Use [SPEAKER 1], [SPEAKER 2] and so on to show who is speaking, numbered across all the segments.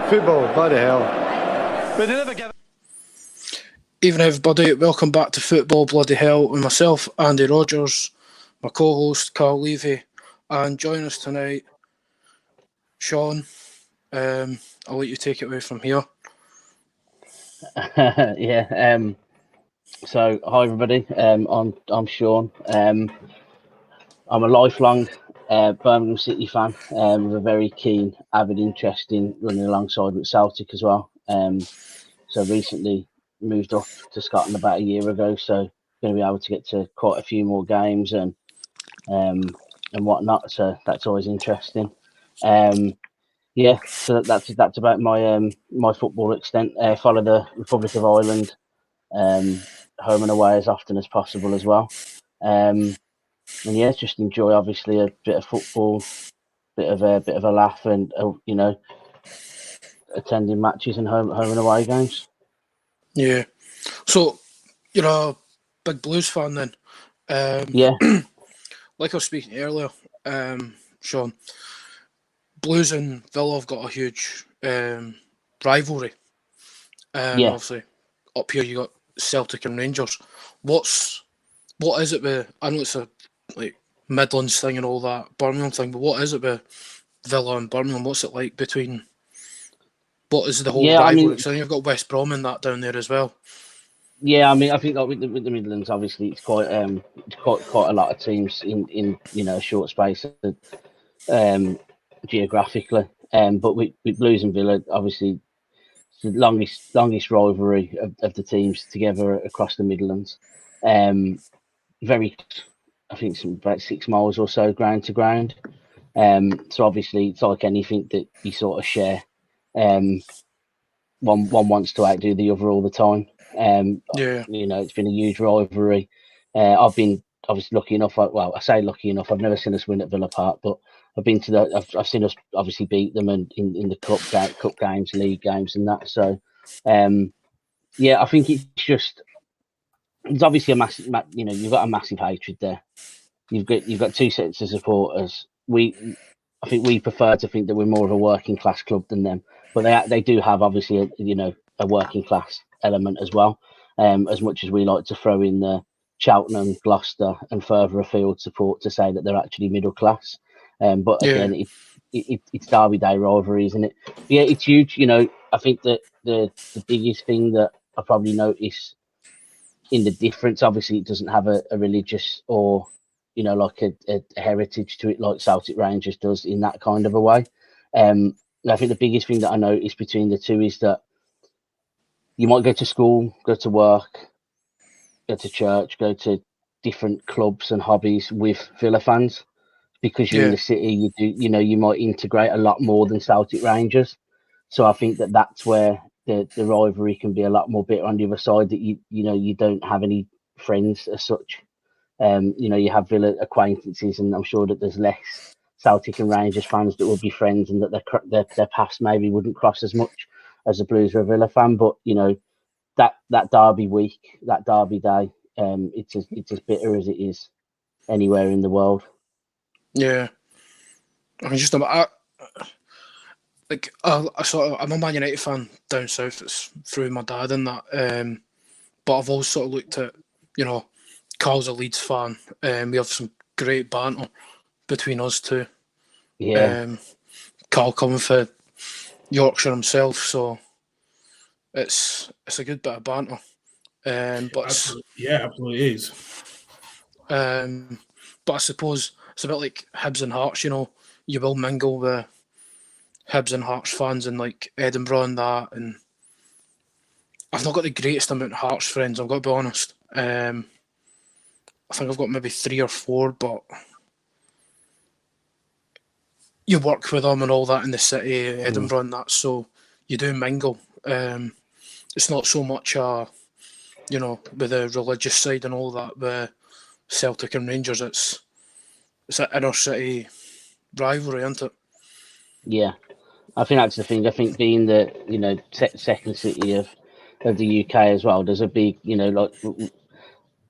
[SPEAKER 1] Football, bloody hell.
[SPEAKER 2] But they never give.
[SPEAKER 3] Evening, everybody. Welcome back to Football Bloody Hell with myself, Andy Rogers, my co-host, Karl Levy, and join us tonight, Sean. I'll let you take it away from here.
[SPEAKER 4] So, hi, everybody. I'm Sean. I'm a lifelong Birmingham City fan with a very keen, avid interest in running alongside with Celtic as well. So recently moved up to Scotland about a year ago, so going to be able to get to quite a few more games and whatnot. So that's always interesting. So that's about my my football extent. Follow the Republic of Ireland home and away as often as possible as well. And just enjoy obviously a bit of football, bit of a laugh, and attending matches and home and away games.
[SPEAKER 3] Yeah. So you're a big Blues fan then? Like I was speaking earlier, Sean, Blues and Villa have got a huge rivalry. Obviously, up here you got Celtic and Rangers. What is it with? I know it's a Midlands thing and all that, Birmingham thing, but what is it with Villa and Birmingham? What's it like between? What is the whole rivalry? So you've got West Brom and that down there as well.
[SPEAKER 4] Yeah, I mean, I think with the Midlands, obviously, it's quite a lot of teams in a short space geographically. But with Blues and Villa, obviously, it's the longest rivalry of the teams together across the Midlands. I think it's about 6 miles or so ground to ground. So obviously, it's like anything that you sort of share. One wants to outdo the other all the time. It's been a huge rivalry. I've been obviously lucky enough. I say lucky enough. I've never seen us win at Villa Park, but I've been to I've seen us obviously beat them in the cup games, league games, and that. So, I think it's obviously a massive. You've got a massive hatred there. You've got two sets of supporters. I think we prefer to think that we're more of a working class club than them, but they do have obviously a working class element as well. As much as we like to throw in the Cheltenham, Gloucester, and further afield support to say that they're actually middle class. But again, it's Derby Day rivalry, isn't it? But yeah, it's huge. I think that the biggest thing that I probably notice in the difference, obviously, it doesn't have a religious or like a heritage to it like Celtic Rangers does in that kind of a way. I think the biggest thing that I notice between the two is that you might go to school, go to work, go to church, go to different clubs and hobbies with Villa fans. Because you're in the city, you might integrate a lot more than Celtic Rangers. So I think that's where the rivalry can be a lot more bitter on the other side, that you don't have any friends as such. You have Villa acquaintances, and I'm sure that there's less Celtic and Rangers fans that would be friends, and that their paths maybe wouldn't cross as much as a Blues or a Villa fan. But that Derby week, that Derby day, it's as bitter as it is anywhere in the world.
[SPEAKER 3] Yeah, I mean, I'm a Man United fan down south. It's through my dad and that. But I've always sort of looked at, Carl's a Leeds fan. We have some great banter between us two.
[SPEAKER 4] Yeah.
[SPEAKER 3] Karl coming for Yorkshire himself, so it's a good bit of banter.
[SPEAKER 5] Absolutely is.
[SPEAKER 3] But I suppose it's a bit like Hibs and Hearts. You will mingle with Hibs and Hearts fans in like Edinburgh and that, and I've not got the greatest amount of Hearts friends, I've got to be honest. I think I've got maybe 3 or 4, but you work with them and all that in the city, Edinburgh and that, so you do mingle. It's not so much with the religious side and all that with Celtic and Rangers. It's an inner city rivalry, isn't it?
[SPEAKER 4] Yeah, I think that's the thing. I think being the second city of the UK as well, there's a big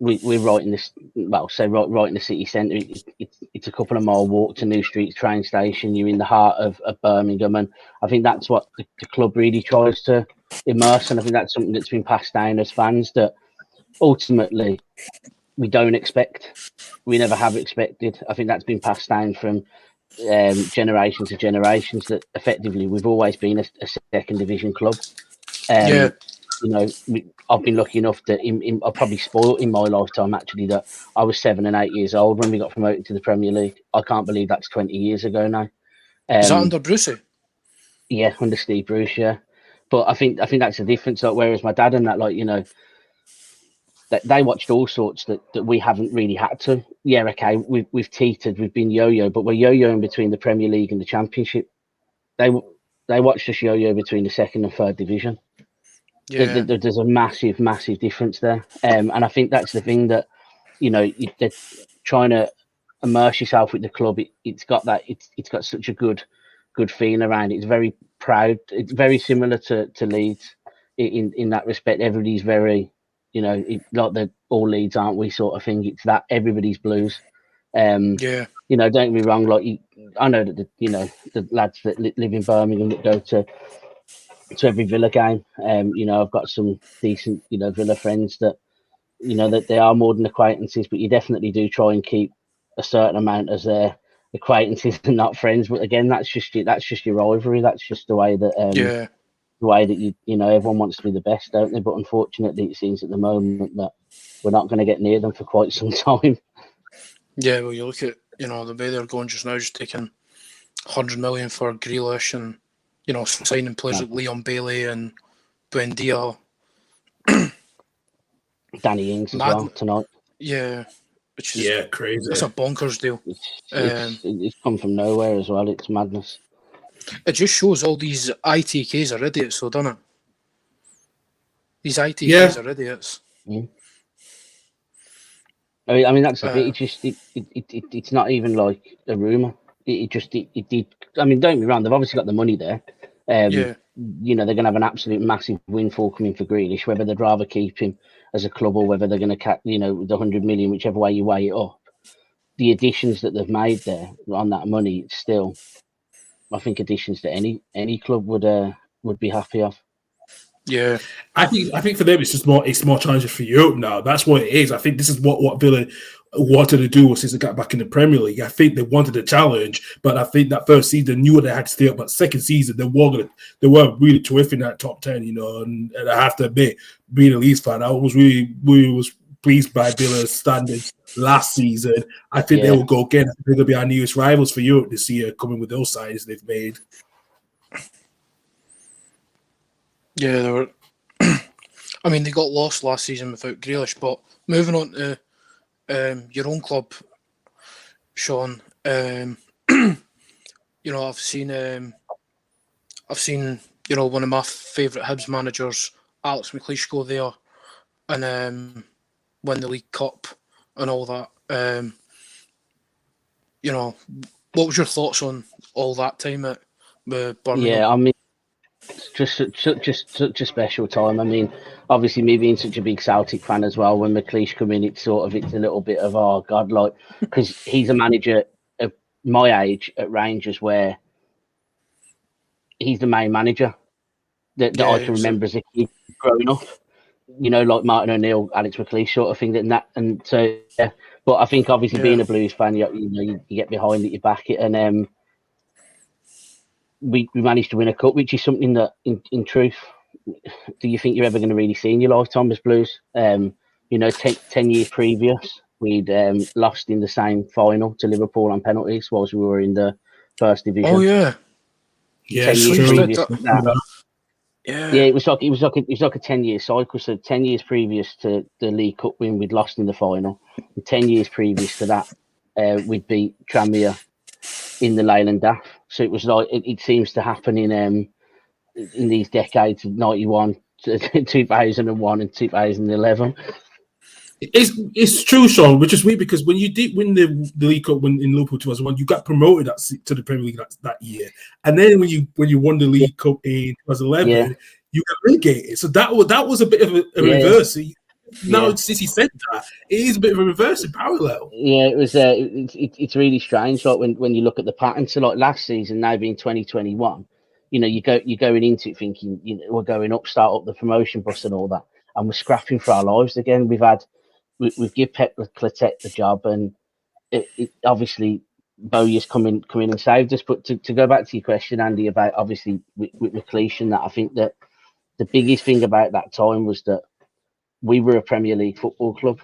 [SPEAKER 4] we're right in this, well, say right in the city centre. It's a couple of mile walk to New Street train station. You're in the heart of Birmingham, and I think that's what the club really tries to immerse. And I think that's something that's been passed down as fans that ultimately we don't expect. We never have expected. I think that's been passed down from generation to generations. That effectively we've always been a second division club. You know, I've been lucky enough that I've probably spoiled in my lifetime actually that I was 7 and 8 years old when we got promoted to the Premier League. I can't believe that's 20 years ago now.
[SPEAKER 3] Is that under Brucey?
[SPEAKER 4] Yeah, under Steve Bruce, yeah. But I think that's the difference. Like, whereas my dad and that, like, you know, that they watched all sorts that we haven't really had to. Yeah, okay, we've teetered, we've been yo-yo, but we're yo-yoing between the Premier League and the Championship. They watched us yo-yo between the second and third division. Yeah. There's a massive difference there, and I think that's the thing that, you know, they're trying to immerse yourself with the club. It's got such a good feeling around it. It's very proud. It's very similar to Leeds in that respect. Everybody's very, you know, like the all Leeds aren't we sort of thing. It's that everybody's Blues. You know, don't get me wrong. Like, I know that the lads that live in Birmingham that go to every Villa game. You know, I've got some decent, you know, Villa friends that, you know, that they are more than acquaintances, but you definitely do try and keep a certain amount as acquaintances and not friends. But again, that's just your rivalry. That's just the way that the way that you know, everyone wants to be the best, don't they? But unfortunately, it seems at the moment that we're not going to get near them for quite some time.
[SPEAKER 3] Yeah, well, you look at, you know, the way they're going just now, just taking 100 million for Grealish and, you know, signing players like Leon Bailey and Buendia.
[SPEAKER 4] Danny Ings as well tonight.
[SPEAKER 3] Yeah, which is
[SPEAKER 1] crazy.
[SPEAKER 3] It's a bonkers deal.
[SPEAKER 4] It's come from nowhere as well. It's madness.
[SPEAKER 3] It just shows all these ITKs are idiots, though, doesn't it? These ITKs are idiots.
[SPEAKER 4] Mm. I mean that's the thing. It's just it's not even like a rumor. It did. I mean, don't get me wrong. They've obviously got the money there. You know, they're going to have an absolute massive windfall coming for Grealish. Whether they'd rather keep him as a club or whether they're going to cut, you know, the 100 million, whichever way you weigh it up. The additions that they've made there on that money, it's still, I think, additions that any club would be happy of.
[SPEAKER 1] Yeah, I think for them it's more challenges for Europe now. That's what it is. I think this is what Villa wanted to do since they got back in the Premier League. I think they wanted a challenge, but I think that first season they knew they had to stay up. But second season they were really terrific in that top 10, you know. And I have to admit, being a Leeds fan, I was really pleased by Villa's standards last season. I think they will go again. I think they'll be our newest rivals for Europe this year, coming with those signings they've made.
[SPEAKER 3] Yeah, they were. I mean, they got lost last season without Grealish. But moving on to your own club, Sean. You know, I've seen you know, one of my favourite Hibs managers, Alex McLeish, go there and win the League Cup and all that. You know, what was your thoughts on all that time at Birmingham?
[SPEAKER 4] Yeah, I mean, just such a special time. I mean, obviously me being such a big Celtic fan as well, when McLeish come in, it's a little bit of, oh God, like, because he's a manager of my age at Rangers where he's the main manager that I can remember as a kid growing up. You know, like Martin O'Neill, Alex McLeish sort of thing. And so, yeah. But I think obviously being a Blues fan, you get behind it, you back it, and we managed to win a cup, which is something that, in truth, do you think you're ever going to really see in your lifetime as Blues? You know, 10 years previous, we'd lost in the same final to Liverpool on penalties whilst we were in the first division.
[SPEAKER 3] Oh yeah,
[SPEAKER 4] 10 years previous to that. Yeah, it was like a 10-year cycle. So 10 years previous to the League Cup win, we'd lost in the final. And 10 years previous to that, we'd beat Tranmere in the Leyland Daff. So it was like it seems to happen in these decades of 91 to 2001 and 2011.
[SPEAKER 1] It's true, Sean, which is weird because when you did win the League Cup in Liverpool 2001, you got promoted to the Premier League that year, and then when you won the League Cup in 2011, you got relegated. So that was a bit of a reverse. now since he said that, it is a bit of a reverse in parallel.
[SPEAKER 4] Yeah, it was. It's really strange. Like when you look at the pattern. So like last season, now being 2021, you're going into it thinking we're going up, start up the promotion bus and all that, and we're scrapping for our lives again. We've give Pep Clotet the job, and it obviously Bowyer's come in and saved us. But to go back to your question, Andy, about obviously with McLeish and that, I think that the biggest thing about that time was that we were a Premier League football club,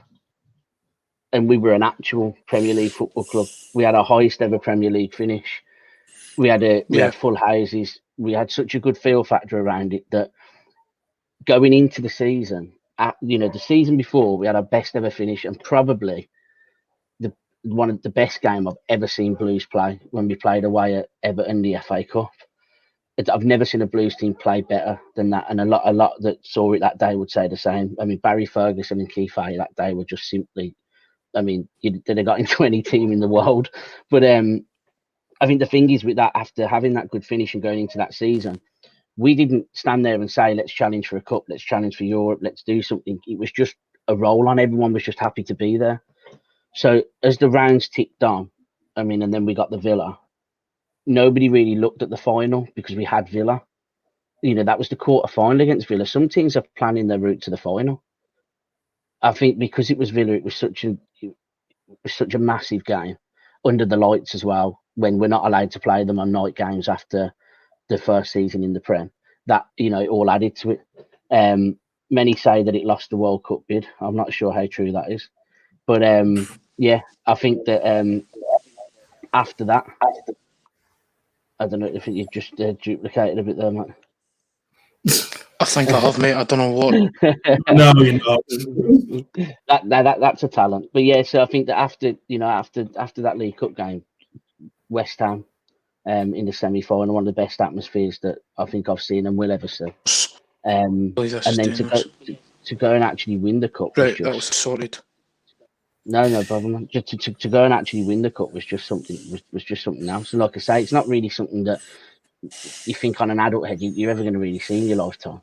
[SPEAKER 4] and we were an actual Premier League football club. We had our highest ever Premier League finish. We had full houses. We had such a good feel factor around it that going into the season, the season before, we had our best ever finish, and probably one of the best game I've ever seen Blues play when we played away at Everton, the FA Cup. I've never seen a Blues team play better than that, and a lot that saw it that day would say the same. I mean, Barry Ferguson and Keith Hay that day were just simply, I mean, they'd have got into any team in the world. But I think the thing is with that, after having that good finish and going into that season, we didn't stand there and say, let's challenge for a cup, let's challenge for Europe, let's do something. It was just a roll on. Everyone was just happy to be there. So as the rounds ticked on, I mean, and then we got the Villa, nobody really looked at the final because we had Villa. That was the quarter final against Villa. Some teams are planning their route to the final. I think because it was Villa, it was such a massive game under the lights as well, when we're not allowed to play them on night games after the first season in the Prem. That, it all added to it. Many say that it lost the World Cup bid. I'm not sure how true that is. But I think that after that, I don't know if you just duplicated a bit there, Matt.
[SPEAKER 3] I think I have, mate. I don't know what.
[SPEAKER 1] No, you're
[SPEAKER 4] not. That's a talent. But yeah, so I think that after that League Cup game, West Ham in the semi-final, one of the best atmospheres that I think I've seen and will ever see. And then to go and actually win the cup,
[SPEAKER 3] right? That was sorted.
[SPEAKER 4] No problem. Just to go and actually win the cup was just something else. And like I say, it's not really something that you think on an adult head you're ever going to really see in your lifetime.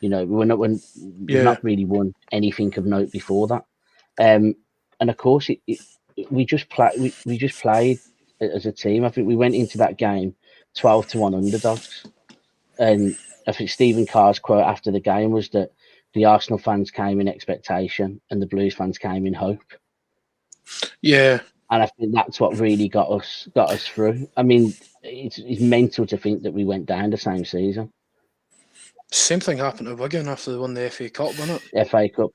[SPEAKER 4] We've not really won anything of note before that. And of course, we just played as a team. I think we went into that game 12-1 underdogs, and I think Stephen Carr's quote after the game was that the Arsenal fans came in expectation and the Blues fans came in hope.
[SPEAKER 3] Yeah,
[SPEAKER 4] and I think that's what really got us through. I mean, it's mental to think that we went down the same season.
[SPEAKER 3] Same thing happened to Wigan after they won the FA Cup, wasn't it?
[SPEAKER 4] FA Cup.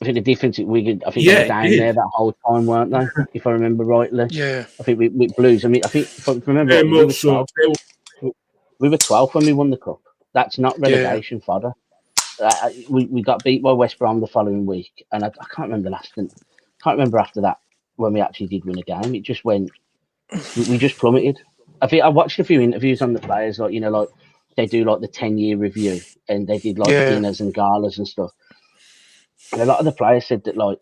[SPEAKER 4] I think the difference at Wigan, I think they were down there that whole time, weren't they? If I remember rightly.
[SPEAKER 3] Yeah.
[SPEAKER 4] I think we Blues. I mean, I think if I remember rightly, we were 12th when we won the cup. That's not relegation fodder. We got beat by West Brom the following week, and I can't remember after that when we actually did win a game. It just went. We just plummeted. I think I watched a few interviews on the players, like they do like the 10-year review, and they did like dinners and galas and stuff. And a lot of the players said that like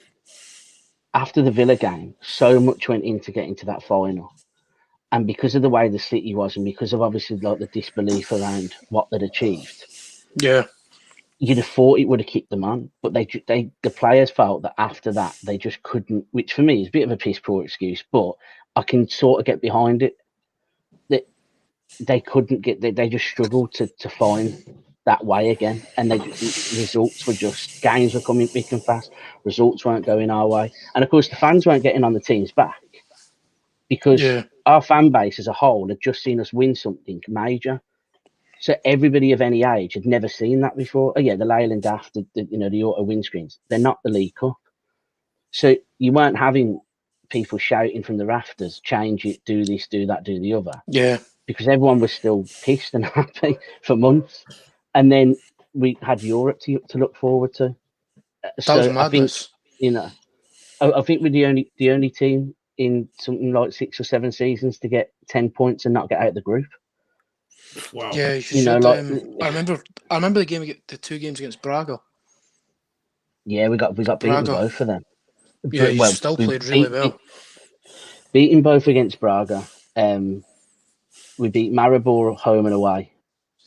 [SPEAKER 4] after the Villa game, so much went into getting to that final, and because of the way the city was, and because of obviously like the disbelief around what they'd achieved, you'd have thought it would have kicked them on, but the players felt that after that they just couldn't. Which for me is a bit of a piss poor excuse, but I can sort of get behind it. That they couldn't get, they just struggled to find that way again, and results were just, games were coming thick and fast, results weren't going our way, and of course the fans weren't getting on the team's back because our fan base as a whole had just seen us win something major. So everybody of any age had never seen that before. Oh yeah, the Leyland Daft, the auto windscreens, they're not the League Cup. So you weren't having people shouting from the rafters, change it, do this, do that, do the other.
[SPEAKER 3] Yeah.
[SPEAKER 4] Because everyone was still pissed and happy for months. And then we had Europe to look forward to.
[SPEAKER 3] That was madness.
[SPEAKER 4] I think we're the only team in something like 6 or 7 seasons to get 10 points and not get out of the group.
[SPEAKER 3] Wow. Yeah, I remember the 2 games against Braga.
[SPEAKER 4] Yeah, we got beaten both of them.
[SPEAKER 3] Yeah, you still played really well.
[SPEAKER 4] Beating both against Braga. We beat Maribor home and away.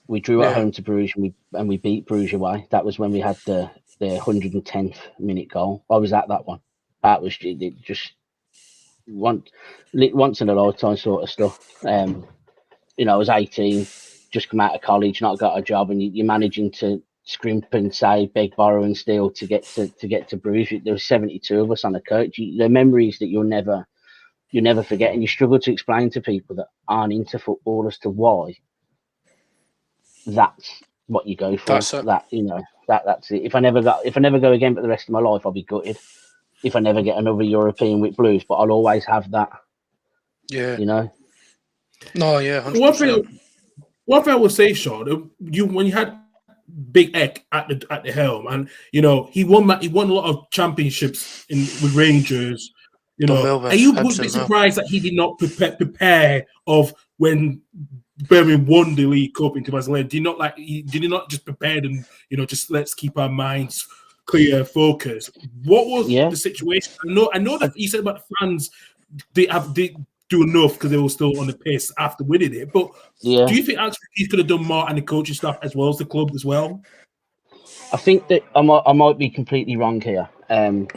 [SPEAKER 4] We drew at home to Bruges, and we beat Bruges away. That was when we had the 110th minute goal. I was at that one. That was just once in a lifetime sort of stuff. You know, I was 18, just come out of college, not got a job, and you're managing to scrimp and save, beg, borrow, and steal to get to Bruges. There were 72 of us on the coach. The memories that you'll never forget, and you struggle to explain to people that aren't into football as to why that's what you go for. That's it. If I never go again, but the rest of my life, I'll be gutted if I never get another European with Blues. But I'll always have that.
[SPEAKER 3] Yeah.
[SPEAKER 4] You know.
[SPEAKER 3] No, yeah. 100%.
[SPEAKER 1] One thing I would say, Sean, when you had Big Eck at the helm, and you know he won a lot of championships with Rangers. You know, and you would be surprised that he did not prepare of when Birmingham won the League Cup in 2011. Did he not just prepare them? You know, just let's keep our minds clear, focused. What was the situation? I know that you said about the fans. They do enough because they were still on the piss after winning it. But do you think actually he could have done more and the coaching staff as well as the club as well?
[SPEAKER 4] I think that I might be completely wrong here, and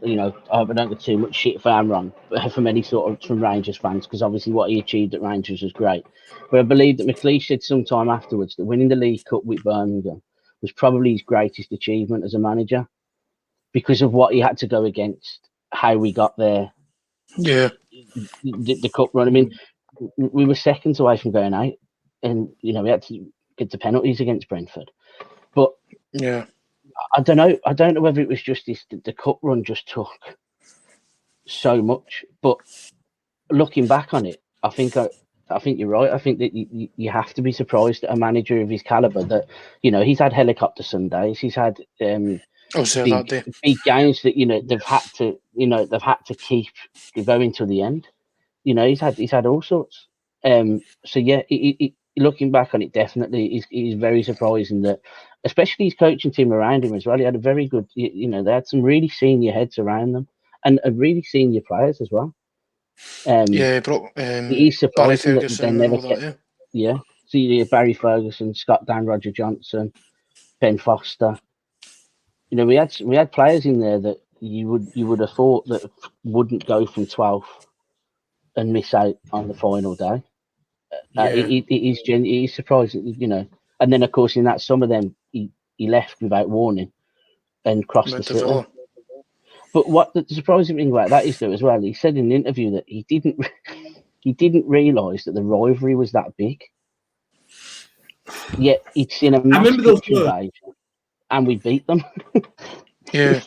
[SPEAKER 4] you know I don't get too much shit if I'm wrong from any sort of from Rangers fans, because obviously what he achieved at Rangers was great. But I believe that McLeish said sometime afterwards that winning the League Cup with Birmingham was probably his greatest achievement as a manager because of what he had to go against, how we got there.
[SPEAKER 3] Yeah.
[SPEAKER 4] The cup run. I mean, we were seconds away from going out, and you know we had to get the penalties against Brentford. But I don't know whether it was just the cup run just took so much. But looking back on it, I think you're right. I think that you have to be surprised at a manager of his caliber that, you know, he's had helicopter Sundays, he's had big games that, you know, they've had to keep going to the end. You know, he's had all sorts. So yeah, looking back on it, definitely is very surprising that, especially his coaching team around him as well. He had a very good, you know, they had some really senior heads around them and really senior players as well. He's surprising that they never kept. So you had Barry Ferguson, Scott Dan, Roger Johnson, Ben Foster. You know, we had players in there that you would have thought that wouldn't go from 12th and miss out on the final day. It is surprising, you know. And then, of course, in that summer, then he left without warning and crossed the city. But what the surprising thing about that is, though, as well, he said in an interview that he didn't realise that the rivalry was that big. Yet it's in a massive invasion, and we beat them.
[SPEAKER 1] Yeah.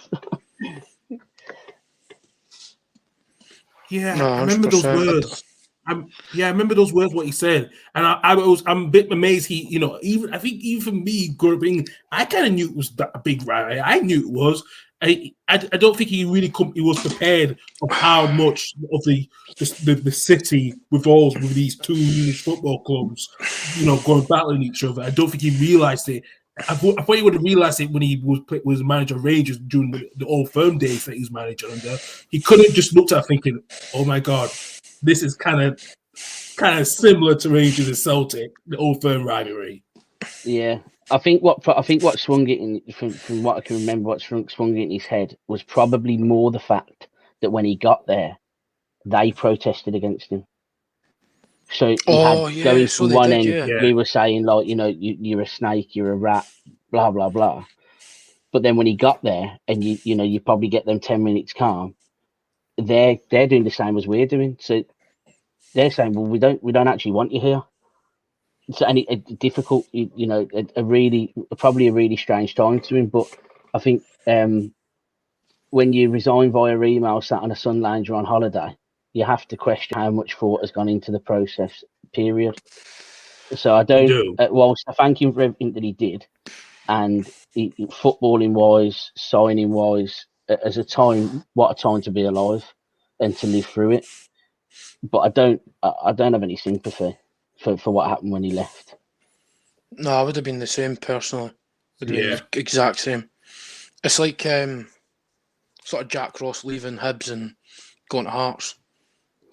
[SPEAKER 1] I remember those words. I remember those words. What he said, and I'm a bit amazed. He, you know, even me growing up, I kind of knew it was that big rivalry. I knew it was. I don't think he really he was prepared of how much of the city revolves with these two English football clubs, you know, going battling each other. I don't think he realized it. I thought he would have realized it when he was manager of Rangers during the Old Firm days that he was manager under. He couldn't just looked at it thinking, "Oh my God, this is kind of similar to Rangers and Celtic, the Old Firm rivalry."
[SPEAKER 4] Yeah. I think what swung it in from what I can remember, what swung it in his head was probably more the fact that when he got there, they protested against him. So going from one end, we were saying like, you know, you're a snake, you're a rat, blah blah blah. But then when he got there, and you probably get them 10 minutes calm, they're doing the same as we're doing. So they're saying, well, we don't actually want you here. So, and a difficult, you know, probably a really strange time to him. But I think when you resign via email, sat on a sun lounger on holiday, you have to question how much thought has gone into the process. Period. So I don't. Whilst I thank him for everything that he did, and footballing wise, signing wise, as a time, what a time to be alive and to live through it. But I don't have any sympathy for what happened when he left.
[SPEAKER 3] No, I would have been the same personally. Would have been the exact same. It's like sort of Jack Ross leaving Hibs and going to Hearts.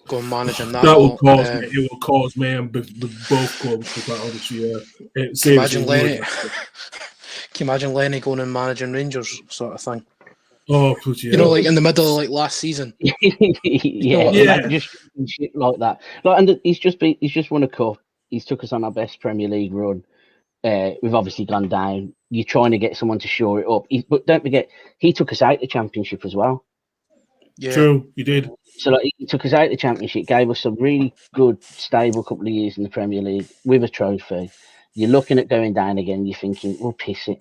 [SPEAKER 3] go and manage in that.
[SPEAKER 1] That will cause me. It will cause me and both clubs, to quite honestly.
[SPEAKER 3] Imagine Lenny. Can you imagine Lenny going and managing Rangers, sort of thing?
[SPEAKER 1] Oh,
[SPEAKER 3] you know, like in the middle of like last season.
[SPEAKER 4] Just shit like that. Like, and he's just won a cup. He's took us on our best Premier League run. We've obviously gone down. You're trying to get someone to shore it up. But don't forget, he took us out the Championship as well.
[SPEAKER 1] Yeah. True, he did.
[SPEAKER 4] So like, he took us out the Championship, gave us a really good, stable couple of years in the Premier League with a trophy. You're looking at going down again. You're thinking, well, piss it.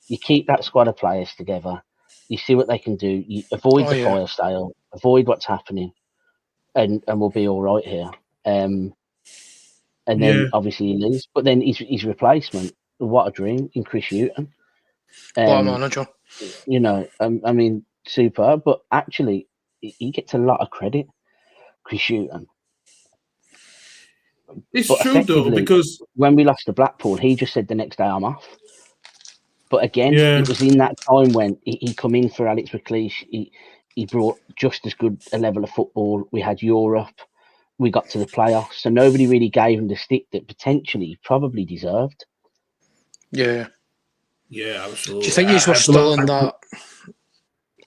[SPEAKER 4] You keep that squad of players together. You see what they can do. You avoid the fire sale. Avoid what's happening, and we'll be all right here. And then obviously he leaves. But then his replacement, what a dream, in Chris Hughton.
[SPEAKER 3] What a manager.
[SPEAKER 4] You know, I mean, superb. But actually, he gets a lot of credit, Chris Hughton.
[SPEAKER 1] It's true though, because
[SPEAKER 4] when we lost to Blackpool, he just said the next day I'm off. But again, it was in that time when he come in for Alex McLeish. He brought just as good a level of football. We had Europe. We got to the playoffs. So nobody really gave him the stick that potentially he probably deserved.
[SPEAKER 1] Yeah, absolutely.
[SPEAKER 3] Do you think he was still in that?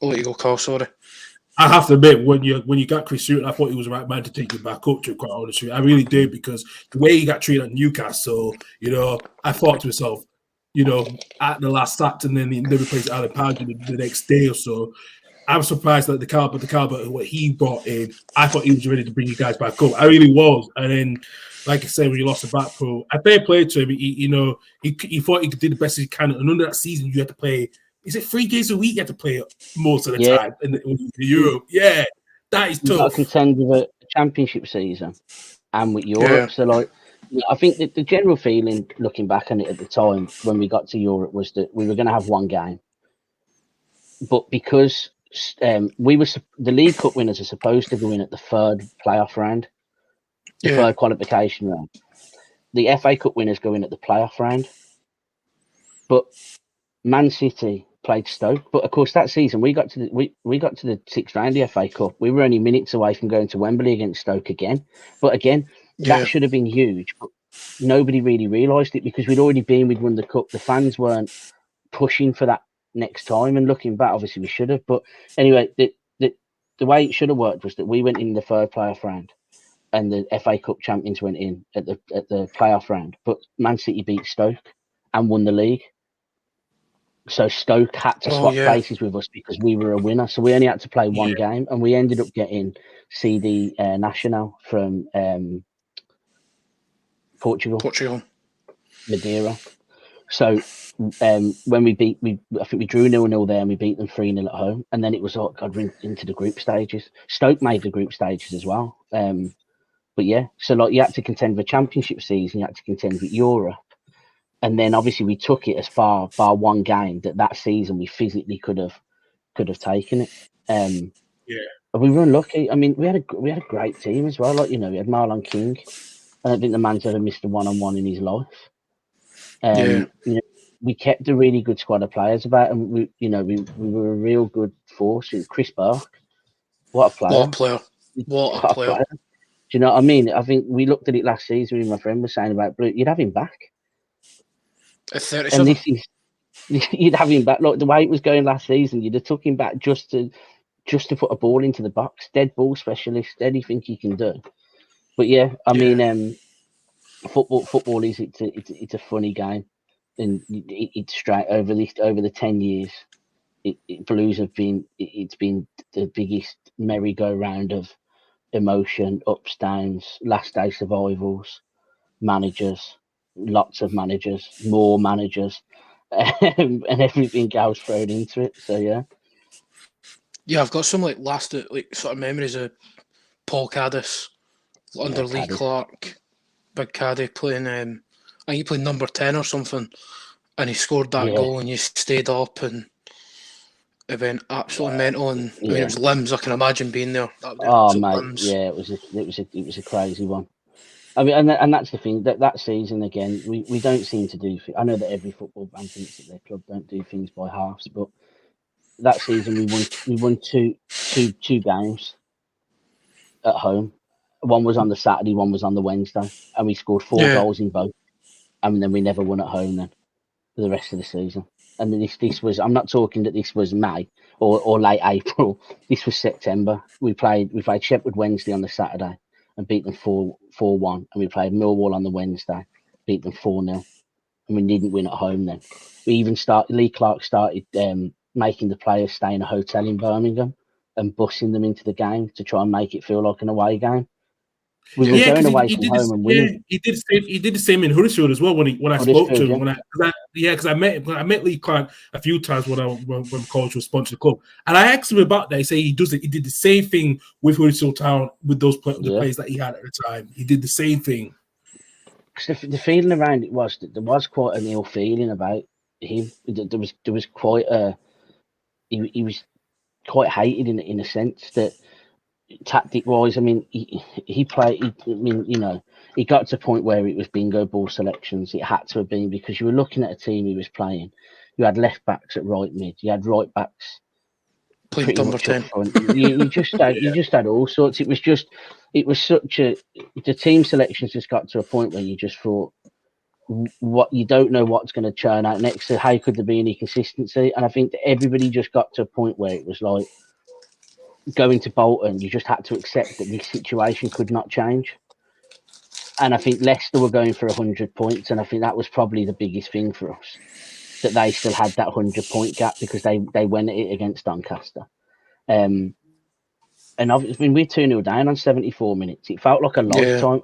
[SPEAKER 3] I'll let you go, Karl, sorry.
[SPEAKER 1] I have to admit, when you got Chris Hughton, I thought he was the right man to take you back up to, quite honestly. I really did, because the way he got treated at Newcastle, you know, I thought to myself, you know, at the last act, and then he never plays Alan Pardew the next day or so. I'm surprised that the caliber what he brought in, I thought he was ready to bring you guys back up. I really was. And then, like I said, when you lost to Blackpool, I fair play to him. He thought he could do the best he can. And under that season, you had to play, is it 3 days a week you had to play most of the time in Europe? Yeah, that is tough.
[SPEAKER 4] You've got to contend with a championship season and with Europe. So, like, I think that the general feeling, looking back on it at the time when we got to Europe, was that we were going to have one game. But because the League Cup winners are supposed to go in at the third playoff round, the third qualification round. The FA Cup winners go in at the playoff round. But Man City played Stoke. But of course, that season we got to the sixth round of the FA Cup. We were only minutes away from going to Wembley against Stoke again. But again, that should have been huge. But nobody really realised it, because we'd won the cup. The fans weren't pushing for that next time. And looking back, obviously we should have. But anyway, the way it should have worked was that we went in the third playoff round, and the FA Cup champions went in at the playoff round. But Man City beat Stoke and won the league. So Stoke had to swap places with us because we were a winner. So we only had to play one game, and we ended up getting CD Nacional from Portugal, Madeira. So when I think we drew 0-0 there, and we beat them 3-0 at home, and then it was into the group stages. Stoke made the group stages as well. But yeah, so like you had to contend with championship season, you had to contend with Europe. And then obviously we took it as far one game that season we physically could have taken it. And we were unlucky. I mean, we had a great team as well. Like, you know, we had Marlon King. I don't think the man's ever missed a one-on-one in his life. You know, we kept a really good squad of players about, and we were a real good force. Chris Burke, what a player! What a player! Do you know what I mean? I think we looked at it last season. My friend was saying about Blue, you'd have him back. And you'd have him back. Like the way it was going last season, you'd have took him back just to put a ball into the box. Dead ball specialist, anything he can do. But yeah, I mean, football is it's a funny game, and it's straight over the 10 years. Blues have been it's been the biggest merry-go-round of emotion, ups, downs, last day survivals, managers. Lots of managers, more managers, and everything else thrown into it. So yeah,
[SPEAKER 3] I've got some sort of memories of Paul Caddis under Lee Clark, Big Caddy playing. I think he played number 10 or something, and he scored that goal, and you stayed up, and it went absolutely mental. And I mean, it was limbs. I can imagine being there.
[SPEAKER 4] Mate,
[SPEAKER 3] limbs.
[SPEAKER 4] Yeah, it was a crazy one. I mean, and that's the thing, that season again, we don't seem to do. I know that every football fan thinks that their club don't do things by halves, but that season we won two games at home. One was on the Saturday, one was on the Wednesday, and we scored 4 goals in both. And then we never won at home then for the rest of the season. And this was, I'm not talking that this was May or late April. This was September. We played Sheffield Wednesday on the Saturday and beat them 4-1. And we played Millwall on the Wednesday, beat them 4-0. And we didn't win at home then. We even Lee Clark started making the players stay in a hotel in Birmingham and bussing them into the game to try and make it feel like an away game. We were going away from home and winning.
[SPEAKER 1] He did the same in Huddersfield as well. When I spoke to him, because I met Lee Clark a few times when College was sponsoring the club, and I asked him about that. He said he did the same thing with Huddersfield Town with those players that he had at the time. He did the same thing.
[SPEAKER 4] Because the feeling around it was that there was quite an ill feeling about him. There was quite a he was quite hated in a sense that. Tactic wise, I mean, he played. He got to a point where it was bingo ball selections. It had to have been because you were looking at a team he was playing. You had left backs at right mid. You had right backs
[SPEAKER 3] playing number 10.
[SPEAKER 4] You just had all sorts. It was such a. The team selections just got to a point where you just thought, what you don't know what's going to churn out next. So how could there be any consistency? And I think that everybody just got to a point where it was like. Going to Bolton, you just had to accept that this situation could not change. And I think Leicester were going for 100 points, and I think that was probably the biggest thing for us, that they still had that 100-point gap because they went at it against Doncaster. And obviously, we're 2-0 down on 74 minutes. It felt like a lifetime.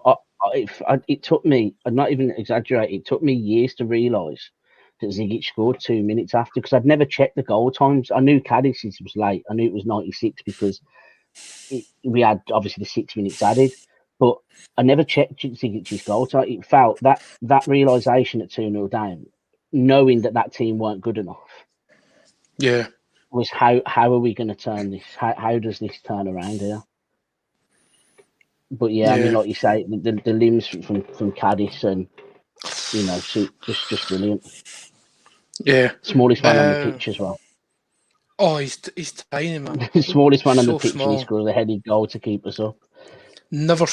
[SPEAKER 4] It took me, I'm not even exaggerating, it took me years to realise that Zigic scored 2 minutes after because I'd never checked the goal times. I knew Cadiz's was late. I knew it was 96 because we had obviously the 6 minutes added, but I never checked Zigic's goal time. It felt that realisation at 2-0 down, knowing that team weren't good enough.
[SPEAKER 3] Yeah.
[SPEAKER 4] Was how are we going to turn this? How does this turn around here? But I mean, like you say, the limbs from Cadiz and just brilliant.
[SPEAKER 3] Yeah,
[SPEAKER 4] smallest man on the pitch as well.
[SPEAKER 3] Oh, he's tiny, man.
[SPEAKER 4] The smallest man on the pitch,
[SPEAKER 3] small.
[SPEAKER 4] and he scores a headed goal to keep us up.
[SPEAKER 3] Never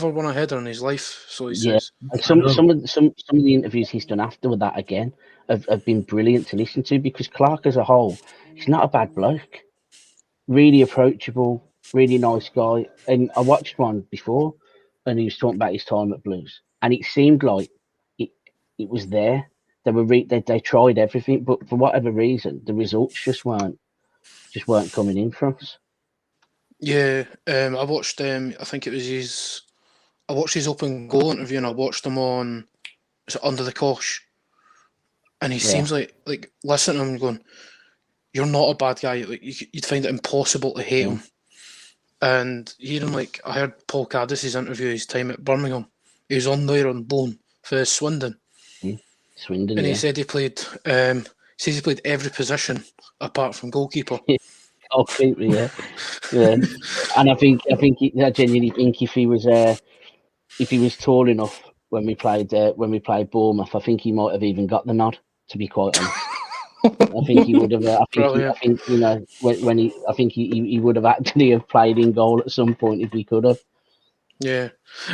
[SPEAKER 3] won a header in his life, so he says.
[SPEAKER 4] And some of the interviews he's done after with that again have been brilliant to listen to because Clark as a whole, he's not a bad bloke. Really approachable, really nice guy. And I watched one before, and he was talking about his time at Blues, and it seemed like it was there. They tried everything, but for whatever reason, the results just weren't coming in for us.
[SPEAKER 3] Yeah, I watched. I think it was his. I watched his open goal interview, and I watched him on. Is it Under the Cosh? And he seems like listen to him going, "You're not a bad guy. Like you'd find it impossible to hate him." And hearing I heard Paul Cadis's interview his time at Birmingham. He was on there on loan for Swindon.
[SPEAKER 4] Swindon,
[SPEAKER 3] and he said he played. Says he played every position apart from goalkeeper.
[SPEAKER 4] Goalkeeper, yeah. And I genuinely think if he was tall enough when we played Bournemouth, I think he might have even got the nod. To be quite honest, I think he would have. I think he would have actually have played in goal at some point if he could have.
[SPEAKER 3] Yeah,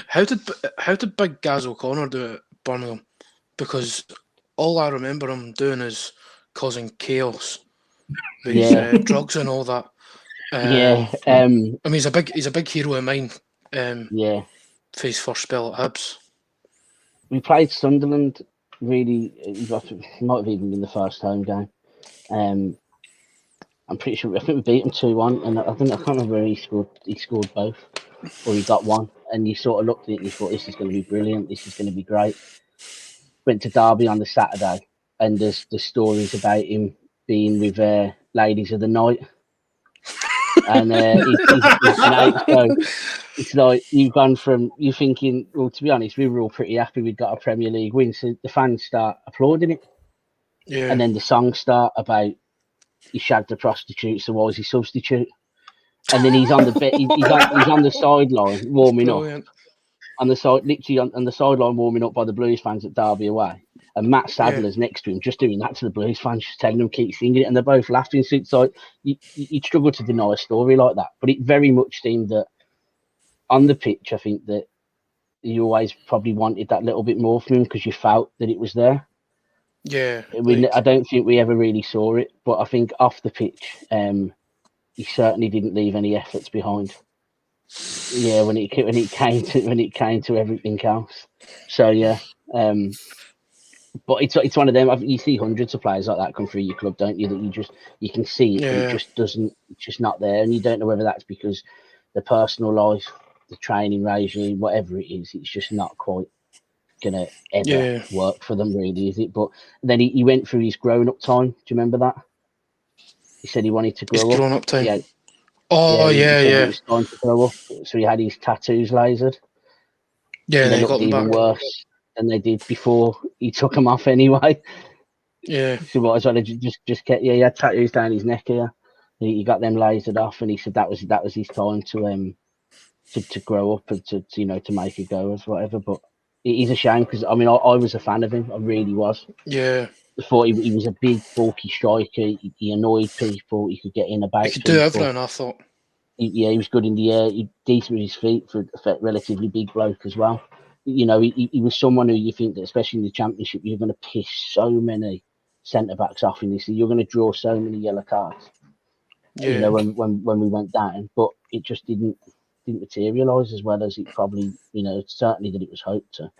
[SPEAKER 3] how did Big Gaz O'Connor do it at Birmingham? Because all I remember him doing is causing chaos with drugs and all that. I mean, he's a big hero of mine. For his first spell at Hibs.
[SPEAKER 4] We played Sunderland. Really, it might have even been the first home game. I'm pretty sure. I think we beat him 2-1, and I can't remember where he scored. He scored both, or he got one. And you sort of looked at it and you thought, "This is going to be brilliant. This is going to be great." Went to Derby on the Saturday, and there's stories about him being with ladies of the night, and it's like you've gone from you thinking. Well, to be honest, we were all pretty happy we'd got a Premier League win, so the fans start applauding it, and then the songs start about he shagged a prostitute, so why is he substitute? And then he's on the he's on the sideline warming up. On the side, literally on the sideline, warming up by the Blues fans at Derby away, and Matt Sadler's next to him, just doing that to the Blues fans, just telling them keep singing it, and they're both laughing. So it's like you'd struggle to deny a story like that, but it very much seemed that on the pitch, I think that you always probably wanted that little bit more from him because you felt that it was there.
[SPEAKER 3] Yeah,
[SPEAKER 4] I don't think we ever really saw it, but I think off the pitch, he certainly didn't leave any efforts behind. Yeah, when it came to everything else. So yeah, but it's one of them. You see hundreds of players like that come through your club, don't you? That you can see it, but it just doesn't. It's just not there, and you don't know whether that's because the personal life, the training regime, whatever it is, it's just not quite gonna ever work for them, really, is it? But then he went through his growing up time. Do you remember that? He said he wanted to grow up.
[SPEAKER 3] His grown up time.
[SPEAKER 4] Yeah.
[SPEAKER 3] He said
[SPEAKER 4] it was time to grow up, so he had his tattoos lasered.
[SPEAKER 3] Yeah,
[SPEAKER 4] and they looked even worse than they did before he took them off anyway.
[SPEAKER 3] Yeah.
[SPEAKER 4] So what I just get he had tattoos down his neck here. He got them lasered off, and he said that was his time to grow up and to make a go of whatever. But it is a shame because I mean I was a fan of him. I really was.
[SPEAKER 3] Yeah.
[SPEAKER 4] I thought he was a big, bulky striker. He annoyed people. He could get in about.
[SPEAKER 3] He could do everything. I thought.
[SPEAKER 4] He was good in the air. He decent with his feet for a relatively big bloke as well. He was someone who you think that, especially in the Championship, you're going to piss so many centre backs off in this. You're going to draw so many yellow cards.
[SPEAKER 3] Yeah.
[SPEAKER 4] When we went down, but it just didn't materialise as well as it probably, certainly that it was hoped to.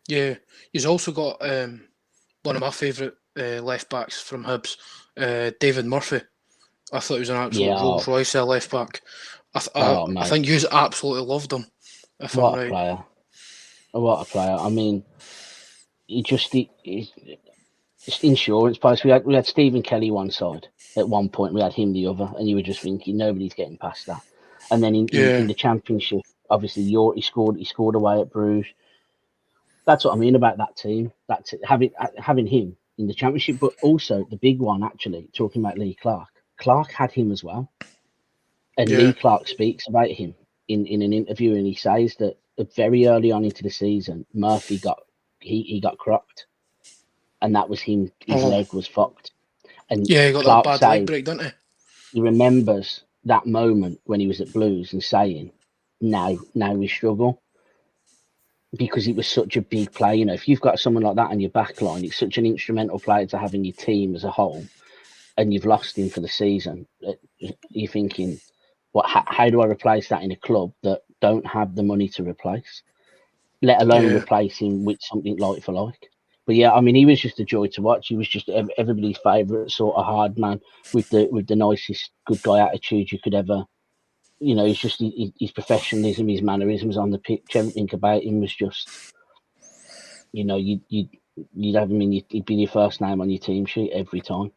[SPEAKER 3] Yeah, he's also got one of my favourite left backs from Hibs, David Murphy. I thought he was an absolute Rolls Royce left back. I think you absolutely loved him.
[SPEAKER 4] What a player! I mean, he's insurance price. We had Stephen Kelly one side at one point. We had him the other, and you were just thinking nobody's getting past that. And then in the Championship, obviously, he scored away at Bruges. That's what I mean about that team. That's having him in the Championship, but also the big one. Actually, talking about Lee Clark. Clark had him as well, and Lee Clark speaks about him in an interview, and he says that very early on into the season, Murphy got cropped, and that was him. His leg was fucked, and
[SPEAKER 3] he got
[SPEAKER 4] Clark
[SPEAKER 3] that bad leg break, didn't he?
[SPEAKER 4] He remembers that moment when he was at Blues and saying, "Now we struggle." Because it was such a big player. If you've got someone like that on your back line, it's such an instrumental player to have in your team as a whole, and you've lost him for the season. You're thinking, how do I replace that in a club that don't have the money to replace, let alone replace him with something like for like? But yeah, I mean, he was just a joy to watch. He was just everybody's favourite sort of hard man with the nicest good guy attitude you could ever. It's just his professionalism, his mannerisms on the pitch, everything about him was just, you'd have him he'd be your first name on your team sheet every time.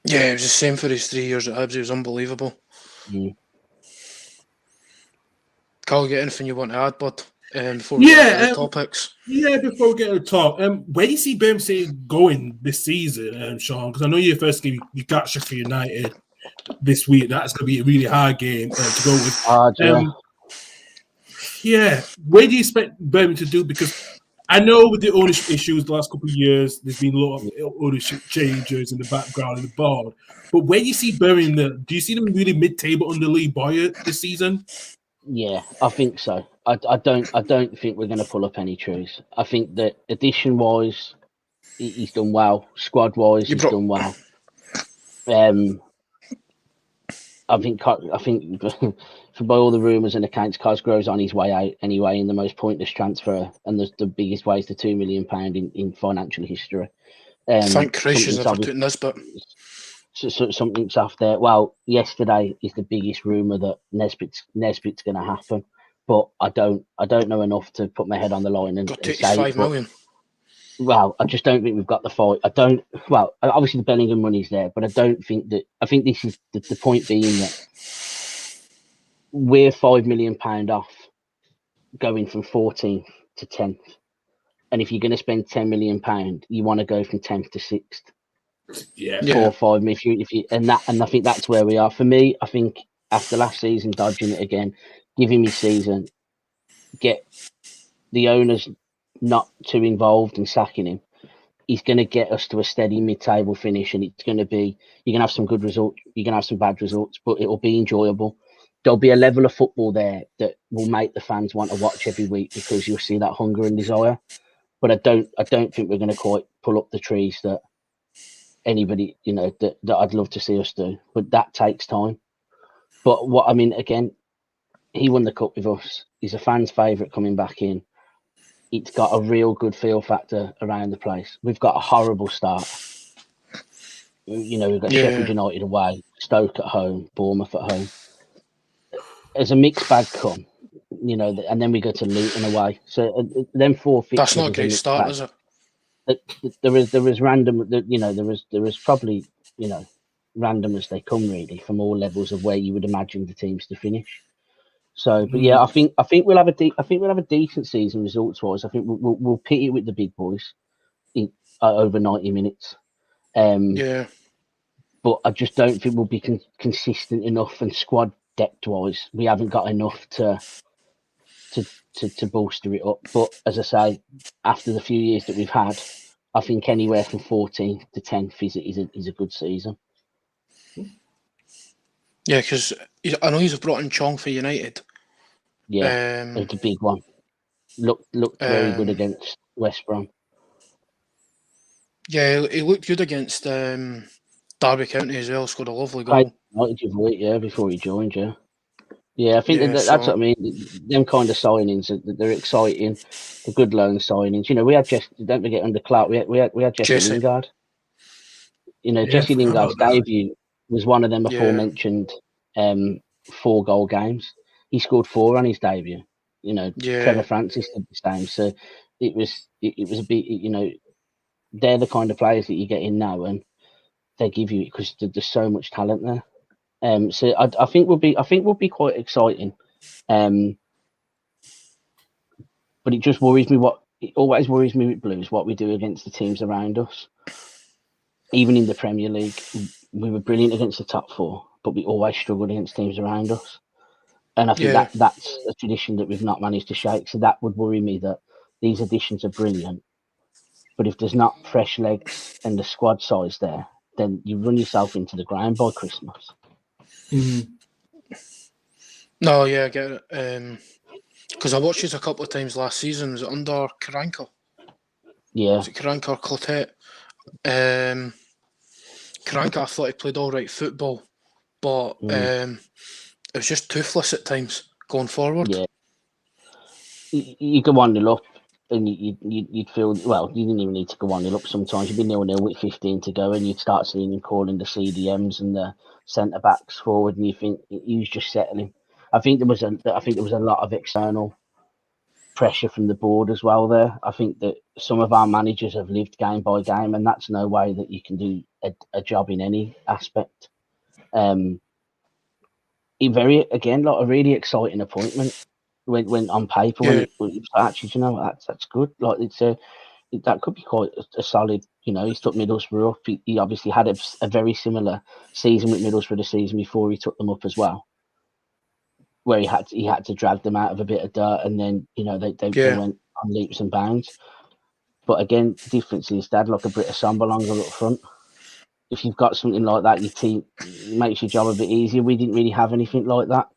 [SPEAKER 3] Yeah, it was the same for his 3 years at Hibs. It was unbelievable. Karl, get anything you want to add, bud? Before we get into the topics.
[SPEAKER 1] Yeah, before we get to the talk, where do you see Birmingham City going this season, Sean? Because I know your first game you got Sheffield United this week. That's going to be a really hard game to go with. Where do you expect Birmingham to do? Because I know with the ownership issues the last couple of years, there's been a lot of ownership changes in the background of the board. But where do you see Birmingham? Do you see them really mid-table under Lee Boyer this season?
[SPEAKER 4] Yeah, I think so. I don't think we're going to pull up any trees. I think that addition-wise, he's done well. Squad-wise, he's done well. I think by all the rumours and accounts, Cosgrove's on his way out anyway in the most pointless transfer and the biggest waste of £2 million in financial history.
[SPEAKER 3] Thank Christ he's never doing this, but
[SPEAKER 4] so something's off there. Well, yesterday is the biggest rumour that Nesbitt's going to happen, but I don't know enough to put my head on the line and say
[SPEAKER 3] $5 million.
[SPEAKER 4] Well, I just don't think we've got the fight. Obviously the Bellingham money's there, but I don't think that. I think this is the point being that we're £5 million off going from 14th to 10th, and if you're going to spend £10 million, you want to go from 10th to 6th.
[SPEAKER 1] Yeah,
[SPEAKER 4] 4 or 5 million. And I think that's where we are. For me, I think after last season, dodging it again, give him his season, get the owners not too involved in sacking him, he's going to get us to a steady mid-table finish, and it's going to be, you're going to have some good results, you're going to have some bad results, but it will be enjoyable. there'll be a level of football there that will make the fans want to watch every week because you'll see that hunger and desire. But I don't think we're going to quite pull up the trees that anybody, that I'd love to see us do. But that takes time. But again, he won the cup with us. He's a fan's favourite coming back in. It's got a real good feel factor around the place. We've got a horrible start. We've got Sheffield United away, Stoke at home, Bournemouth at home. As a mixed bag come, and then we go to Luton away. So then 4 fixtures.
[SPEAKER 3] That's not a great start,
[SPEAKER 4] bag.
[SPEAKER 3] Is it?
[SPEAKER 4] There is random. There is probably random as they come really from all levels of where you would imagine the teams to finish. So, but yeah, I think we'll have a decent season results wise. I think we'll pit it with the big boys in over 90 minutes. But I just don't think we'll be consistent enough, and squad depth wise, we haven't got enough to bolster it up. But as I say, after the few years that we've had, I think anywhere from 14th to 10th is a good season.
[SPEAKER 3] Yeah, because I know he's brought in Chong for United.
[SPEAKER 4] Yeah, it's a big one. Looked very good against West Brom.
[SPEAKER 3] Yeah, he looked good against Derby County as well. Scored a lovely goal.
[SPEAKER 4] Before he joined, yeah. I think that's what I mean. Them kind of signings, they're exciting. The good loan signings. We had don't forget under Clark. We had Jesse Lingard. Jesse Lingard's debut was one of them aforementioned 4-goal games. He scored 4 on his debut. Trevor Francis did the same. So it was a bit. They're the kind of players that you get in now, and they give you because there's so much talent there. So I think we'll be quite exciting. But it just worries me. It always worries me with Blues what we do against the teams around us. Even in the Premier League, we were brilliant against the top 4, but we always struggled against teams around us. And I think that's a tradition that we've not managed to shake. So that would worry me that these additions are brilliant, but if there's not fresh legs and the squad size there, then you run yourself into the ground by Christmas.
[SPEAKER 1] Mm-hmm.
[SPEAKER 3] No, yeah, I get it. Because I watched it a couple of times last season. Was it under Karanka?
[SPEAKER 4] Yeah.
[SPEAKER 3] Was it Karanka or Clotet? Karanka, I thought he played all right football, but it was just toothless at times going forward.
[SPEAKER 4] Yeah. You go 1-0 up, and you'd feel, well, you didn't even need to go 1-0 up sometimes. You'd be 0-0 with 15 to go, and you'd start seeing him calling the CDMs and the centre backs forward, and you think he was just settling. I think there was a lot of external pressure from the board as well there. I think that some of our managers have lived game by game, and that's no way that you can do a job in any aspect. A really exciting appointment when on paper, when it actually, that's good. Like that could be quite a solid. He's took Middlesbrough up. He obviously had a very similar season with Middlesbrough the season before he took them up as well, where he had to drag them out of a bit of dirt, and then they went on leaps and bounds. But again, the difference is they had like a British Sambalonger up front. If you've got something like that, your team makes your job a bit easier. We didn't really have anything like that,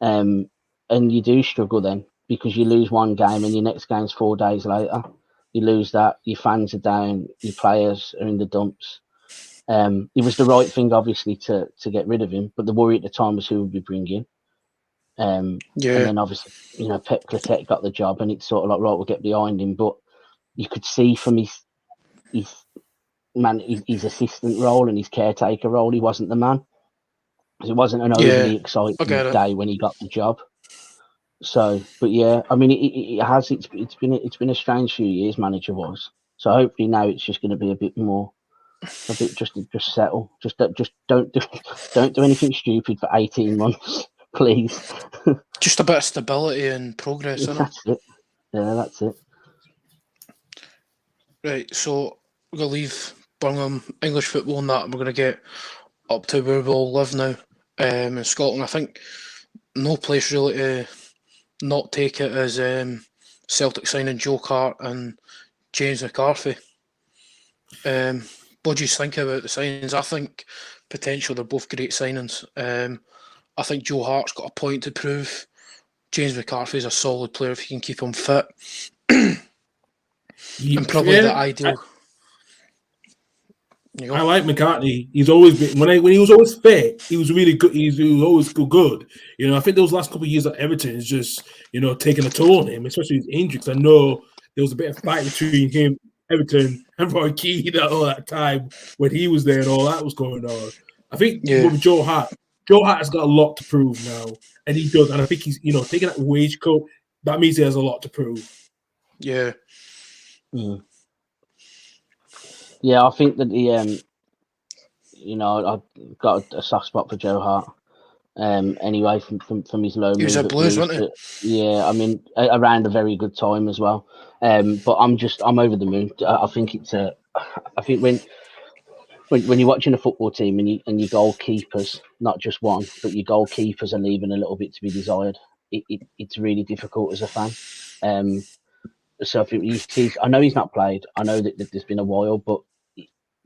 [SPEAKER 4] and you do struggle then because you lose one game and your next game's 4 days later. You lose that, your fans are down, your players are in the dumps. It was the right thing, obviously, to get rid of him, but the worry at the time was who would we bring in. And then obviously, Pep Clotet got the job, and it's sort of like, right, we'll get behind him. But you could see from his assistant role and his caretaker role, he wasn't the man. Because it wasn't an overly exciting day when he got the job. So, but yeah, I mean, it's been a strange few years manager wise. So hopefully now it's just going to be a bit just settle. Just don't do anything stupid for 18 months, please.
[SPEAKER 3] Just a bit of stability and progress, isn't it?
[SPEAKER 4] That's it. Yeah, that's it.
[SPEAKER 3] Right, so we're going to leave Birmingham English football and that, and we're going to get up to where we all live now in Scotland. I think no place really to not take it as Celtic signing Joe Hart and James McCarthy. What do you think about the signings? I think potentially they're both great signings. I think Joe Hart's got a point to prove. James McCarthy's a solid player if you can keep him fit. And probably the ideal.
[SPEAKER 1] I like McCartney. He's always been when he was always fit. He was really good. He was always good. You know, I think those last couple of years at Everton is just taking a toll on him, especially his injuries. I know there was a bit of fight between him, Everton, and Roy Keane all that time when he was there and all that was going on. I think with Joe Hart has got a lot to prove now, and he does. And I think he's taking that wage cut. That means he has a lot to prove.
[SPEAKER 3] Yeah.
[SPEAKER 4] Mm. Yeah, I think that I've got a soft spot for Joe Hart. Anyway, from his low.
[SPEAKER 3] He was at Blues, wasn't
[SPEAKER 4] he? Yeah, I mean, around a very good time as well. But I'm over the moon. I think I think when you're watching a football team and your goalkeepers, not just one, but your goalkeepers are leaving a little bit to be desired, it's really difficult as a fan. So I think I know he's not played. I know that there's been a while, but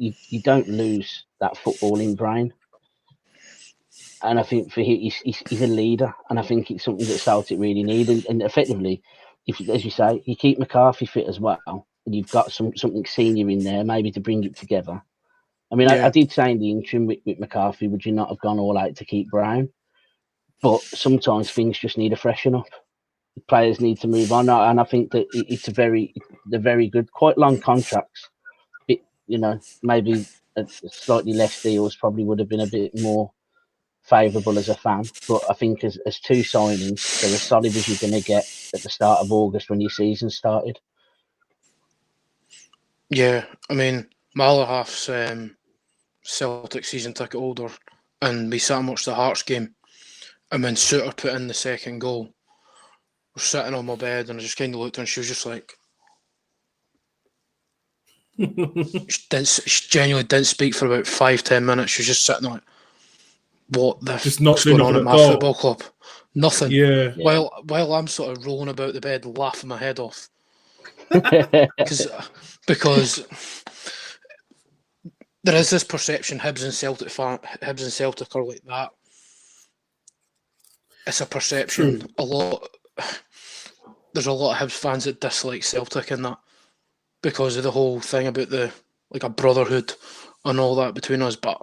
[SPEAKER 4] you don't lose that footballing brain. And I think for him, he's a leader, and I think it's something that Celtic really need. And effectively, as you say, you keep McCarthy fit as well, and you've got something senior in there, maybe to bring it together. I mean, I did say in the interim with McCarthy, would you not have gone all out to keep Brown? But sometimes things just need a freshen up. Players need to move on, and I think that they're very good, quite long contracts. Maybe a slightly less deals probably would have been a bit more favourable as a fan. But I think as two signings, they're as solid as you're going to get at the start of August when your season started.
[SPEAKER 3] Yeah, I mean, my other half's Celtic season ticket holder, and we sat and watched the Hearts game, and when Suter put in the second goal, we're sitting on my bed, and I just kind of looked at her, and she was just like, she genuinely didn't speak for about 5-10 minutes. She was just sitting there like, what's going on at my football club? Nothing.
[SPEAKER 1] Yeah.
[SPEAKER 3] While I'm sort of rolling about the bed, laughing my head off, because there is this perception Hibs and Celtic are like that. It's a perception.
[SPEAKER 1] True.
[SPEAKER 3] There's a lot of Hibs fans that dislike Celtic in that because of the whole thing about a brotherhood and all that between us. But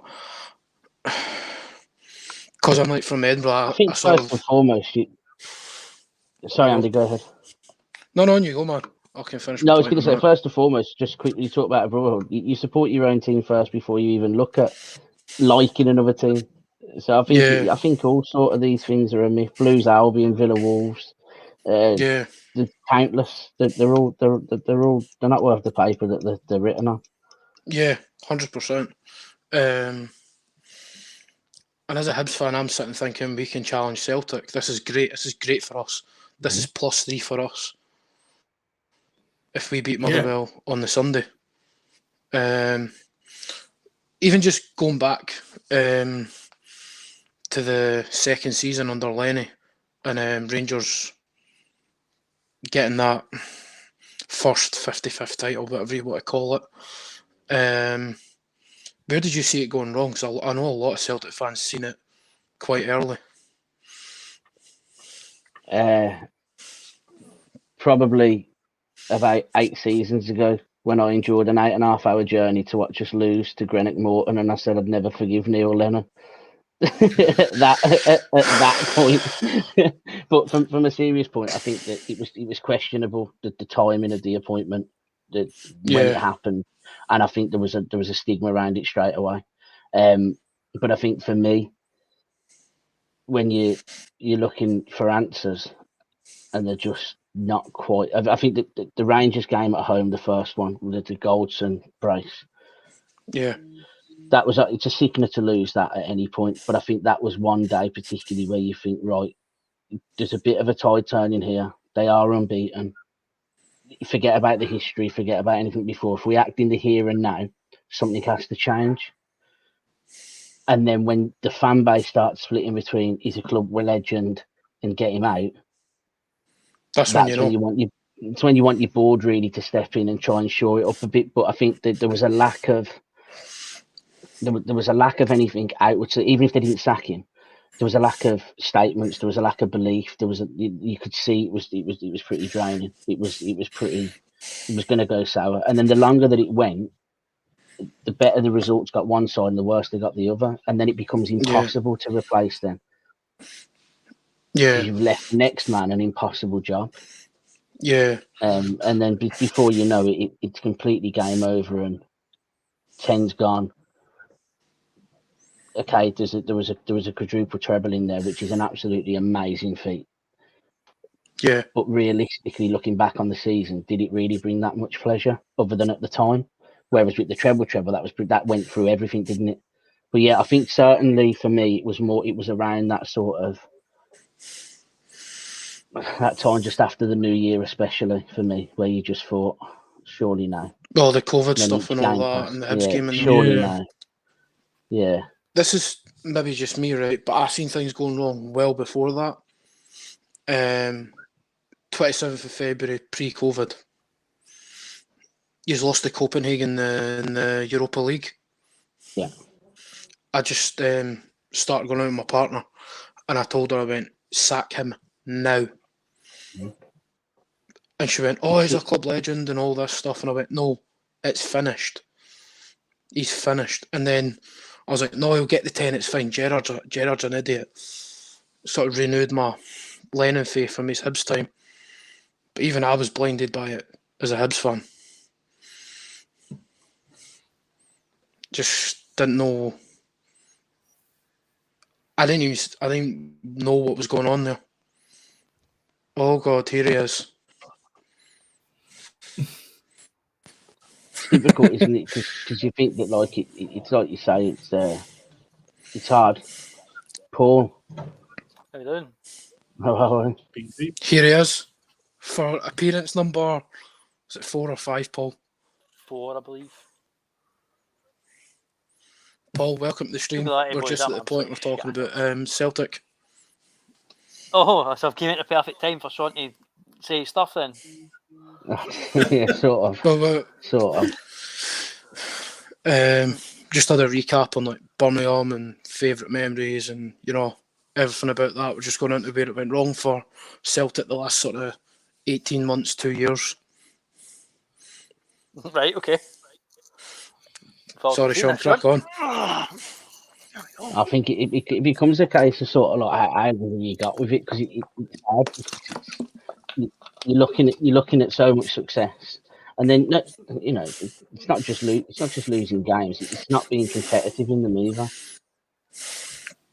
[SPEAKER 3] because I'm from Edinburgh,
[SPEAKER 4] I think first and foremost, sorry, Andy, go ahead.
[SPEAKER 3] No, you go, man. I can finish.
[SPEAKER 4] No, I was going to say, first and foremost, just quickly talk about a brotherhood. You support your own team first before you even look at liking another team. So I think all sort of these things are a myth. Blues, Albion, Villa, Wolves. They're countless. They're not worth the paper that they're written on.
[SPEAKER 3] Yeah, 100%. And as a Hibs fan, I'm sitting thinking we can challenge Celtic. This is great. This is great for us. This is +3 for us if we beat Motherwell on the Sunday. Even just going back to the second season under Lenny and Rangers getting that first 55th title, whatever you want to call it. Where did you see it going wrong? Because I know a lot of Celtic fans seen it quite early.
[SPEAKER 4] Probably about 8 seasons ago when I enjoyed an 8.5-hour journey to watch us lose to Greenock Morton, and I said I'd never forgive Neil Lennon. at that point. But from a serious point, I think that it was questionable the timing of the appointment, when it happened, and I think there was a stigma around it straight away. But I think for me, when you're looking for answers and they're just not quite, I think that the Rangers game at home, the first one with the Goldson brace, that was it's a sickener to lose that at any point. But I think that was one day particularly where you think, right, there's a bit of a tide turning here. They are unbeaten. Forget about the history. Forget about anything before. If we act in the here and now, something has to change. And then when the fan base starts splitting between he's a club legend and get him out, it's when you want your board really to step in and try and shore it up a bit. But I think that there was a lack of anything outwards. So even if they didn't sack him, there was a lack of statements. There was a lack of belief. You could see it was pretty draining. It was going to go sour. And then the longer that it went, the better the results got one side and the worse they got the other. And then it becomes impossible to replace them.
[SPEAKER 3] Yeah.
[SPEAKER 4] You've left the next man an impossible job.
[SPEAKER 3] Yeah.
[SPEAKER 4] And then before you know it, it's completely game over and 10's gone. Okay, there was a quadruple treble in there, which is an absolutely amazing feat.
[SPEAKER 3] Yeah.
[SPEAKER 4] But realistically, looking back on the season, did it really bring that much pleasure other than at the time? Whereas with the treble, that went through everything, didn't it? But yeah, I think certainly for me, it was around that sort of that time just after the new year, especially for me, where you just thought, surely no.
[SPEAKER 3] All the COVID stuff and all that, and the Hibs game and
[SPEAKER 4] surely no. Yeah.
[SPEAKER 3] This is maybe just me, right? But I've seen things going wrong well before that. 27th of February, pre-COVID. He's lost to Copenhagen in the Europa League.
[SPEAKER 4] Yeah.
[SPEAKER 3] I just started going out with my partner, and I told her, I went, sack him now. Mm-hmm. And she went, oh, he's a club legend and all this stuff. And I went, no, it's finished. He's finished. And then I was like, no, he'll get the 10, it's fine. Gerrard's an idiot. Sort of renewed my Lennon faith from his Hibs time. But even I was blinded by it as a Hibs fan. Just didn't know. I didn't know what was going on there. Oh God, here he is.
[SPEAKER 4] It's difficult, isn't it? Because you think that, like, it's like you say, it's hard. Paul.
[SPEAKER 5] How you doing?
[SPEAKER 4] Hello.
[SPEAKER 3] Here he is for appearance number. Is it 4 or 5, Paul?
[SPEAKER 5] 4, I believe.
[SPEAKER 3] Paul, welcome to the stream. We're just at the point we're talking about Celtic.
[SPEAKER 5] Oh, so I've came at the perfect time for Sean to say stuff then.
[SPEAKER 4] Yeah, sort of. Sort of.
[SPEAKER 3] Just had a recap on like Birmingham and favourite memories and, you know, everything about that. We're just going into where it went wrong for Celtic the last sort of 18 months, 2 years.
[SPEAKER 5] Right, okay.
[SPEAKER 3] Sorry, Sean, crack on.
[SPEAKER 4] I think it becomes a case of sort of like how you got with it, because it's hard. You're looking at so much success, and then, you know, it's not just losing games. It's not being competitive in them either.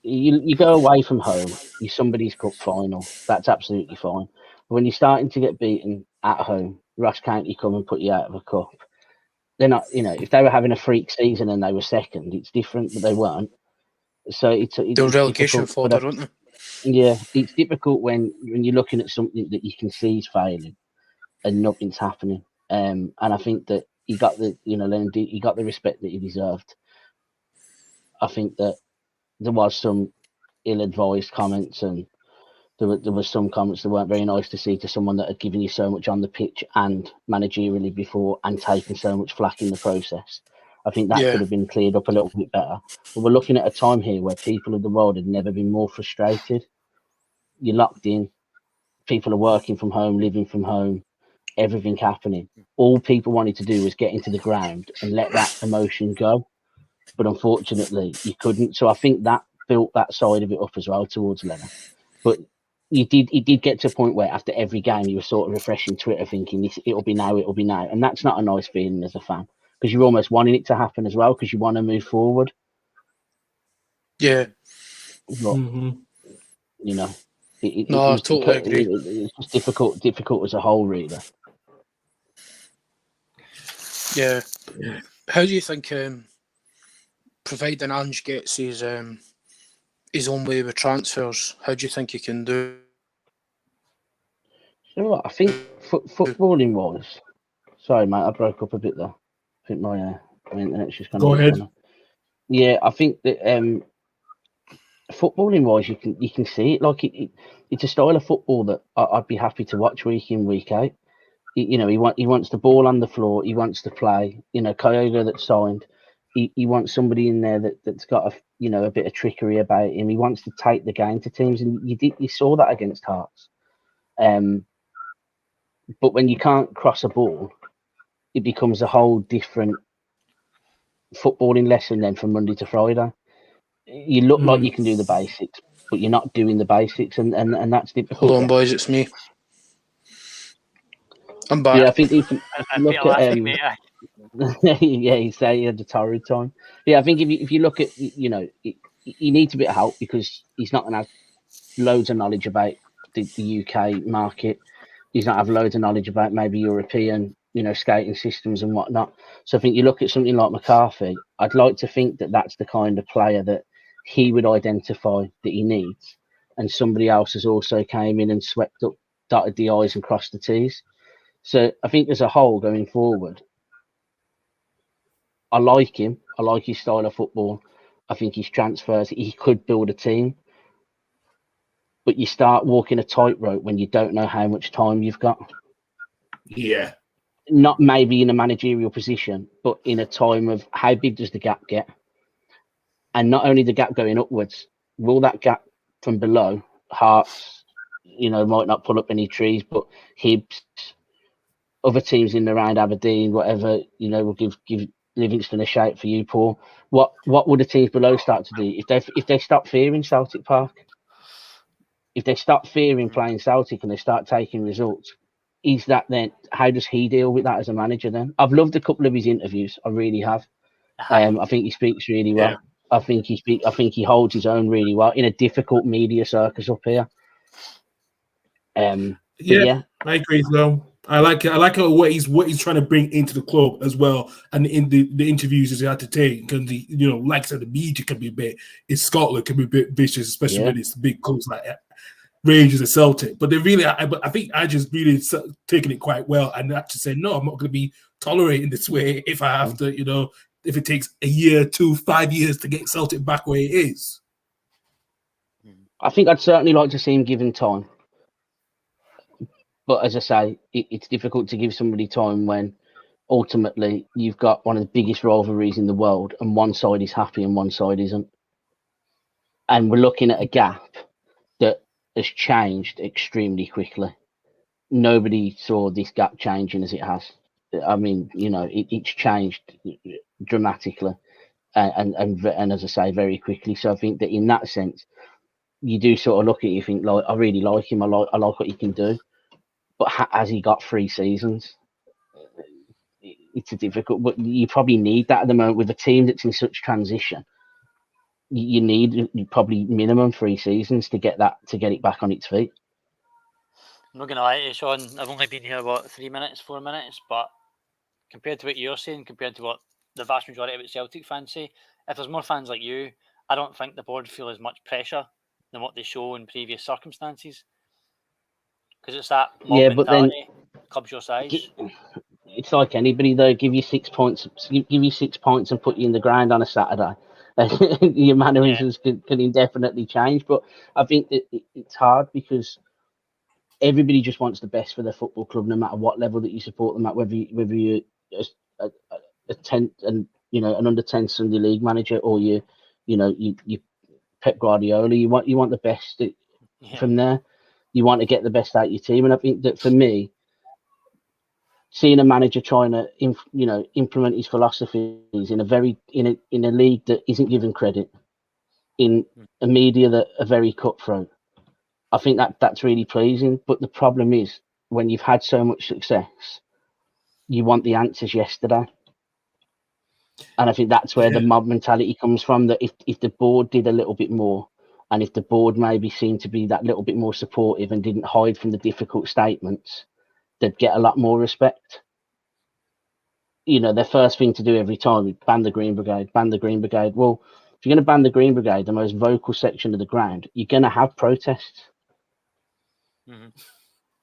[SPEAKER 4] You go away from home, you're somebody's cup final. That's absolutely fine. But when you're starting to get beaten at home, Ross County come and put you out of a cup. They're not, you know, if they were having a freak season and they were second, it's different, but they weren't. So it's
[SPEAKER 3] relegation fodder, aren't they?
[SPEAKER 4] Yeah, it's difficult when you're looking at something that you can see is failing and nothing's happening. And I think that he got the respect that he deserved. I think that there was some ill-advised comments, and there was some comments that weren't very nice to see to someone that had given you so much on the pitch and managerially before and taken so much flack in the process. I think that could have been cleared up a little bit better. But we're looking at a time here where people of the world had never been more frustrated. You're locked in. People are working from home, living from home, everything happening. All people wanted to do was get into the ground and let that emotion go. But unfortunately, you couldn't. So I think that built that side of it up as well towards Lennon. But it did get to a point where after every game, you were sort of refreshing Twitter thinking, it'll be now. And that's not a nice feeling as a fan, because you're almost wanting it to happen as well, because you want to move forward.
[SPEAKER 3] Yeah.
[SPEAKER 4] But, you know,
[SPEAKER 3] I totally agree.
[SPEAKER 4] It's just difficult as a whole, really.
[SPEAKER 3] Yeah. How do you think, providing Ange gets his own way with transfers, how do you think he can do?
[SPEAKER 4] You know what? I think footballing wise. Sorry, mate, I broke up a bit there. I think my internet's just
[SPEAKER 1] go ahead.
[SPEAKER 4] Yeah, I think that footballing wise, you can see it. Like it's a style of football that I'd be happy to watch week in, week out. You know, he wants the ball on the floor. He wants to play. You know, Kyogo that signed. He wants somebody in there that's got a bit of trickery about him. He wants to take the game to teams, and you saw that against Hearts. But when you can't cross a ball, it becomes a whole different footballing lesson then from Monday to Friday. You look like you can do the basics, but you're not doing the basics, and that's difficult.
[SPEAKER 3] Hold on, boys, it's me. I'm back.
[SPEAKER 4] Yeah, I think if you look at yeah, he said he had a torrid time. Yeah, I think if you look at he needs a bit of help because he's not going to have loads of knowledge about the UK market. He's not have loads of knowledge about maybe European skating systems and whatnot. So I think you look at something like McCarthy. I'd like to think that that's the kind of player that he would identify that he needs, and somebody else has also came in and swept up, dotted the I's and crossed the T's. So I think as a whole going forward, I like him. I like his style of football. I think his transfers, he could build a team. But you start walking a tightrope when you don't know how much time you've got.
[SPEAKER 1] Yeah.
[SPEAKER 4] Not maybe in a managerial position, but in a time of how big does the gap get? And not only the gap going upwards, will that gap from below, Hearts, might not pull up any trees, but Hibs, other teams in the round, Aberdeen, whatever, will give Livingston a shout for you, Paul. What would the teams below start to do if they stop fearing Celtic Park? If they stop fearing playing Celtic and they start taking results, is that then? How does he deal with that as a manager? Then I've loved a couple of his interviews. I really have. I think he speaks really well. I think he holds his own really well in a difficult media circus up here.
[SPEAKER 1] Yeah, I agree as well. I like what he's trying to bring into the club as well, and in the interviews he had to take, because like I said, the media can be a bit in Scotland can be a bit vicious, especially when it's big clubs like Rangers and Celtic. But they really, I think I just really taken it quite well, and actually said, no, I'm not going to be tolerating this way if I have to, if it takes a year, 2, 5 years to get Celtic back where it is.
[SPEAKER 4] I think I'd certainly like to see him given time. But as I say, it's difficult to give somebody time when ultimately you've got one of the biggest rivalries in the world and one side is happy and one side isn't. And we're looking at a gap that has changed extremely quickly. Nobody saw this gap changing as it has. I mean, it's changed dramatically and as I say, very quickly. So I think that in that sense, you do sort of look at it, you think, like, I really like him. I like what he can do. But has he got 3 seasons? It's a difficult, but you probably need that at the moment with a team that's in such transition. You need probably minimum 3 seasons to get it back on its feet.
[SPEAKER 5] I'm not going to lie to you, Sean. I've only been here, 3 minutes, 4 minutes, but compared to what you're saying, compared to what the vast majority of Celtic fans say, if there's more fans like you, I don't think the board feel as much pressure than what they show in previous circumstances. Because it's that mob mentality, clubs your size.
[SPEAKER 4] It's like anybody though. Give you 6 points. Give you 6 points and put you in the ground on a Saturday. Your mannerisms can indefinitely change. But I think that it's hard because everybody just wants the best for their football club, no matter what level that you support them at. Whether you're a 10 and an under 10 Sunday League manager or you Pep Guardiola, you want the best from there. You want to get the best out of your team, and I think that for me, seeing a manager trying to implement his philosophies in a league that isn't given credit, in a media that are very cutthroat, I think that's really pleasing. But the problem is when you've had so much success, you want the answers yesterday. And I think that's where the mob mentality comes from, that if the board did a little bit more, and if the board maybe seemed to be that little bit more supportive and didn't hide from the difficult statements, they'd get a lot more respect. Their first thing to do every time is ban the Green Brigade, ban the Green Brigade. Well, if you're going to ban the Green Brigade, the most vocal section of the ground, you're going to have protests. Mm-hmm.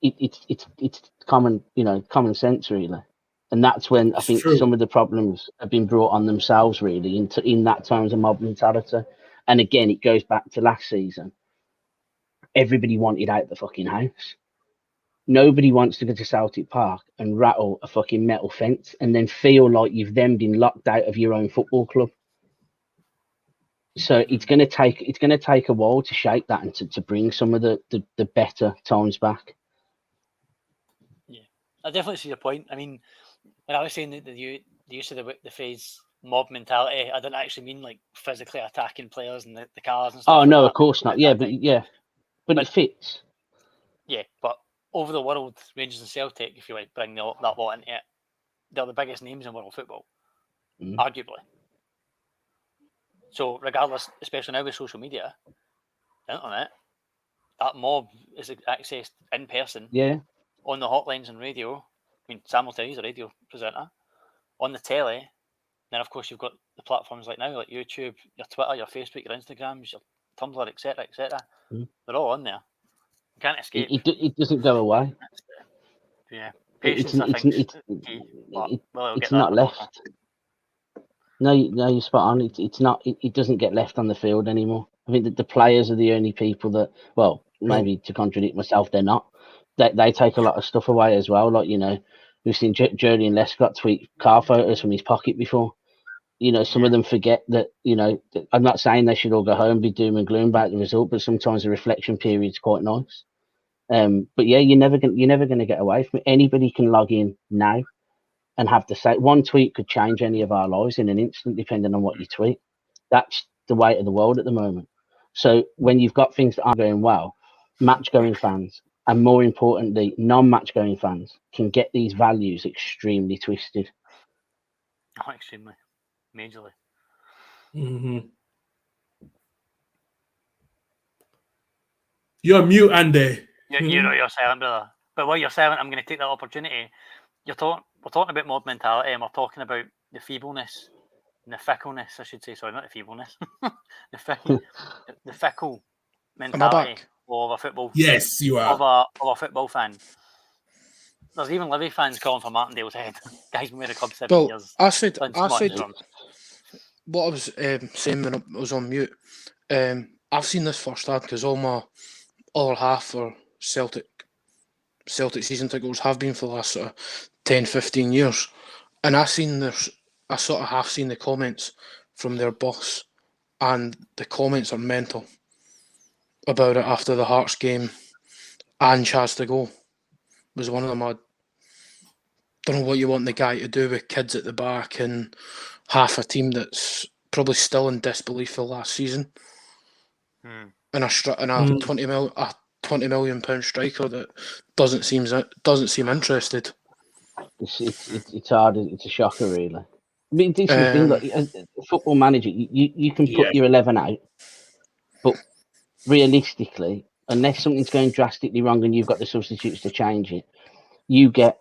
[SPEAKER 4] It's common sense, really. And that's when I think some of the problems have been brought on themselves, really, in that terms of mob mentality. And again, it goes back to last season. Everybody wanted out the fucking house. Nobody wants to go to Celtic Park and rattle a fucking metal fence and then feel like you've then been locked out of your own football club. So it's going to take a while to shake that and to bring some of the better times back.
[SPEAKER 5] Yeah, I definitely see your point. I mean, when I was saying that the use of the phrase mob mentality, I didn't actually mean like physically attacking players and the cars and stuff.
[SPEAKER 4] Oh no,
[SPEAKER 5] like
[SPEAKER 4] of course not. Yeah, but it fits.
[SPEAKER 5] Yeah, but over the world, Rangers and Celtic, if you like bring that lot into it, they're the biggest names in world football, arguably. So regardless, especially now with social media, the internet, that mob is accessed in person.
[SPEAKER 4] Yeah.
[SPEAKER 5] On the hotlines and radio. I mean, Sam will tell you he's a radio presenter. On the telly. Then of course you've got the platforms like now, like YouTube, your Twitter, your Facebook, your Instagrams, your Tumblr, etc., etc. They're all on there. You can't escape.
[SPEAKER 4] It doesn't go away.
[SPEAKER 5] Yeah, patience. I think is key.
[SPEAKER 4] It's not left. No, you're spot on. It's not. It doesn't get left on the field anymore. I think that the players are the only people that. Well, maybe to contradict myself, they're not. They take a lot of stuff away as well. Like, you know, we've seen Julian Lescott tweet car photos from his pocket before. You know, some of them forget that. You know, I'm not saying they should all go home and be doom and gloom about the result, but sometimes the reflection period is quite nice. But yeah, you're never gonna get away from it. Anybody can log in now and have the same. One tweet could change any of our lives in an instant, depending on what you tweet. That's the way of the world at the moment. So when you've got things that aren't going well, match-going fans, and more importantly, non-match-going fans, can get these values extremely twisted.
[SPEAKER 5] Oh, extremely. Majorly.
[SPEAKER 1] You're mute, Andy.
[SPEAKER 5] You're silent, brother. But while you're silent, I'm going to take that opportunity. We're talking about mob mentality, and we're talking about the feebleness and the fickleness, I should say. Sorry, not the feebleness. the fickle mentality of a football.
[SPEAKER 1] Yes, you are.
[SPEAKER 5] Of a football fan. There's even Livy fans calling for Martindale's head. Guys been with the club 7 years.
[SPEAKER 3] I said what I was saying when I was on mute. I've seen this firsthand because all my other half for Celtic season tickets have been for the last sort of 10, 15 years. And I sort of have seen the comments from their boss, and the comments are mental about it after the Hearts game. And Chaz to go was one of them. I don't know what you want the guy to do with kids at the back and half a team that's probably still in disbelief for last season. And a £20 million striker that doesn't seem interested.
[SPEAKER 4] It's hard. It's a shocker, really. I mean, this is the thing. Like, as a football manager, you can put your 11 out, but realistically, unless something's going drastically wrong and you've got the substitutes to change it, you get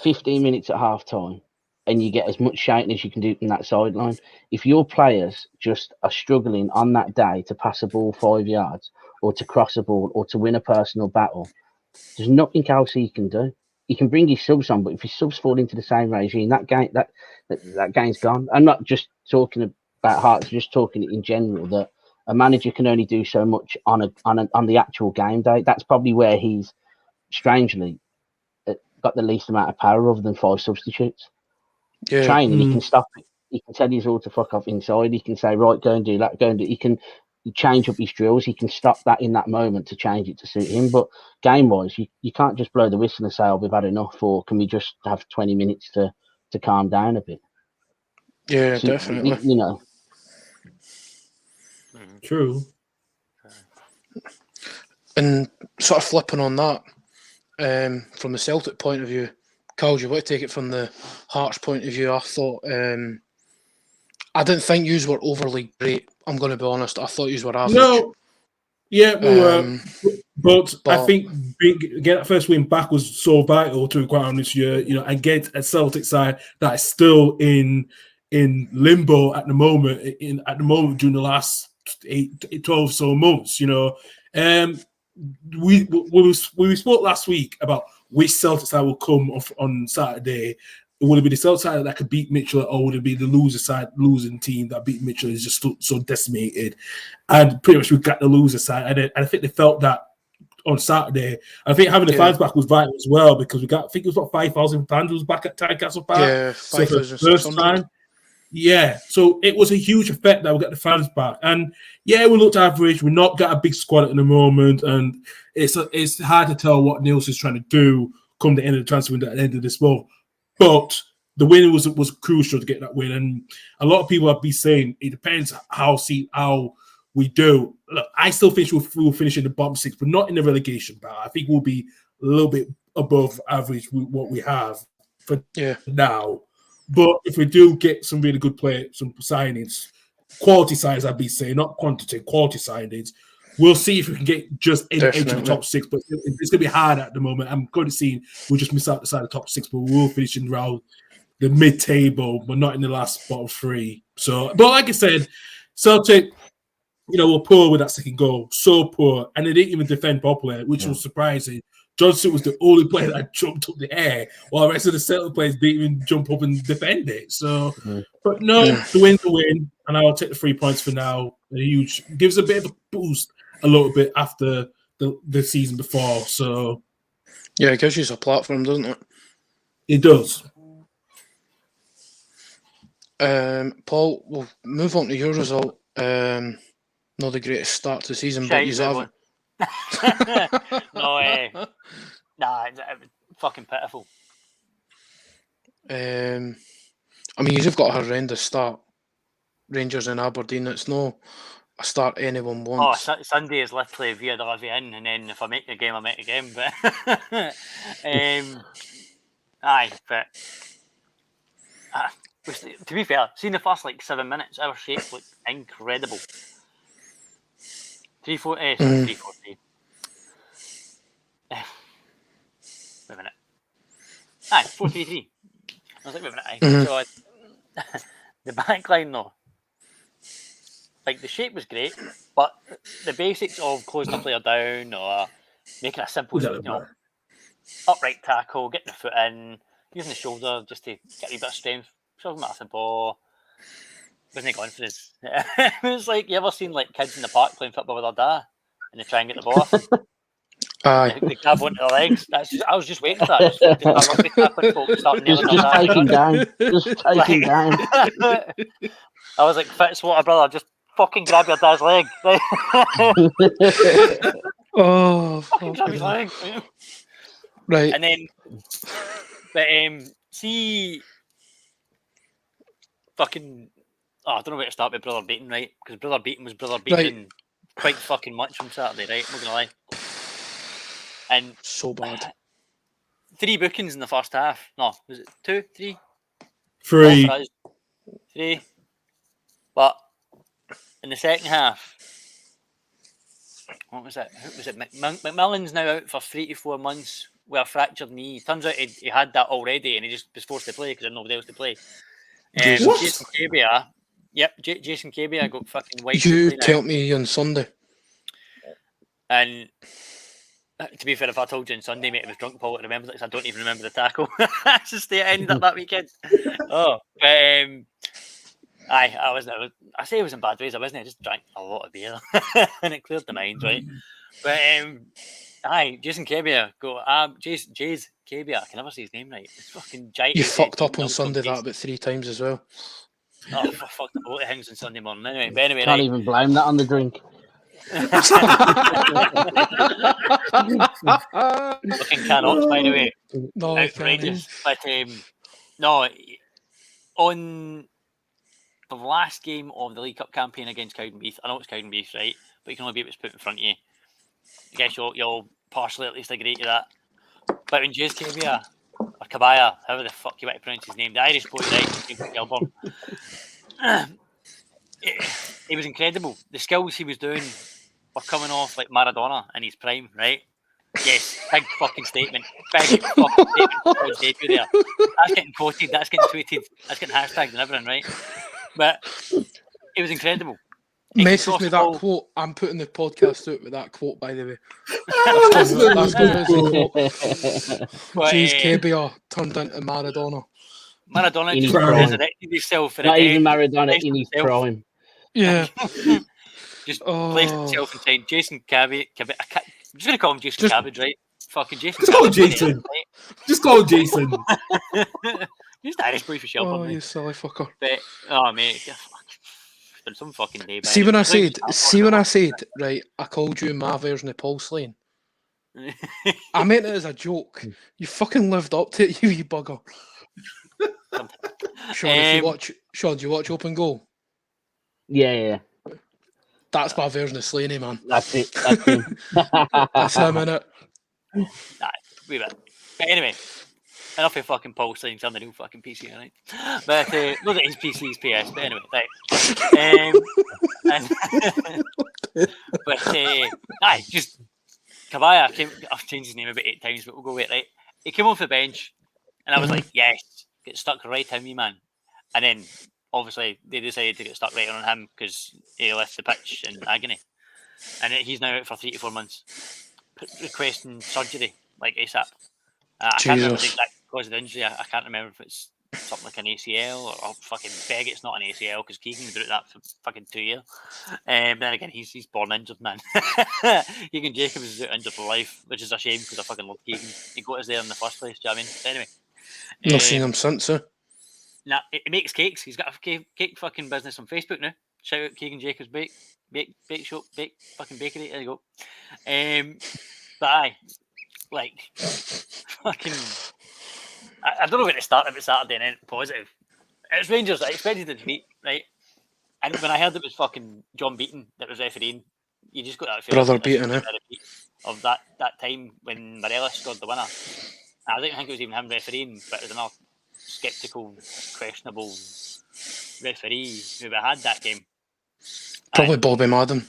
[SPEAKER 4] 15 minutes at half time and you get as much shouting as you can do from that sideline. If your players just are struggling on that day to pass a ball 5 yards or to cross a ball or to win a personal battle, there's nothing else he can do. He can bring his subs on, but if his subs fall into the same regime, that game's gone. I'm not just talking about Hearts, just talking in general, that a manager can only do so much on the actual game day. That's probably where he's strangely got the least amount of power, other than 5 substitutes. Training, he can stop it. He can tell his all to fuck off inside. He can say, right, go and do that, go and do it. He can change up his drills. He can stop that in that moment to change it to suit him. But game-wise, you can't just blow the whistle and say, oh, we've had enough, or can we just have 20 minutes to calm down a bit?
[SPEAKER 3] Yeah, so, definitely.
[SPEAKER 4] You know.
[SPEAKER 1] True.
[SPEAKER 3] And sort of flipping on that, from the Celtic point of view, Karl, do you want to take it from the Hearts point of view? I thought, I didn't think yous were overly great. I'm going to be honest. I thought yous were average.
[SPEAKER 1] No. Yeah, we were. But I think getting that first win back was so vital, to be quite honest, and get a Celtic side that is still in limbo at the moment. During the last 12 so months, we spoke last week about which Celtic side will come off on Saturday. Would it be the Celtic side that could beat Mitchell, or would it be the losing team that beat Mitchell is just so decimated? And pretty much we got the loser side. And I think they felt that on Saturday. I think having the fans back was vital as well because I think it was about 5,000 fans was back at Tynecastle Park.
[SPEAKER 3] Yeah, 5,600.
[SPEAKER 1] Yeah, so it was a huge effect that we got the fans back, and yeah, we looked average. We're not got a big squad at the moment, and it's hard to tell what Nielsen's trying to do come the end of the transfer window at the end of this month. But the win was crucial to get that win, and a lot of people have been saying it depends how we do. Look, I still think we'll finish in the bottom six, but not in the relegation battle. I think we'll be a little bit above average with what we have for now. But if we do get some really good play, some signings, quality signings, I'd be saying, not quantity, quality signings, we'll see if we can get just in the edge of the top six. But it's going to be hard at the moment. I'm going to see we'll just miss out the side of the top six, but we'll finish in around the mid-table, but not in the last bottom three. So, but like I said, Celtic, were poor with that second goal, so poor, and they didn't even defend properly, which was surprising. Johnson was the only player that jumped up the air, while the rest of the Celtic players didn't even jump up and defend it. So, but no, the win's a win, and I'll take the 3 points for now. Huge gives a bit of a boost a little bit after the season before. So,
[SPEAKER 3] yeah, it gives you a platform, doesn't it?
[SPEAKER 1] It does.
[SPEAKER 3] Paul, we'll move on to your result. Not the greatest start to the season, but you have it.
[SPEAKER 5] No, nah, it's fucking pitiful.
[SPEAKER 3] I mean, you've got a horrendous start. Rangers and Aberdeen. It's no a start anyone wants.
[SPEAKER 5] Oh, Sunday is literally via the levy in, and then if I make the game, I make the game. But to be fair, seeing the first 7 minutes, our shape looked incredible. 3-4-3. Wait a minute. 4-3-3. I was like, wait a minute. So the back line, though, the shape was great, but the basics of closing a player down or making a simple, upright tackle, getting the foot in, using the shoulder just to get a wee bit of strength, shove him off the ball. Wasn't going for this. It was like, you ever seen kids in the park playing football with their dad and they try and get the ball off them? They grab onto their legs. I was just waiting for that.
[SPEAKER 4] Just take him down. Just take him down.
[SPEAKER 5] I was like, Fitzwater, brother, just fucking grab your dad's leg. Fucking grab his leg.
[SPEAKER 3] Right.
[SPEAKER 5] And then, see, fucking, I don't know where to start with Brother Beaton, right? Because Brother Beaton was Brother Beaton quite fucking much from Saturday, right? I'm not gonna lie. And
[SPEAKER 3] so bad.
[SPEAKER 5] 3 bookings in the first half. No, was it 2, 3?
[SPEAKER 1] 3.
[SPEAKER 5] 3. But in the second half, what was it? Who was it? McMillan's now out for 3 to 4 months with a fractured knee. Turns out he had that already, and he just was forced to play because there was nobody else to play. Jaze Kabia. Yep, Jaze Kabia got fucking wiped.
[SPEAKER 3] You told me on Sunday.
[SPEAKER 5] And to be fair, if I told you on Sunday, mate, I was drunk, Paul, I remember this. I don't even remember the tackle. That's just the end of that weekend. I say it was in bad ways. I wasn't. I just drank a lot of beer, and it cleared the mind, right? But Jaze Kabia, Jaze Kabia. I can never say his name right. It's fucking giant.
[SPEAKER 3] You fucked up on Sunday that about 3 times as well.
[SPEAKER 5] Oh, I fucked up a lot of things on Sunday morning. Anyway,
[SPEAKER 4] can't even blame that on the drink.
[SPEAKER 5] Fucking cannot, by the way.
[SPEAKER 3] No,
[SPEAKER 5] outrageous. But no, on the last game of the League Cup campaign against Cowdenbeath, I know it's Cowdenbeath, right? But you can only beat what's put in front of you. I guess you'll partially at least agree to that. But when Jaze Kabia, or Kabia, however the fuck you want to pronounce his name, the Irish boy, right, Gilburn, he was incredible. The skills he was doing were coming off like Maradona in his prime, right? Yes, big fucking statement. Big fucking statement for his debut there. That's getting quoted, that's getting tweeted, that's getting hashtagged and everything, right? But it was incredible.
[SPEAKER 3] Message me that quote. I'm putting the podcast out with that quote, by the way. That's going to be the quote. Jaze Kabia turned into Maradona.
[SPEAKER 5] Maradona just resurrected himself for
[SPEAKER 4] not even Maradona in his prime.
[SPEAKER 3] Yeah.
[SPEAKER 5] Just placed himself inside Jaze Kabia. I'm just going to call him Jason Cabbage, right? Fucking Jason.
[SPEAKER 1] Just call him Jason. Just call him Jason.
[SPEAKER 5] Just Irish boy for sure.
[SPEAKER 3] Oh, you silly fucker.
[SPEAKER 5] But, oh, mate. It's been some fucking day.
[SPEAKER 3] See when I said, right, I called you my version of Paul Slane. I meant it as a joke. You fucking lived up to it, you bugger. Sean, do you watch Open Goal?
[SPEAKER 4] Yeah.
[SPEAKER 3] That's my version of Slaney, man.
[SPEAKER 4] That's it. That's him.
[SPEAKER 3] That's him, innit?
[SPEAKER 5] Nah, wee bit. But anyway, enough of fucking Paul Slane. I'm the new fucking PC, right? But not that his PC is PS. But anyway, right. Just Kabia I've changed his name about 8 times, but we'll go with it, right? He came off the bench, and I was like, yes, get stuck right in me, man. And then obviously they decided to get stuck right on him because he left the pitch in agony, and he's now out for 3 to 4 months, requesting surgery like ASAP. I can't remember the exact cause of the injury. I can't remember if it's something like an ACL or fucking beg it's not an ACL because Keegan's been at that for fucking 2 years. But then again, he's born injured, man. Keegan Jacobs is out injured for life, which is a shame because I fucking love Keegan. He got us there in the first place. Do you know what I mean? But anyway,
[SPEAKER 3] not seen him since.
[SPEAKER 5] Nah, he makes cakes. He's got a cake fucking business on Facebook now. Shout out Keegan Jacobs Bake Shop, fucking bakery. There you go. But aye, like fucking. I don't know where to start about Saturday and end positive. It's Rangers. I expected them to beat, right? And when I heard it was fucking John Beaton that was refereeing, you just got that feeling.
[SPEAKER 3] Brother Beaton,
[SPEAKER 5] of that time when Morelos scored the winner. I don't think it was even him refereeing, but it was another sceptical, questionable referee who had that game.
[SPEAKER 3] Probably Bobby Madden.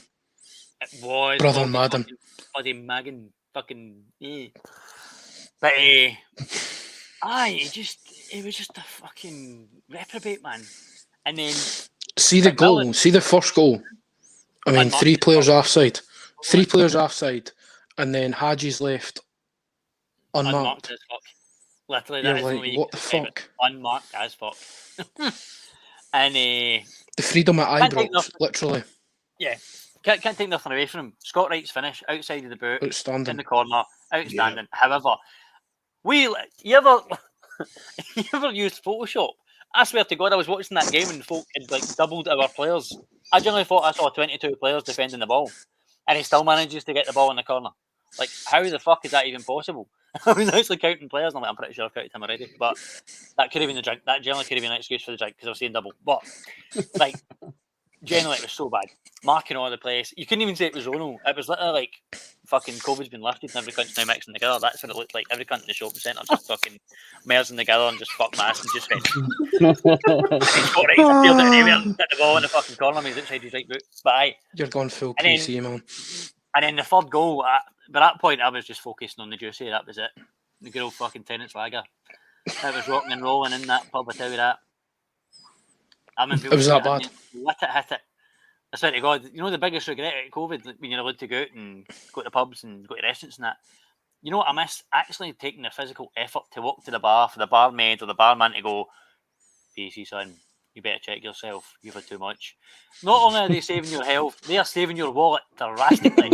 [SPEAKER 5] It was
[SPEAKER 3] Brother Madden.
[SPEAKER 5] Bobby Magan, fucking But it was just a fucking reprobate, man. And then
[SPEAKER 3] see the goal, see the first goal. I mean, 3 players offside. 3 players offside, and then Hadji's left unmarked.
[SPEAKER 5] As fuck. Literally,
[SPEAKER 3] You're
[SPEAKER 5] that is
[SPEAKER 3] like,
[SPEAKER 5] the way you
[SPEAKER 3] what the fuck?
[SPEAKER 5] Unmarked as fuck. And
[SPEAKER 3] the freedom at Ibrox, literally.
[SPEAKER 5] Yeah, can't take nothing away from him. Scott Wright's finish outside of the boot,
[SPEAKER 3] outstanding
[SPEAKER 5] in the corner, outstanding. Yeah. However, you ever used Photoshop? I swear to God, I was watching that game and folk had like doubled our players. I generally thought I saw 22 players defending the ball, and he still manages to get the ball in the corner. Like, how the fuck is that even possible? I was actually counting players, and I'm pretty sure I've counted him already. But that could have been the drink. That generally could have been an excuse for the drink because I was seeing double. But like, generally, it was so bad. Marking all the place. You couldn't even say it was Ronald. It was literally like fucking COVID's been lifted and every cunt's now mixing together. That's what it looked like. Every cunt in the shopping centre just fucking merging together and just fuck mass and just went. He's got right. Appeared at anywhere, hit the ball in the fucking corner. He's outside his right boot. But you're
[SPEAKER 3] going full PC, man.
[SPEAKER 5] And then the third goal. By that point, I was just focusing on the juicy. That was it. The good old fucking tenants lager. It was rocking and rolling in that pub. I tell you that.
[SPEAKER 3] It was that bad.
[SPEAKER 5] Hit it. I swear to God, you know the biggest regret at COVID when you're allowed to go out and go to pubs and go to restaurants and that. You know what I miss? Actually taking the physical effort to walk to the bar for the barmaid or the barman to go, PC son, you better check yourself. You've had too much. Not only are they saving your health, they are saving your wallet drastically.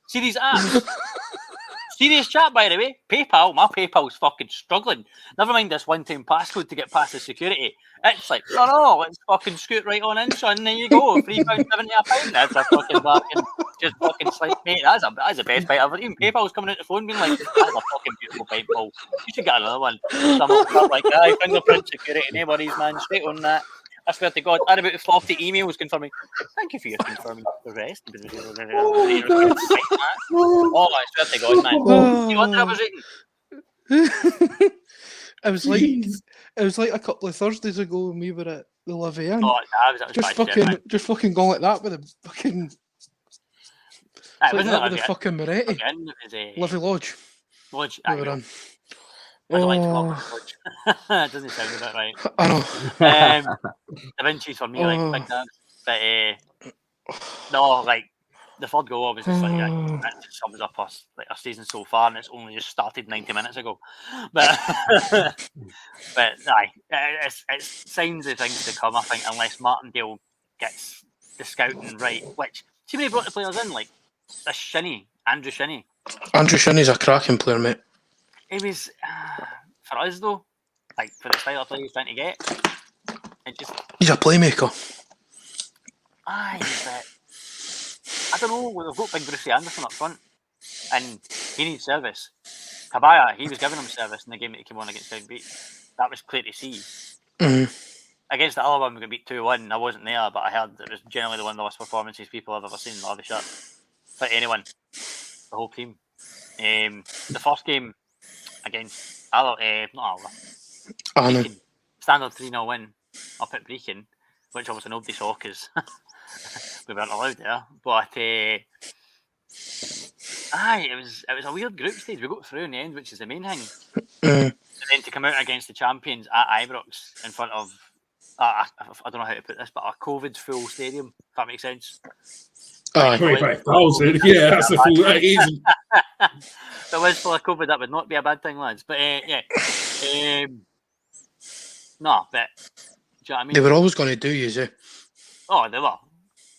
[SPEAKER 5] See these apps? Serious chat, by the way. PayPal, my PayPal's fucking struggling. Never mind this one-time passcode to get past the security. It's like, no, let's fucking scoot right on in, son. There you go, £3.70 a pound. That's a fucking bargain. Just fucking slight, mate. That's the best bite ever. Even PayPal's coming out the phone being like, that's a fucking beautiful pipe, Paul. You should get another one. Some up like, fingerprint security, no worries, man. Straight on that. I swear to God, I had about 40 emails confirming. Thank you for your confirming the rest. Oh, I swear to God, man. You want that was reading?
[SPEAKER 3] It was like a couple of Thursdays ago when we were at the Livy Inn.
[SPEAKER 5] Oh, that was
[SPEAKER 3] just fucking going like that with a fucking. With a fucking Moretti. Livy Lodge.
[SPEAKER 5] Lodge.
[SPEAKER 3] We were on.
[SPEAKER 5] I don't like to call it Lodge. It doesn't sound a bit right.
[SPEAKER 3] I know.
[SPEAKER 5] Da Vinci's for me, like big dad. But no, like the third goal, I was just like, that just sums up our season so far, and it's only just started 90 minutes ago. But aye, it's signs of things to come. I think unless Martindale gets the scouting right, which see when he brought the players in, like Shinnie, Andrew Shinnie.
[SPEAKER 3] Andrew Shinnie's a cracking player, mate.
[SPEAKER 5] He was for us though, like for the style of play he was trying to get.
[SPEAKER 3] He's a playmaker.
[SPEAKER 5] Aye, but I don't know. We've got big Brucey Anderson up front, and he needs service. Kabia, he was giving him service in the game that he came on against Downbeat. That was clear to see.
[SPEAKER 3] Mm-hmm.
[SPEAKER 5] Against the other one, we got beat 2-1. I wasn't there, but I heard it was generally one of the worst performances people have ever seen. Love the shot for anyone, the whole team. The first game against Brecon, standard 3-0 win up at Brecon, which obviously nobody saw because we weren't allowed there. But it was a weird group stage. We got through in the end, which is the main thing. And then to come out against the champions at Ibrox in front of I don't know how to put this, but a COVID full stadium, if that makes sense.
[SPEAKER 1] 25,000, yeah, that's a full. That is.
[SPEAKER 5] If it was full of COVID, that would not be a bad thing, lads. But no, but do you know what I mean?
[SPEAKER 3] They were always going to do you,
[SPEAKER 5] Oh, they were.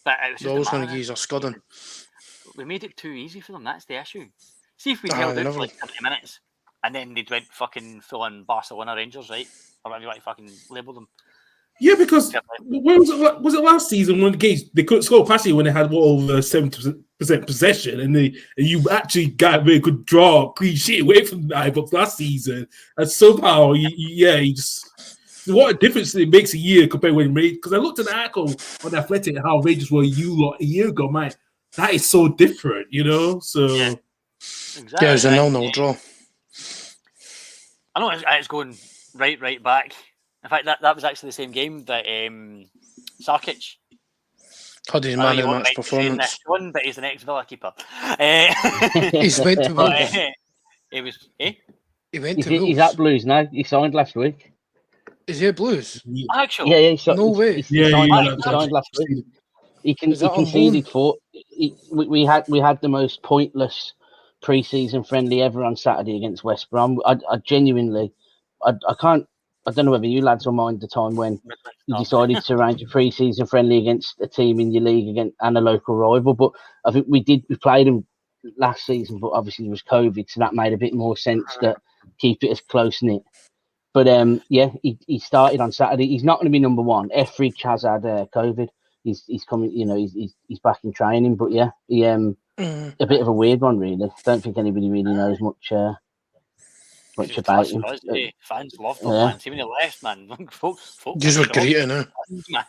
[SPEAKER 5] But it was
[SPEAKER 3] they were always going to give you a scudding.
[SPEAKER 5] We made it too easy for them. That's the issue. See if we held out for like 70 minutes, and then they'd went fucking full on Barcelona Rangers, right? Or whatever you want to fucking label them.
[SPEAKER 1] Yeah, because when was it last season when they couldn't score past you when they had over 70% possession, and you actually got a very good draw, clean sheet away from the Ibrox last season, and somehow you just what a difference it makes a year compared when Rangers. Because I looked at the article on Athletic how Rangers were a year ago, man. That is so different, you know. So
[SPEAKER 5] exactly.
[SPEAKER 3] Yeah, it was a 0-0 draw.
[SPEAKER 5] I know it's going right back. In fact, that was actually the same game that Sarkic
[SPEAKER 3] had his man of the match performance.
[SPEAKER 5] One, but he's an ex-Villa keeper.
[SPEAKER 3] He's went to Wolves.
[SPEAKER 5] He was.
[SPEAKER 3] He went to Wolves.
[SPEAKER 4] He's at Blues now. He signed last week.
[SPEAKER 3] Is he at Blues?
[SPEAKER 5] Actually,
[SPEAKER 4] yeah.
[SPEAKER 3] No way.
[SPEAKER 4] He signed last week. He conceded 4. We had the most pointless pre-season friendly ever on Saturday against West Brom. I genuinely, I can't. I don't know whether you lads will mind the time when you decided to arrange a pre-season friendly against a team in your league and a local rival. But I think we played them last season, but obviously there was COVID, so that made a bit more sense to keep it as close knit. But he started on Saturday. He's not going to be number one. Etheridge has had COVID. He's coming. You know, he's back in training. But yeah, a bit of a weird one, really. Don't think anybody really knows much about him.
[SPEAKER 5] Fans loved him, man. See when he left, man. Folks
[SPEAKER 3] these were greeting, eh?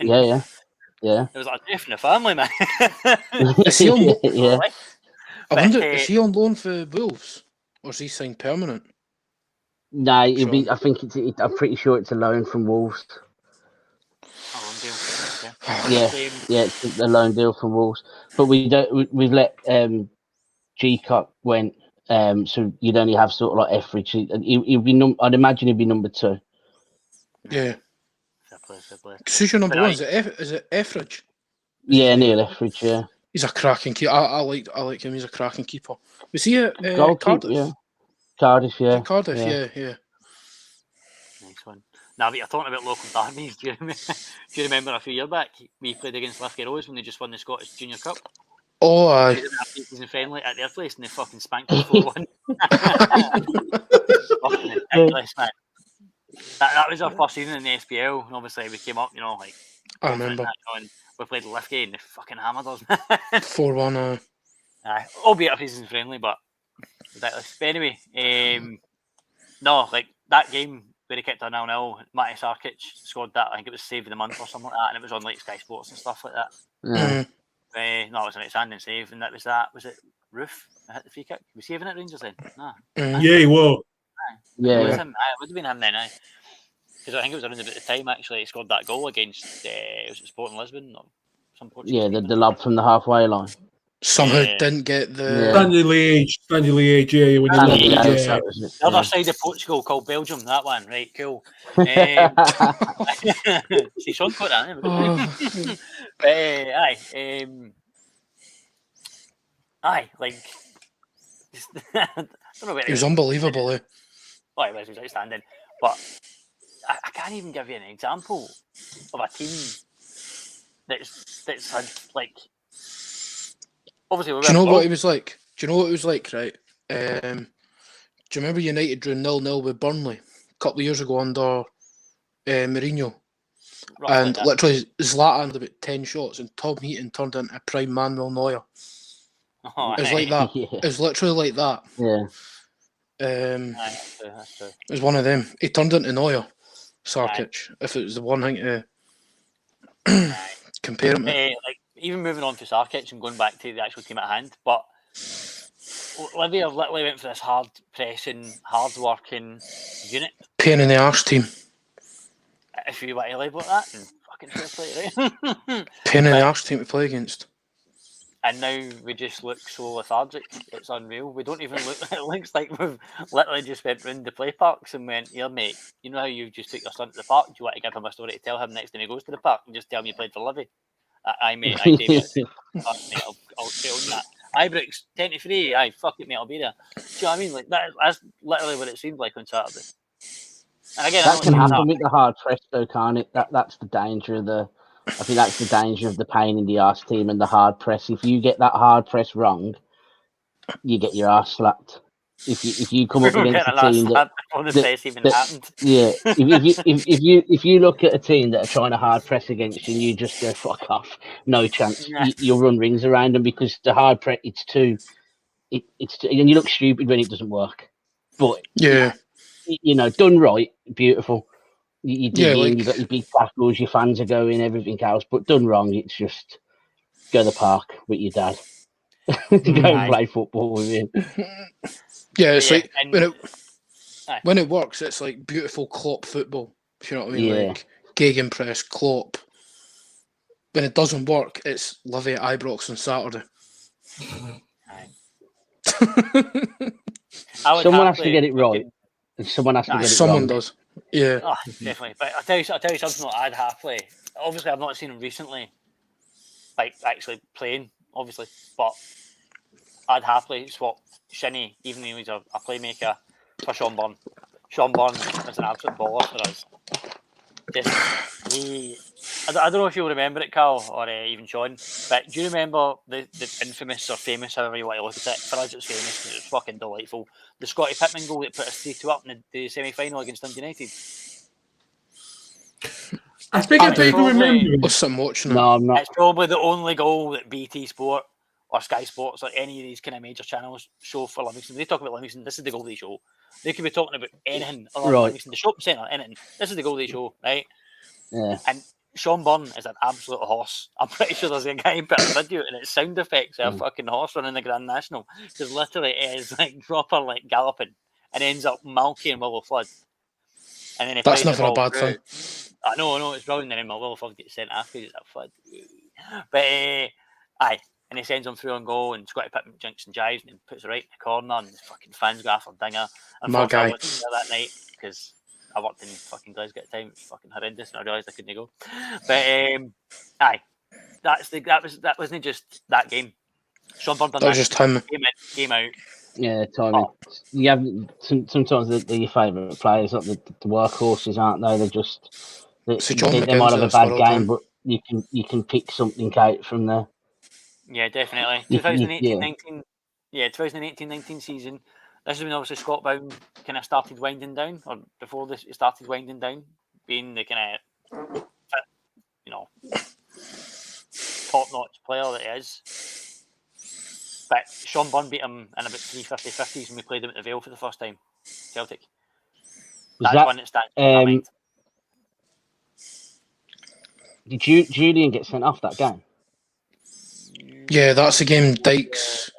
[SPEAKER 4] Yeah.
[SPEAKER 5] It was like a death in the family, man.
[SPEAKER 3] Is he on?
[SPEAKER 4] Yeah.
[SPEAKER 3] I wonder, is he on loan for Wolves, or is he signed permanent?
[SPEAKER 4] No, it'll be. I think I'm pretty sure it's a loan from Wolves.
[SPEAKER 5] A loan deal.
[SPEAKER 4] Okay. Yeah, it's a loan deal from Wolves. But we've let G-Cock went. So you'd only have sort of like Etheridge. He'd be I'd imagine he'd be number 2.
[SPEAKER 3] Yeah.
[SPEAKER 5] Fair play.
[SPEAKER 3] Who's your number 1? Is it Etheridge?
[SPEAKER 4] Yeah, Neil Etheridge. Yeah.
[SPEAKER 3] He's a cracking keeper. I like him. He's a cracking keeper. Was he at Cardiff?
[SPEAKER 4] Yeah. Cardiff. Yeah.
[SPEAKER 3] Cardiff. Yeah.
[SPEAKER 5] Nice one. Now that you're talking about local derbies, do you remember a few years back we played against Lithgow Rose when they just won the Scottish Junior Cup?
[SPEAKER 3] Oh, aye.
[SPEAKER 5] Season friendly at their place and they fucking spanked us 4-1. Fucking ridiculous, man. That was our first season in the SPL, and obviously we came up, you know, like
[SPEAKER 3] I remember.
[SPEAKER 5] And we played Lithgow and they fucking hammered us.
[SPEAKER 3] 4-1.
[SPEAKER 5] Aye, albeit a season friendly, but ridiculous. But anyway, no, like that game where he kept a 0-0, Matty Sarkic scored that. I think it was Save of the Month or something like that, and it was on like Sky Sports and stuff like that.
[SPEAKER 4] Yeah.
[SPEAKER 5] No, it was an outstanding save, and that was that. Was it Roof that hit the free kick? Was he saving it, Rangers then? Nah.
[SPEAKER 1] Yeah, he was.
[SPEAKER 5] Yeah, it would have been him then, because I think it was around about the time actually he scored that goal against was it Sporting Lisbon or some Portuguese team?
[SPEAKER 4] The lob from the halfway line.
[SPEAKER 3] Somehow didn't get the
[SPEAKER 1] Stanley Age, yeah. When
[SPEAKER 5] the other side of Portugal called Belgium, that one, right? Cool. See, Sean caught that. Like I don't know about
[SPEAKER 3] it was unbelievable.
[SPEAKER 5] It was outstanding, but I can't even give you an example of a team that's had like Obviously,
[SPEAKER 3] do you know what it was like? Do you know what it was like, right? Do you remember United drew 0-0 with Burnley a couple of years ago under Mourinho?
[SPEAKER 5] Roughly,
[SPEAKER 3] and literally Zlatan had about 10 shots and Tom Heaton turned into prime Manuel Neuer. It was like that.
[SPEAKER 4] Yeah.
[SPEAKER 3] It was literally like that.
[SPEAKER 4] Yeah.
[SPEAKER 5] That's true.
[SPEAKER 3] It was one of them. He turned into Neuer, Sarkic, if it was the one thing to compare him to.
[SPEAKER 5] Like, even moving on to Sarkic and going back to the actual team at hand, but Livy have literally went for this hard pressing, hard working unit.
[SPEAKER 3] Pain in the arse team.
[SPEAKER 5] If you want to label it that, then fucking fair play, right?
[SPEAKER 3] Pain in the arse team to play against.
[SPEAKER 5] And now we just look so lethargic. It's unreal. We don't even look. It looks like we've literally just went round the play parks and went, "Here, mate. You know how you just took your son to the park? Do you want to give him a story to tell him next time he goes to the park and just tell him you played for Livy?" Mate. David. I'll stay on that. Ibrox 10-3. Aye, fuck it, mate. I'll be there. Do you know what I mean? Like that's literally what it seemed like on Saturday. And again,
[SPEAKER 4] that can happen with the hard press, though, can't it? That's the danger of the. I think that's the danger of the pain in the arse team and the hard press. If you get that hard press wrong, you get your arse slapped. If you come up against a team that yeah, if you look at a team that are trying to hard press against you, and you just go fuck off, no chance.
[SPEAKER 5] Yeah.
[SPEAKER 4] You'll run rings around them because the hard press it's too, and you look stupid when it doesn't work. But
[SPEAKER 3] yeah,
[SPEAKER 4] done right, beautiful. You
[SPEAKER 3] like,
[SPEAKER 4] you got your big tackles, your fans are going, everything else. But done wrong, it's just go to the park with your dad, go and play football with him.
[SPEAKER 3] Yeah, it's like when it works, it's like beautiful Klopp football. If you know what I mean, like gegenpress, Klopp. When it doesn't work, it's Livy at Ibrox on Saturday.
[SPEAKER 4] Someone has to get it right, and someone has to get it
[SPEAKER 3] someone
[SPEAKER 4] wrong.
[SPEAKER 3] Does. Yeah.
[SPEAKER 5] Oh, definitely. But I'll tell you something that I'd happily. Obviously, I've not seen him recently, like actually playing, obviously, but I'd happily swap Shinnie, even though he's a playmaker, for Sean Byrne. Sean Byrne is an absolute baller for us. I don't know if you'll remember it, Karl, or even Sean, but do you remember the infamous or famous, however you want to look at it? For us, it's famous because it's fucking delightful. The Scotty Pittman goal that put us 3-2 up in the semi-final against Dundee United.
[SPEAKER 1] I think I vaguely remember.
[SPEAKER 3] Listen, I'm watching it.
[SPEAKER 4] No, I'm not.
[SPEAKER 5] It's probably the only goal that BT Sport or Sky Sports or any of these kind of major channels show for Livingston. They talk about Livingston, this is the goal they show. They could be talking about anything other than Livingston, the shopping centre, anything. This is the goal they show, right?
[SPEAKER 4] Yeah.
[SPEAKER 5] And Sean Byrne is an absolute horse. I'm pretty sure there's a guy who put a video and it's sound effects of a fucking horse running the Grand National. Because literally it is like proper like galloping and ends up milking Willow Flood. And then
[SPEAKER 3] that's never a bad thing.
[SPEAKER 5] I know, it's brilliant. And then Willow Flood gets sent after it's that Flood. But and he sends him through on goal and Scotty Pittman jinks and jives and puts it right in the corner and the fucking fans go after dinger. And
[SPEAKER 3] my guy.
[SPEAKER 5] I went there that night because I worked in fucking Glasgow at the time. It's fucking horrendous, and I realised I couldn't go. But that wasn't just that game. Sean Byrne done
[SPEAKER 3] that was just him.
[SPEAKER 5] Came out.
[SPEAKER 4] Yeah, timing. You have sometimes they're your favourite players, like the workhorses, aren't they? They're just they might have a bad game, but you can pick something out from there.
[SPEAKER 5] Yeah, definitely. 2018-19. Yeah, 2018-19 season. This is when obviously Scott Bound kind of started winding down, or before this, it started winding down, being the kind of top-notch player that he is. But Sean Byrne beat him in about 3 50-50s when we played him at the Vale for the first time, Celtic. That's one that stands in my mind.
[SPEAKER 4] Did Julian get sent off that game?
[SPEAKER 3] Yeah, that's the game Dykes.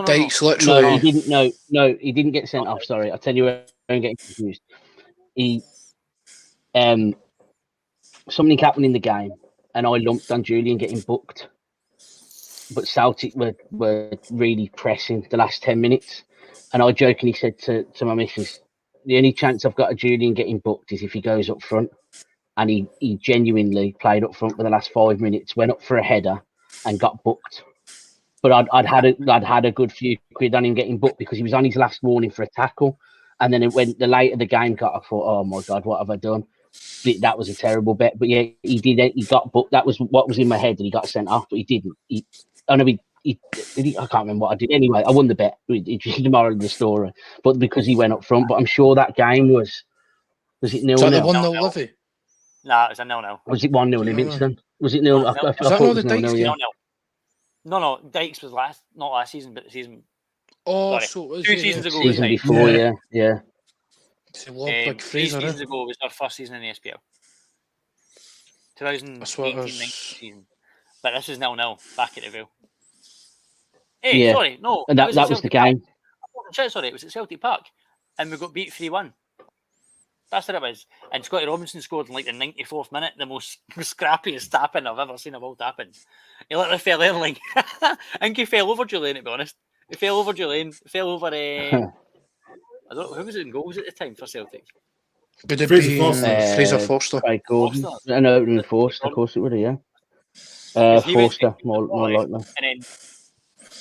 [SPEAKER 3] Dykes literally.
[SPEAKER 4] No, he didn't. No, he didn't get sent off. Sorry, I'll tell you where I'm getting confused. He, something happened in the game, and I lumped on Julian getting booked. But Celtic were really pressing the last 10 minutes, and I jokingly said to my missus, the only chance I've got of Julian getting booked is if he goes up front, and he genuinely played up front for the last 5 minutes, went up for a header, and got booked. But I'd had a good few quid on him getting booked because he was on his last warning for a tackle, and then when the later the game got, I thought, oh my god, what have I done? But that was a terrible bet. But yeah, he got booked. That was what was in my head, that he got sent off, but he didn't. I know I can't remember what I did. Anyway, I won the bet. It's just the moral of the story. But because he went up front, but I'm sure that game was it 0-0?
[SPEAKER 3] Was that the 1-0 Livy?
[SPEAKER 5] Nah, it was a 0-0.
[SPEAKER 4] Was it 1-0 Livingston? Was it 0-0? I thought it was 0-0. Yeah.
[SPEAKER 5] No. Dykes was not last season, but the season.
[SPEAKER 3] Oh,
[SPEAKER 5] sorry,
[SPEAKER 3] so it was
[SPEAKER 5] 2 seasons ago.
[SPEAKER 4] Season before, yeah.
[SPEAKER 5] 3 seasons ago was our first season in the SPL. 2018-19 season. But this is 0-0 back at the Vale. Hey, sorry, no.
[SPEAKER 4] And that was the game.
[SPEAKER 5] Sorry, it was at Celtic Park. And we got beat 3-1. That's what it was. And Scotty Robinson scored in like the 94th minute, the most scrappiest tapping I've ever seen of all tappings. He literally fell in like... I think he fell over Julian, to be honest. He fell over Julian, fell over... I don't know, who was it in goals at the time for Celtic?
[SPEAKER 3] Would it be Fraser Forster?
[SPEAKER 4] Craig Gordon. No, Forster, of course it would have, yeah. Forster, more likely.
[SPEAKER 5] And then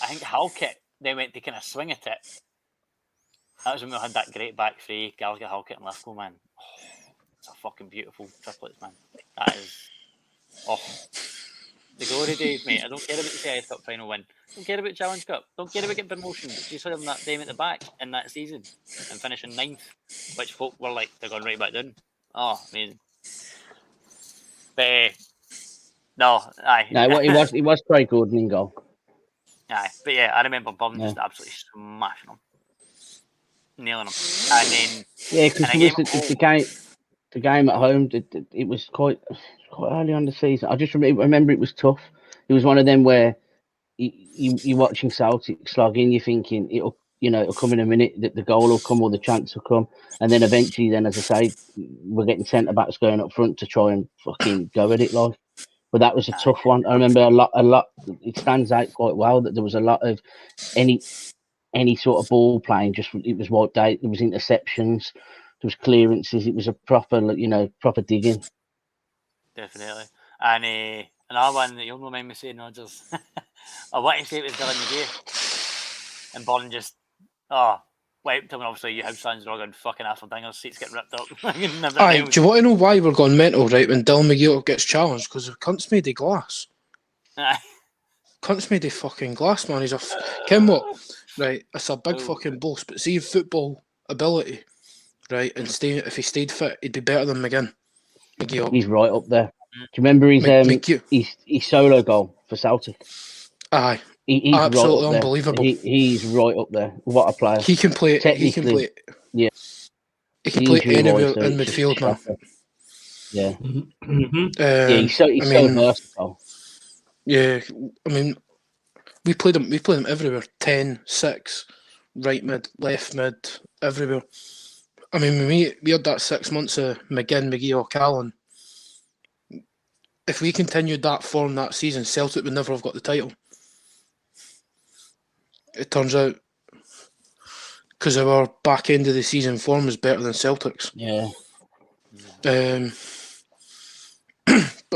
[SPEAKER 5] I think Halkett then went to kind of swing at it. That was when we had that great back three, Gallagher, Halkett and Lithgow, man. Oh, it's a fucking beautiful triplets, man. That is... Oh, the glory days, mate. I don't care about the CIS Cup final win. Don't care about Challenge Cup. Don't care about getting promotion. Just had them that time at the back in that season and finishing 9th, which folk were like, they're going right back down. Oh, amazing. But, no, aye.
[SPEAKER 4] No, it was Craig Gordon in goal.
[SPEAKER 5] Aye, but yeah, I remember Burn just absolutely smashing him. Nailing him. And then...
[SPEAKER 4] Yeah, because the game at home, it was quite early on the season. I just remember it was tough. It was one of them where you're watching Celtic slogging, you're thinking it'll come in a minute, that the goal will come or the chance will come, and then eventually, as I say, we're getting centre backs going up front to try and fucking go at it, like. But that was a tough one. I remember a lot. It stands out quite well that there was a lot of any sort of ball playing. Just it was wiped out. There was interceptions. There was clearances. It was a proper digging.
[SPEAKER 5] Definitely. And another one that you'll not mind me saying, Rodgers. I want to say it was Dylan McGee. And Burn just, wiped him. And obviously, you house fans are all going fucking Affledingers, seats getting ripped up.
[SPEAKER 3] Aye, do you want to know why we're going mental, right, when Dylan McGee gets challenged? Because the cunt's made of glass. Aye. Cunt's made of fucking glass, man. He's Ken what? Right, it's a big fucking boss, but see football ability, right, and if he stayed fit, he'd be better than McGinn.
[SPEAKER 4] He's right up there. Do you remember his solo goal for Celtic?
[SPEAKER 3] Aye.
[SPEAKER 4] He's
[SPEAKER 3] absolutely
[SPEAKER 4] right
[SPEAKER 3] unbelievable.
[SPEAKER 4] He's right up there. What a player.
[SPEAKER 3] He can play.
[SPEAKER 4] Yeah.
[SPEAKER 3] He can play anywhere in midfield, man.
[SPEAKER 4] Yeah. He's so versatile.
[SPEAKER 3] Yeah, I mean, we played him everywhere. 10, 6, right mid, left mid, everywhere. I mean, when we had that 6 months of McGee or Callan. If we continued that form that season, Celtic would never have got the title. It turns out, because our back end of the season form is better than Celtic's.
[SPEAKER 4] Yeah.
[SPEAKER 3] But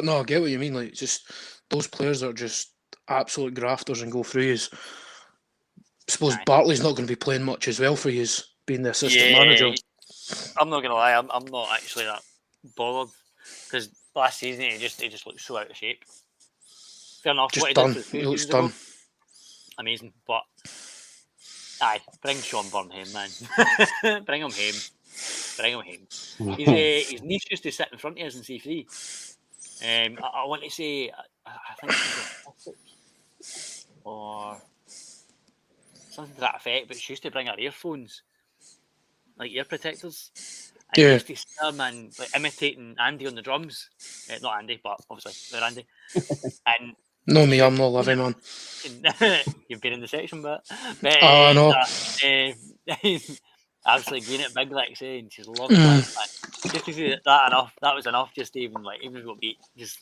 [SPEAKER 3] no, I get what you mean. Like, just those players that are just absolute grafters and go through you. I suppose Bartley's not going to be playing much as well for you, being the assistant manager.
[SPEAKER 5] I'm not going to lie, I'm not actually that bothered, because last season he just looked so out of shape. Fair enough.
[SPEAKER 3] Just done. He looks done.
[SPEAKER 5] Amazing, but bring Sean Byrne home, man. Bring him home. His niece used to sit in front of us in C3. I want to say, I think it's or something to that effect, but she used to bring her earphones, like ear protectors. And he used to sit there, man, like imitating Andy on the drums. Not Andy, but obviously they're Andy. And
[SPEAKER 3] no, me, I'm not living, man.
[SPEAKER 5] You've been in the section, but
[SPEAKER 3] no.
[SPEAKER 5] Absolutely being it big, like saying she's loving that. Just to see that enough, that was enough. Just even if we got beat, just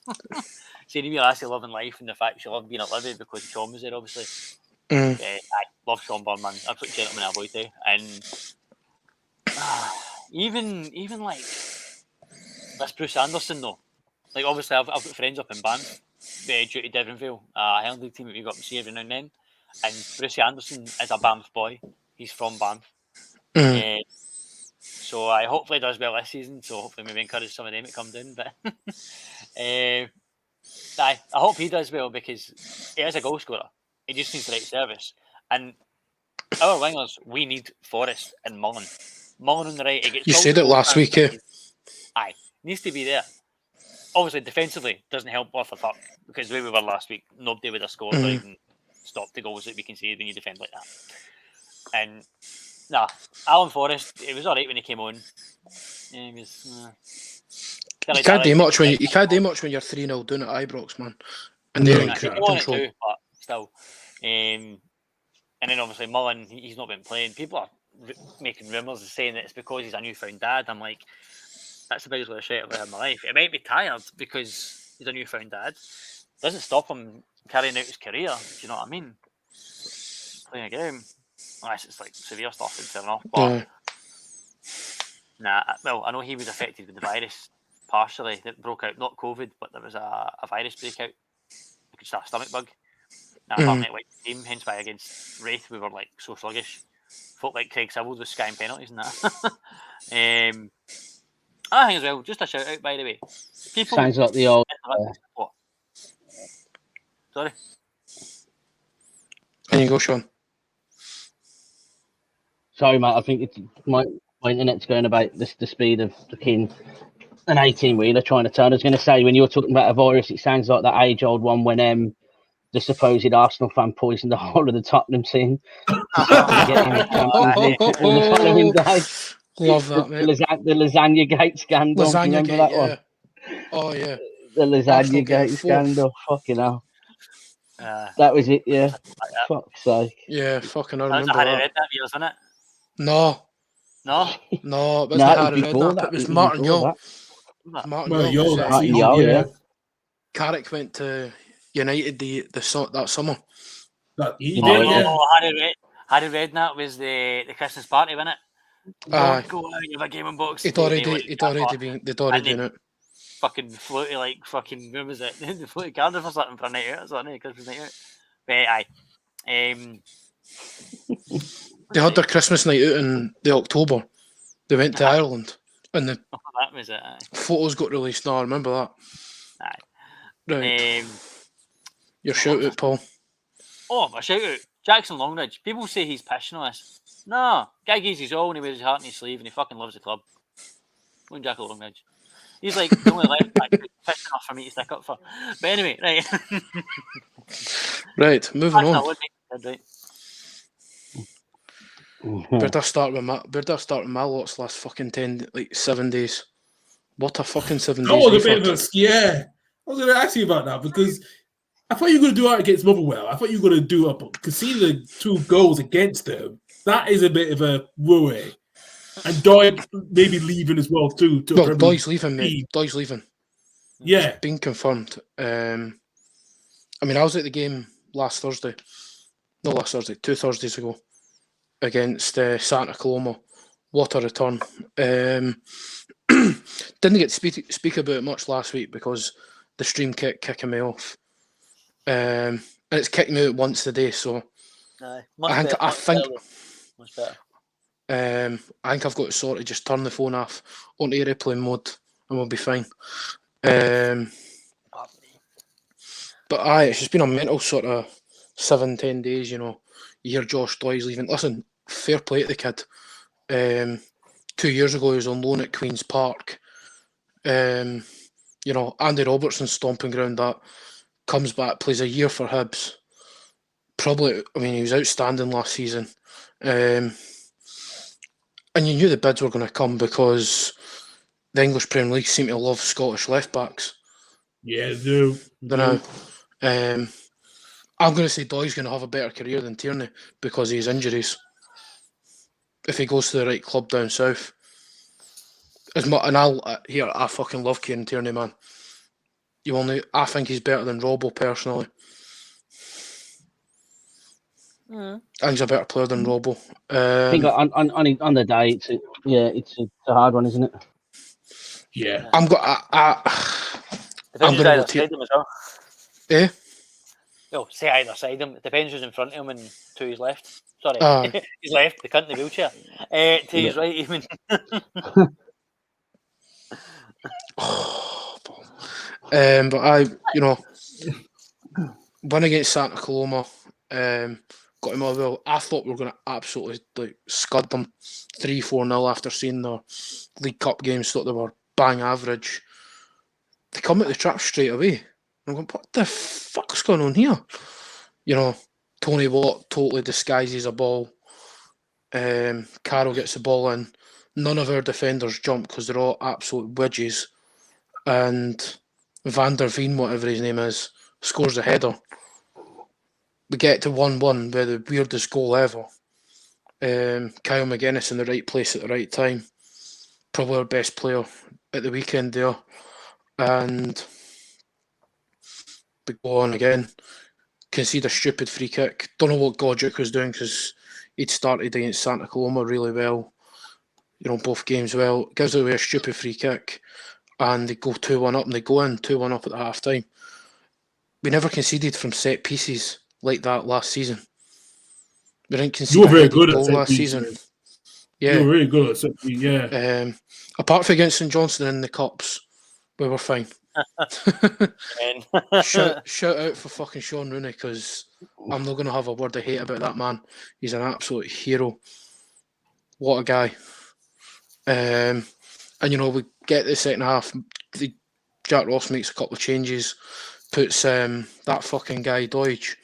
[SPEAKER 5] seeing me actually loving life and the fact she loved being at Livy because Sean was there, obviously. I love Sean Byrne, man. Absolute gentleman, I boy too. And even like this Bruce Anderson though, like obviously I've got friends up in Banff, due to Devonvale, a Hell League team that we go up and see every now and then. And Bruce Anderson is a Banff boy. He's from Banff. So I hopefully does well this season. So hopefully maybe encourage some of them to come down. But I hope he does well because he is a goal scorer. He just needs the right service. And our wingers, we need Forrest and Mullen. Mullen on the right.
[SPEAKER 3] You said it last week, eh?
[SPEAKER 5] Aye, needs to be there. Obviously, defensively, doesn't help worth a fuck because the way we were last week, nobody would have scored or even stopped the goals that we can see when you defend like that. And Alan Forrest, it was all right when he came on. Yeah, he was.
[SPEAKER 3] You can't do much when you're 3-0 down at Ibrox, man. And they're in control.
[SPEAKER 5] Too, but still. And then obviously Mullen, he's not been playing. People are making rumours and saying that it's because he's a newfound dad. I'm like, that's the biggest way to shit I've ever had in my life. It might be tired because he's a newfound dad. Doesn't stop him carrying out his career. Do you know what I mean? Playing a game. Unless it's like severe stuff and turn off. But well, I know he was affected with the virus partially. That broke out, not COVID, but there was a virus breakout. Like just a stomach bug. Apparently it went to the team, hence why against Wraith we were like so sluggish. Folk like Craig Sibbles was skying penalties and that. I think as well, just a shout out by the way. People
[SPEAKER 4] sounds like the old.
[SPEAKER 5] What? Sorry.
[SPEAKER 3] There you go, Sean.
[SPEAKER 4] Sorry, mate. I think it's my internet's going about the speed of an 18-wheeler trying to turn. I was going to say, when you were talking about a virus, it sounds like that age-old one when the supposed Arsenal fan poisoned the whole of the Tottenham scene. The following day.
[SPEAKER 3] Love that, mate.
[SPEAKER 4] The lasagna gate scandal.
[SPEAKER 3] Lasagna gate,
[SPEAKER 4] that one?
[SPEAKER 3] Oh, yeah.
[SPEAKER 4] The lasagna gate scandal. Fucking hell. That was it, yeah. Fuck's sake.
[SPEAKER 3] Yeah, fucking I
[SPEAKER 5] remember
[SPEAKER 3] that.
[SPEAKER 5] That was Harry Redknapp years, wasn't it?
[SPEAKER 3] No, it was Harry Redknapp. It was Martin Yeo.
[SPEAKER 1] Martin
[SPEAKER 4] Yeo, yeah.
[SPEAKER 3] Carrick went to United that summer.
[SPEAKER 5] Harry Redknapp was the Christmas party, wasn't it? Go out, you have a gaming box.
[SPEAKER 3] They'd already been it.
[SPEAKER 5] Fucking floaty, like fucking, where was it? The floaty Cardiff or something for a night out, wasn't it? Christmas night out. But aye.
[SPEAKER 3] They had their Christmas night out in the October. They went to Ireland. And that
[SPEAKER 5] was it, aye.
[SPEAKER 3] Photos got released now, I remember that.
[SPEAKER 5] Aye.
[SPEAKER 3] Right. Your shout out, Paul.
[SPEAKER 5] Oh, my shout out. Jackson Longridge. People say he's pissing on us. No. Guy gives his all and he wears his heart in his sleeve and he fucking loves the club. Go on, Jackson Longridge. He's like the only left back who's pissed enough for me to stick up for. But anyway, right.
[SPEAKER 3] Right, moving on.
[SPEAKER 5] Right.
[SPEAKER 3] Better start with my lots last fucking 7 days. What a fucking 7 days.
[SPEAKER 1] That was a bit of a scare. I was going to ask you about that because I thought you were going to do that against Motherwell. I thought you were going to do up conceding 2 goals against them. That is a bit of a worry. And Doig maybe leaving as well too.
[SPEAKER 3] Doig's leaving, mate. Doig's leaving.
[SPEAKER 1] Yeah,
[SPEAKER 3] it's been confirmed. I was at the game last Thursday. Not last Thursday, 2 Thursdays ago, against Santa Coloma. What a return! Didn't get to speak about it much last week because the stream kept kicking me off, and it's kicked me out once a day. So I think.
[SPEAKER 5] Much better.
[SPEAKER 3] I think I've got to sort of just turn the phone off onto airplane mode and we'll be fine. But it's just been a mental sort of 7-10 days, you know. You hear Josh Doy's leaving. Listen, fair play to the kid. 2 years ago he was on loan at Queen's Park. Andy Robertson's stomping ground that. Comes back, plays a year for Hibs. He was outstanding last season. And you knew the bids were going to come because the English Premier League seem to love Scottish left backs.
[SPEAKER 1] Yeah, they do.
[SPEAKER 3] I'm going to say Doy's going to have a better career than Tierney because of his injuries. If he goes to the right club down south. I fucking love Kieran Tierney, man. I think he's better than Robbo personally. I think he's a better player than Robbo.
[SPEAKER 4] I think on the day, it's a hard one, isn't it?
[SPEAKER 1] Yeah.
[SPEAKER 3] I'm going to go Tierney. Eh?
[SPEAKER 5] Oh, say either side him. It depends who's in front of him and to his left. Sorry, his left, the cunt in the wheelchair. To his right, even. But
[SPEAKER 3] win against Santa Coloma. got him all well. I thought we were going to absolutely scud them 3-4-0 after seeing their League Cup games. Thought they were bang average. They come at the trap straight away. I'm going, what the fuck's going on here? Tony Watt totally disguises a ball. Karl gets the ball in. None of our defenders jump because they're all absolute wedges. And Van der Veen, whatever his name is, scores the header. We get to 1-1 with the weirdest goal ever. Kyle McGuinness in the right place at the right time. Probably our best player at the weekend there. And we go on again. Concede a stupid free kick. Don't know what Godric was doing because he'd started against Santa Coloma really well. Both games well. Gives away a stupid free kick. And they go 2-1 up and they go in 2-1 up at the half time. We never conceded from set pieces like that last season. We didn't concede a goal last season. Yeah.
[SPEAKER 1] You were really good at set pieces, yeah.
[SPEAKER 3] Apart from against St Johnstone in the Cups, we were fine. shout out for fucking Sean Rooney, because I'm not going to have a word of hate about that man. He's an absolute hero. What a guy. And we get the second half. Jack Ross makes a couple of changes, puts that fucking guy Deutsch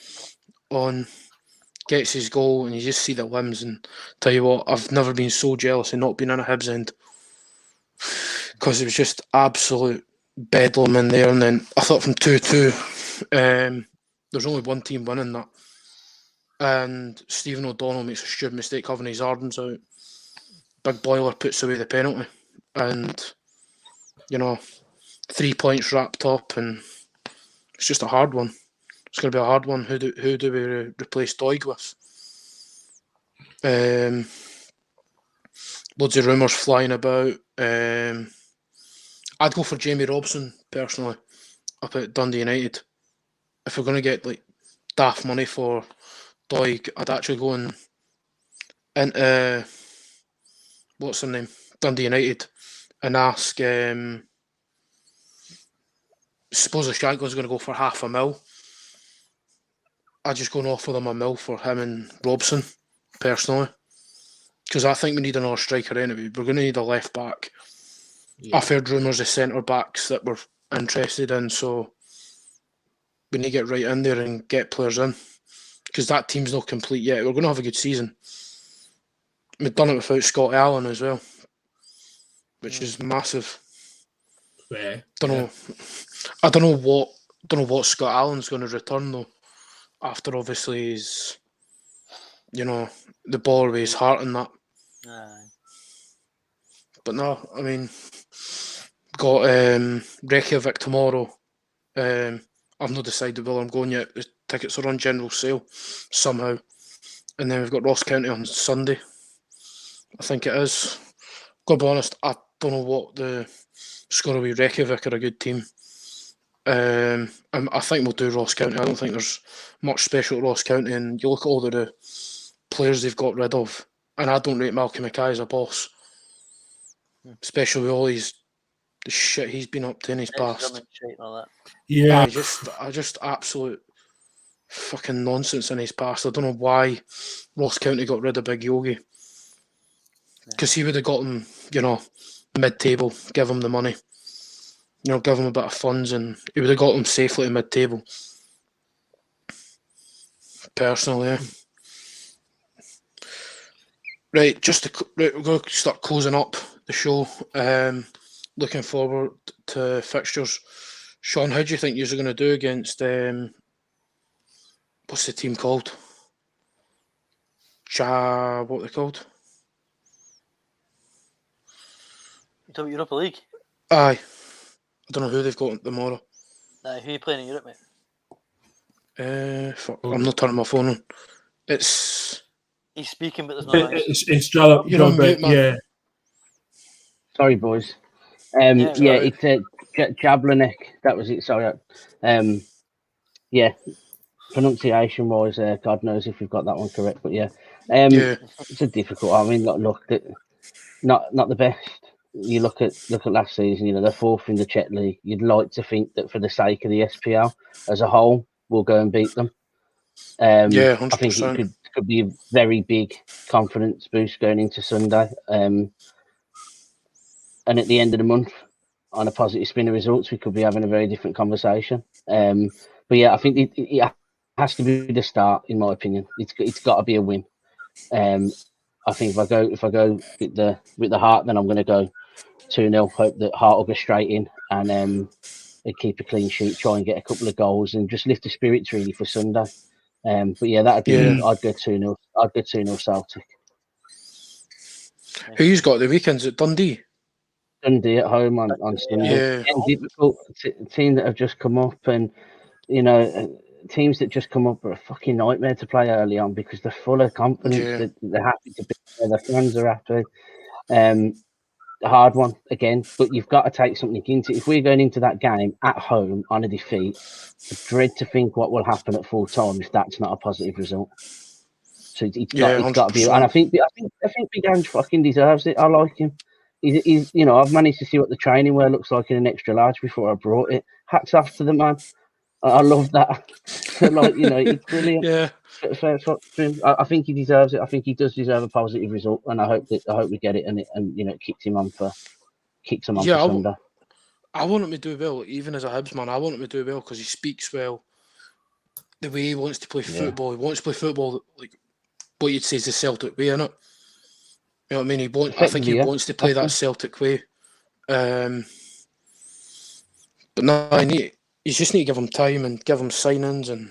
[SPEAKER 3] on, gets his goal, and you just see the limbs. And tell you what, I've never been so jealous of not being in a Hibs end, because it was just absolute bedlam in there. And then I thought from 2-2, there's only one team winning that, and Stephen O'Donnell makes a stupid mistake having his Ardens out. Big Boiler puts away the penalty, and 3 points wrapped up, and it's just a hard one. It's going to be a hard one. Who do we replace Doig with? Loads of rumours flying about. I'd go for Jamie Robson personally up at Dundee United. If we're going to get daft money for Doig, I'd actually go into what's her name, Dundee United, and ask. Suppose Shanklin's going to go for $500,000. I'd just go and offer them $1 million for him and Robson, personally, because I think we need another striker anyway. We're going to need a left back. Yeah. I've heard rumours of centre backs that we're interested in, so we need to get right in there and get players in, because that team's not complete yet. We're going to have a good season. We've done it without Scott Allen as well, which is massive.
[SPEAKER 1] Yeah.
[SPEAKER 3] I don't know what Scott Allen's going to return though, after obviously his, the ball with his heart and that. But no, I mean, got Reykjavik tomorrow. I've not decided whether I'm going yet. The tickets are on general sale somehow, and then we've got Ross County on Sunday, I think it is. Gotta be honest, I don't know what the score will be. Reykjavik are a good team. I think we'll do Ross County. I don't think there's much special at Ross County, and you look at all the players they've got rid of, and I don't rate Malcolm Mackay as a boss, especially with all the shit he's been up to in his past.
[SPEAKER 1] Yeah,
[SPEAKER 3] I just absolute fucking nonsense in his past. I don't know why Ross County got rid of Big Yogi, because he would have got him, mid-table, give him the money, give him a bit of funds, and he would have got him safely to mid-table. Personally, yeah. Right, we're going to start closing up the show. Looking forward to fixtures. Sean, how do you think you're going to do against what's the team called? What are they called?
[SPEAKER 5] You talking about Europa League?
[SPEAKER 3] Aye. I don't know who they've got tomorrow.
[SPEAKER 5] Who are you playing in Europe, mate?
[SPEAKER 3] I'm not turning my phone on. He's
[SPEAKER 5] speaking, but there's no
[SPEAKER 1] It's Strala. Yeah.
[SPEAKER 4] Sorry, boys. It's Jablanek. That was it. Sorry. Pronunciation wise, God knows if we've got that one correct, but yeah. It's a difficult. I mean, look, not the best. You look at last season. They're fourth in the Czech League. You'd like to think that for the sake of the SPL as a whole, we'll go and beat them.
[SPEAKER 3] Yeah, 100%.
[SPEAKER 4] I think it could be a very big confidence boost going into Sunday. And at the end of the month, on a positive spin of results, we could be having a very different conversation. But yeah, I think it has to be the start, in my opinion. It's got to be a win. I think if I go with the heart, then I'm going to go 2-0. Hope that Hart will go straight in and keep a clean sheet, try and get a couple of goals, and just lift the spirits really for Sunday. But yeah, that'd be me. I'd go 2-0. I'd go 2-0 Celtic.
[SPEAKER 3] Who's got the weekends at Dundee?
[SPEAKER 4] Dundee at home on Sunday.
[SPEAKER 3] Yeah.
[SPEAKER 4] Difficult team that have just come up, and teams that just come up are a fucking nightmare to play early on because they're full of confidence. They're happy to be there. Their fans are happy. A hard one again, but you've got to take something into. If we're going into that game at home on a defeat, I dread to think what will happen at full time if that's not a positive result. So it's got to be, and I think Big Ange fucking deserves it. I like him. He's I've managed to see what the training wear looks like in an extra large before I brought it. Hats off to the man. I love that. It's brilliant.
[SPEAKER 3] Yeah.
[SPEAKER 4] I think he deserves it. I think he does deserve a positive result, and I hope we get it, and it kicks him on for Sunday.
[SPEAKER 3] I want him to do well, even as a Hibs man. I want him to do well because he speaks well. The way he wants to play football, he wants to play football like what you'd say is the Celtic way, innit? You know what I mean? I think he wants to play that Celtic way. But no, you just need to give him time and give him signings, and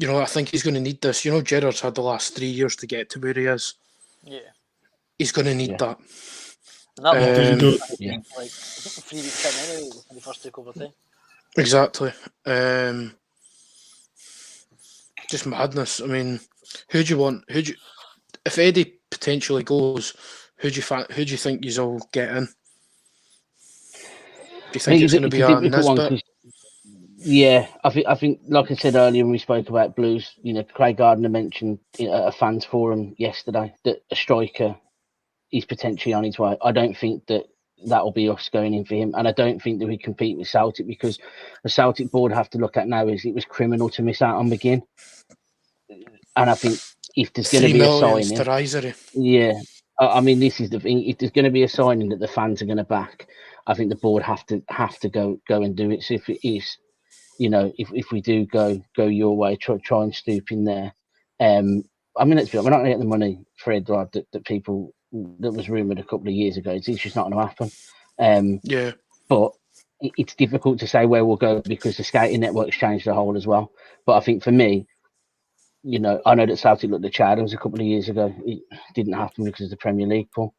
[SPEAKER 3] I think he's going to need this. Gerrard's had the last 3 years to get to where he is.
[SPEAKER 5] Yeah,
[SPEAKER 3] he's going to need that.
[SPEAKER 5] And that
[SPEAKER 1] was
[SPEAKER 5] like 3 weeks in anyway when he first took over time.
[SPEAKER 3] Exactly. Just madness. I mean, who do you want? If Eddie potentially goes, who do you think you all get in? Do you think it's going to be a Nisbet?
[SPEAKER 4] Yeah, I think, like I said earlier when we spoke about Blues, Craig Gardner mentioned at a fans forum yesterday that a striker is potentially on his way. I don't think that'll be us going in for him, and I don't think that we compete with Celtic because the Celtic board have to look at now is it was criminal to miss out on McGinn, and I think if there's going to be a signing, I mean this is the thing. If there's going to be a signing that the fans are going to back, I think the board have to go and do it. So if it is, if we do go your way, try and stoop in there. I mean, let's be honest, we're not going to get the money for Edouard that was rumoured a couple of years ago. It's just not going to happen. But it's difficult to say where we'll go because the scouting network's changed the whole as well. But I think for me, I know that Celtic looked at Chadham's a couple of years ago. It didn't happen because of the Premier League pool.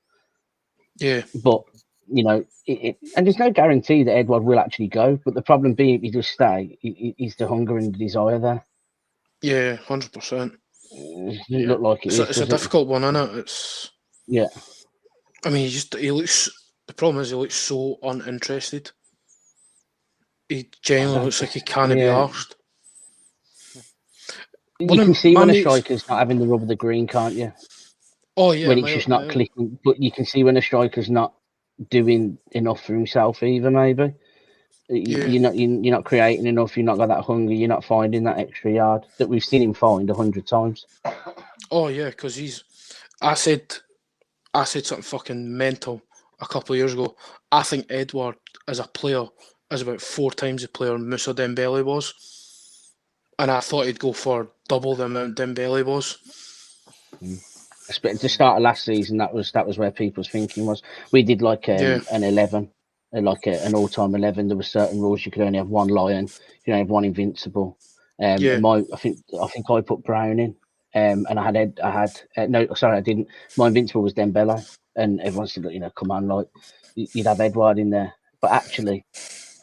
[SPEAKER 3] Yeah.
[SPEAKER 4] But, and there's no guarantee that Edouard will actually go. But the problem being, if he does stay, is the hunger and the desire there.
[SPEAKER 3] Yeah, 100%.
[SPEAKER 4] It look like it's
[SPEAKER 3] a difficult one, isn't it?
[SPEAKER 4] Yeah.
[SPEAKER 3] I mean, the problem is he looks so uninterested. He genuinely looks like he can't be arsed.
[SPEAKER 4] You can see when a striker's not having the rub of the green, can't you?
[SPEAKER 3] Oh, yeah.
[SPEAKER 4] When it's just not clicking. But you can see when a striker's not doing enough for himself either, maybe. You're not creating enough, you're not got that hunger, you're not finding that extra yard that we've seen him find 100 times.
[SPEAKER 3] Oh, yeah, because I said something fucking mental a couple of years ago. I think Edouard, as a player, is about 4 times the player Moussa Dembele was. And I thought he'd go for double the amount Dembele was.
[SPEAKER 4] At the start of last season, that was where people's thinking was. We did like an 11, like an all-time 11. There were certain rules. You could only have one Lion. You can only have one Invincible. I think I put Brown in. And I didn't. My Invincible was Dembele, and everyone said, come on, like you'd have Edouard in there. But actually,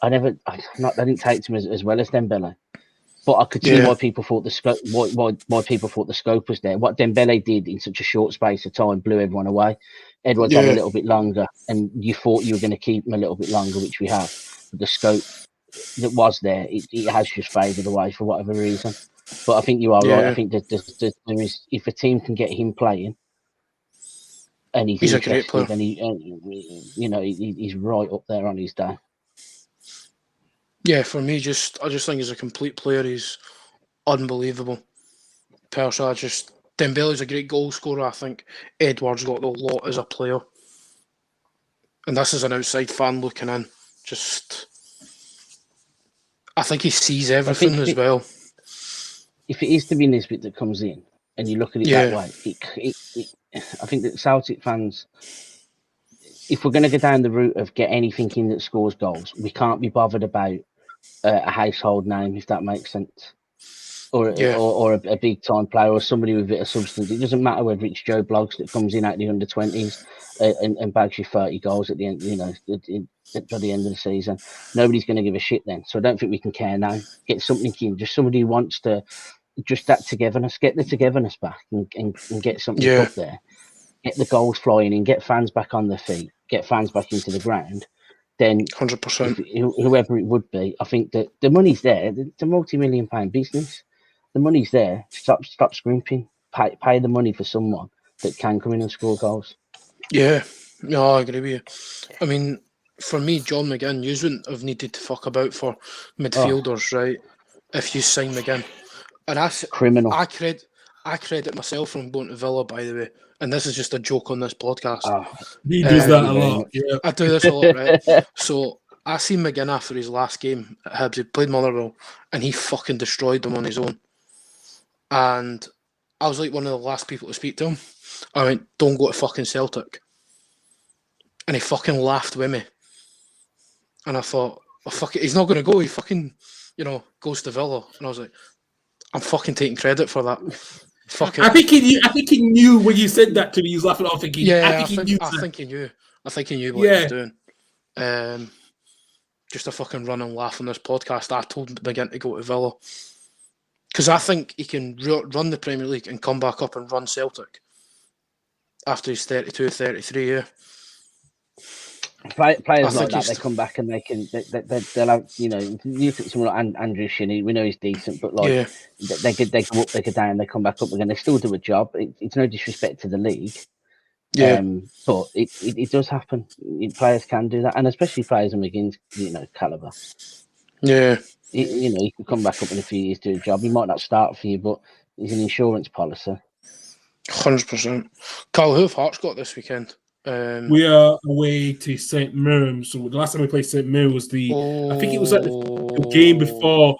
[SPEAKER 4] I didn't take him as well as Dembele. But I could see why people thought the scope. Why people thought the scope was there. What Dembele did in such a short space of time blew everyone away. Edouard's had a little bit longer, and you thought you were going to keep him a little bit longer, which we have. But the scope that was there, it has just faded away for whatever reason. But I think you are right. I think that there is, if a team can get him playing, and he's interested, a great player. And he's right up there on his day.
[SPEAKER 3] Yeah, for me, I just think he's a complete player. He's unbelievable. personally, Dembele's a great goal scorer. I think Edwards got the lot as a player. And this is an outside fan looking in. I think he sees everything as well.
[SPEAKER 4] If it is to be Nisbet that comes in, and you look at it that way, I think that Celtic fans, if we're going to go down the route of get anything in that scores goals, we can't be bothered about a household name, if that makes sense. Or a big time player or somebody with a bit of substance. It doesn't matter whether it's Joe Bloggs that comes in at the under 20s and bags you 30 goals at the end, at the end of the season. Nobody's going to give a shit then. So I don't think we can care now. Get something in, just somebody who wants to, just that togetherness, get the togetherness back and get something up there. Get the goals flying in, get fans back on their feet, get fans back into the ground. Then
[SPEAKER 3] 100%.
[SPEAKER 4] Whoever it would be, I think that the money's there. It's a multi-million-pound business. The money's there. Stop scrimping. Pay the money for someone that can come in and score goals.
[SPEAKER 3] Yeah, no, I agree with you. I mean, for me, John McGinn, you wouldn't have needed to fuck about for midfielders, right? If you sign McGinn, and
[SPEAKER 4] criminal.
[SPEAKER 3] I credit myself from going to Villa, by the way. And this is just a joke on this podcast.
[SPEAKER 1] He does that a lot. Yeah,
[SPEAKER 3] I do this a lot, right? So I seen McGinn after his last game at Hibs. He played Motherwell, and he fucking destroyed them on his own. And I was like one of the last people to speak to him. I went, "Don't go to fucking Celtic." And he fucking laughed with me. And I thought, oh, fuck it, he's not going to go. He fucking, goes to Villa. And I was like, I'm fucking taking credit for that. Fuck it.
[SPEAKER 1] I think he knew when you said that to me. He was laughing. I think he knew.
[SPEAKER 3] I think he knew what he was doing. Just a fucking run and laugh on this podcast. I told McGinn to go to Villa. Because I think he can run the Premier League and come back up and run Celtic after he's 32, 33, yeah.
[SPEAKER 4] Players like that, they come back and they'll have, you look at someone like Andrew Shinney, we know he's decent, but they go up, they go down, they come back up again, they still do a job. It's no disrespect to the league. Yeah. But it does happen. Players can do that, and especially players of McGinn's, calibre.
[SPEAKER 3] Yeah.
[SPEAKER 4] He can come back up in a few years, do a job. He might not start for you, but he's an insurance policy.
[SPEAKER 3] 100%. Karl, who have Hearts got this weekend?
[SPEAKER 1] We are away to St. Mirren. So the last time we played St. Mirren was I think it was at the game before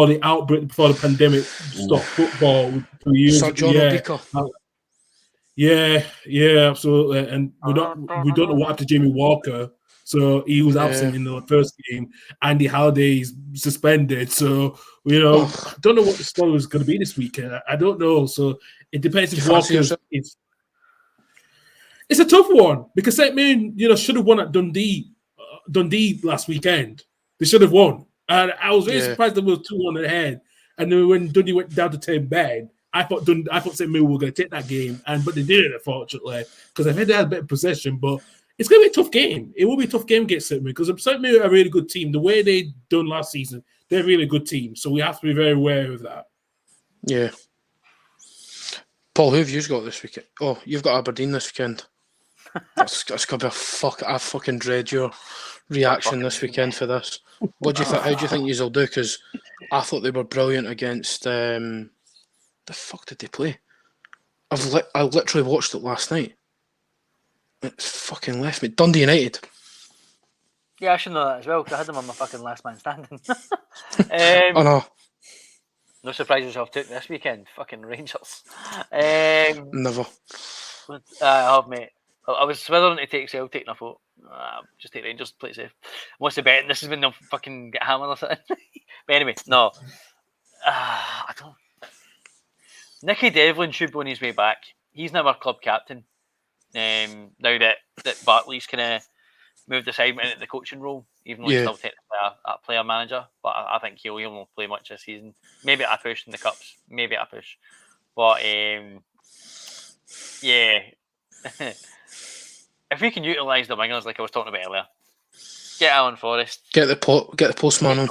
[SPEAKER 1] the outbreak, before the pandemic stopped football 2 years
[SPEAKER 3] Sir John O'Beaker.
[SPEAKER 1] Yeah, absolutely. And we don't know what happened to Jamie Walker. So he was absent in the first game. Andy Halliday's suspended. So, I don't know what the score is going to be this weekend. I don't know. So it depends if Walker It's a tough one because St. Mirren, should have won at Dundee last weekend. They should have won. And I was very surprised that we were 2-1 ahead. And then when Dundee went down to 10 men, I thought St. Mirren were going to take that game. But they didn't, unfortunately, because I think they had a bit of possession. But it's going to be a tough game. It will be a tough game against St. Mirren because St. Mirren are a really good team. The way they done last season, they're a really good team. So we have to be very aware of that.
[SPEAKER 3] Yeah. Paul, who have you got this weekend? Oh, you've got Aberdeen this weekend. That's going to be I fucking dread your reaction this weekend for this. What do you think? How do you think you'll do? Because I thought they were brilliant against. The fuck did they play? I literally watched it last night. It's fucking left me. Dundee United.
[SPEAKER 5] Yeah, I should know that as well because I had them on my fucking last man standing.
[SPEAKER 3] I know.
[SPEAKER 5] No surprises I've took this weekend. Fucking Rangers.
[SPEAKER 3] Never.
[SPEAKER 5] I have, mate. I was whether to take Celtic, and I thought, just take Rangers, play it safe. What's the bet? This is when they'll fucking get hammered or something. But anyway, no. I don't. Nicky Devlin should be on his way back. He's now our club captain. Now that Bartley's kind of moved aside into the coaching role, even though he's still technically a player manager. But I think he won't play much this season. Maybe at a push in the cups. Maybe at a push. But yeah. If we can utilise the wingers like I was talking about earlier, get Alan Forrest,
[SPEAKER 3] get the postman on.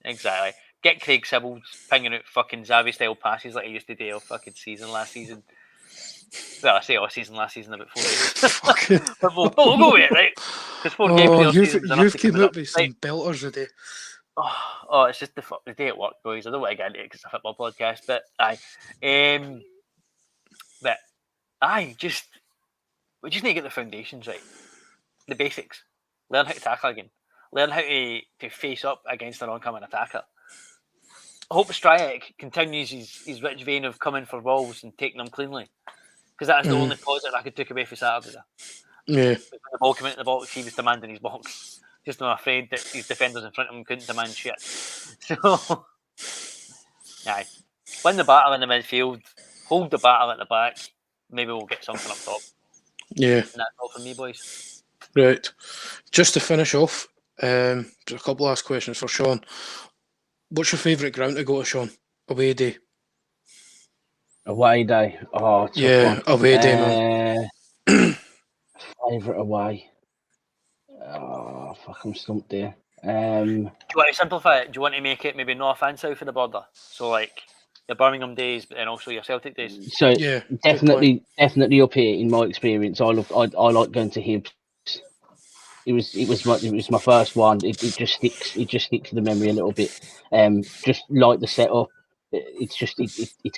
[SPEAKER 5] Exactly. Get Craig Sibbles pinging out fucking Xavi style passes like he used to do all fucking season last season. Well, I say all season last season about 4 days. But we'll go with it, right? Because 4 games.
[SPEAKER 3] You've came out with some belters today.
[SPEAKER 5] It's just the day at work, boys. I don't want to get into it because it's a football podcast, but we just need to get the foundations right, the basics. Learn how to tackle again. Learn how to face up against an oncoming attacker. I hope Stryjek continues his rich vein of coming for balls and taking them cleanly, because that's the only positive I could take away for Saturday.
[SPEAKER 3] Yeah.
[SPEAKER 5] When the ball came into the box, he was demanding his box. Just I'm afraid that his defenders in front of him couldn't demand shit. So, win the battle in the midfield, hold the battle at the back. Maybe we'll get something up top.
[SPEAKER 3] Yeah.
[SPEAKER 5] And that's all from me, boys.
[SPEAKER 3] Right. Just to finish off, just a couple last questions for Sean. What's your favourite ground to go to, Sean? Away day.
[SPEAKER 4] Away day. Oh,
[SPEAKER 3] yeah,
[SPEAKER 4] one.
[SPEAKER 3] Away day, man.
[SPEAKER 4] Favourite away. Oh, fuck, I'm stumped there.
[SPEAKER 5] Do you want to simplify it? Do you want to make it maybe north and south of the border? So like your Birmingham days, but then also your Celtic days.
[SPEAKER 4] So yeah, definitely up here in my experience. I like going to Hibs. It was my first one. It just sticks. It just sticks to the memory a little bit. Just like the setup. It's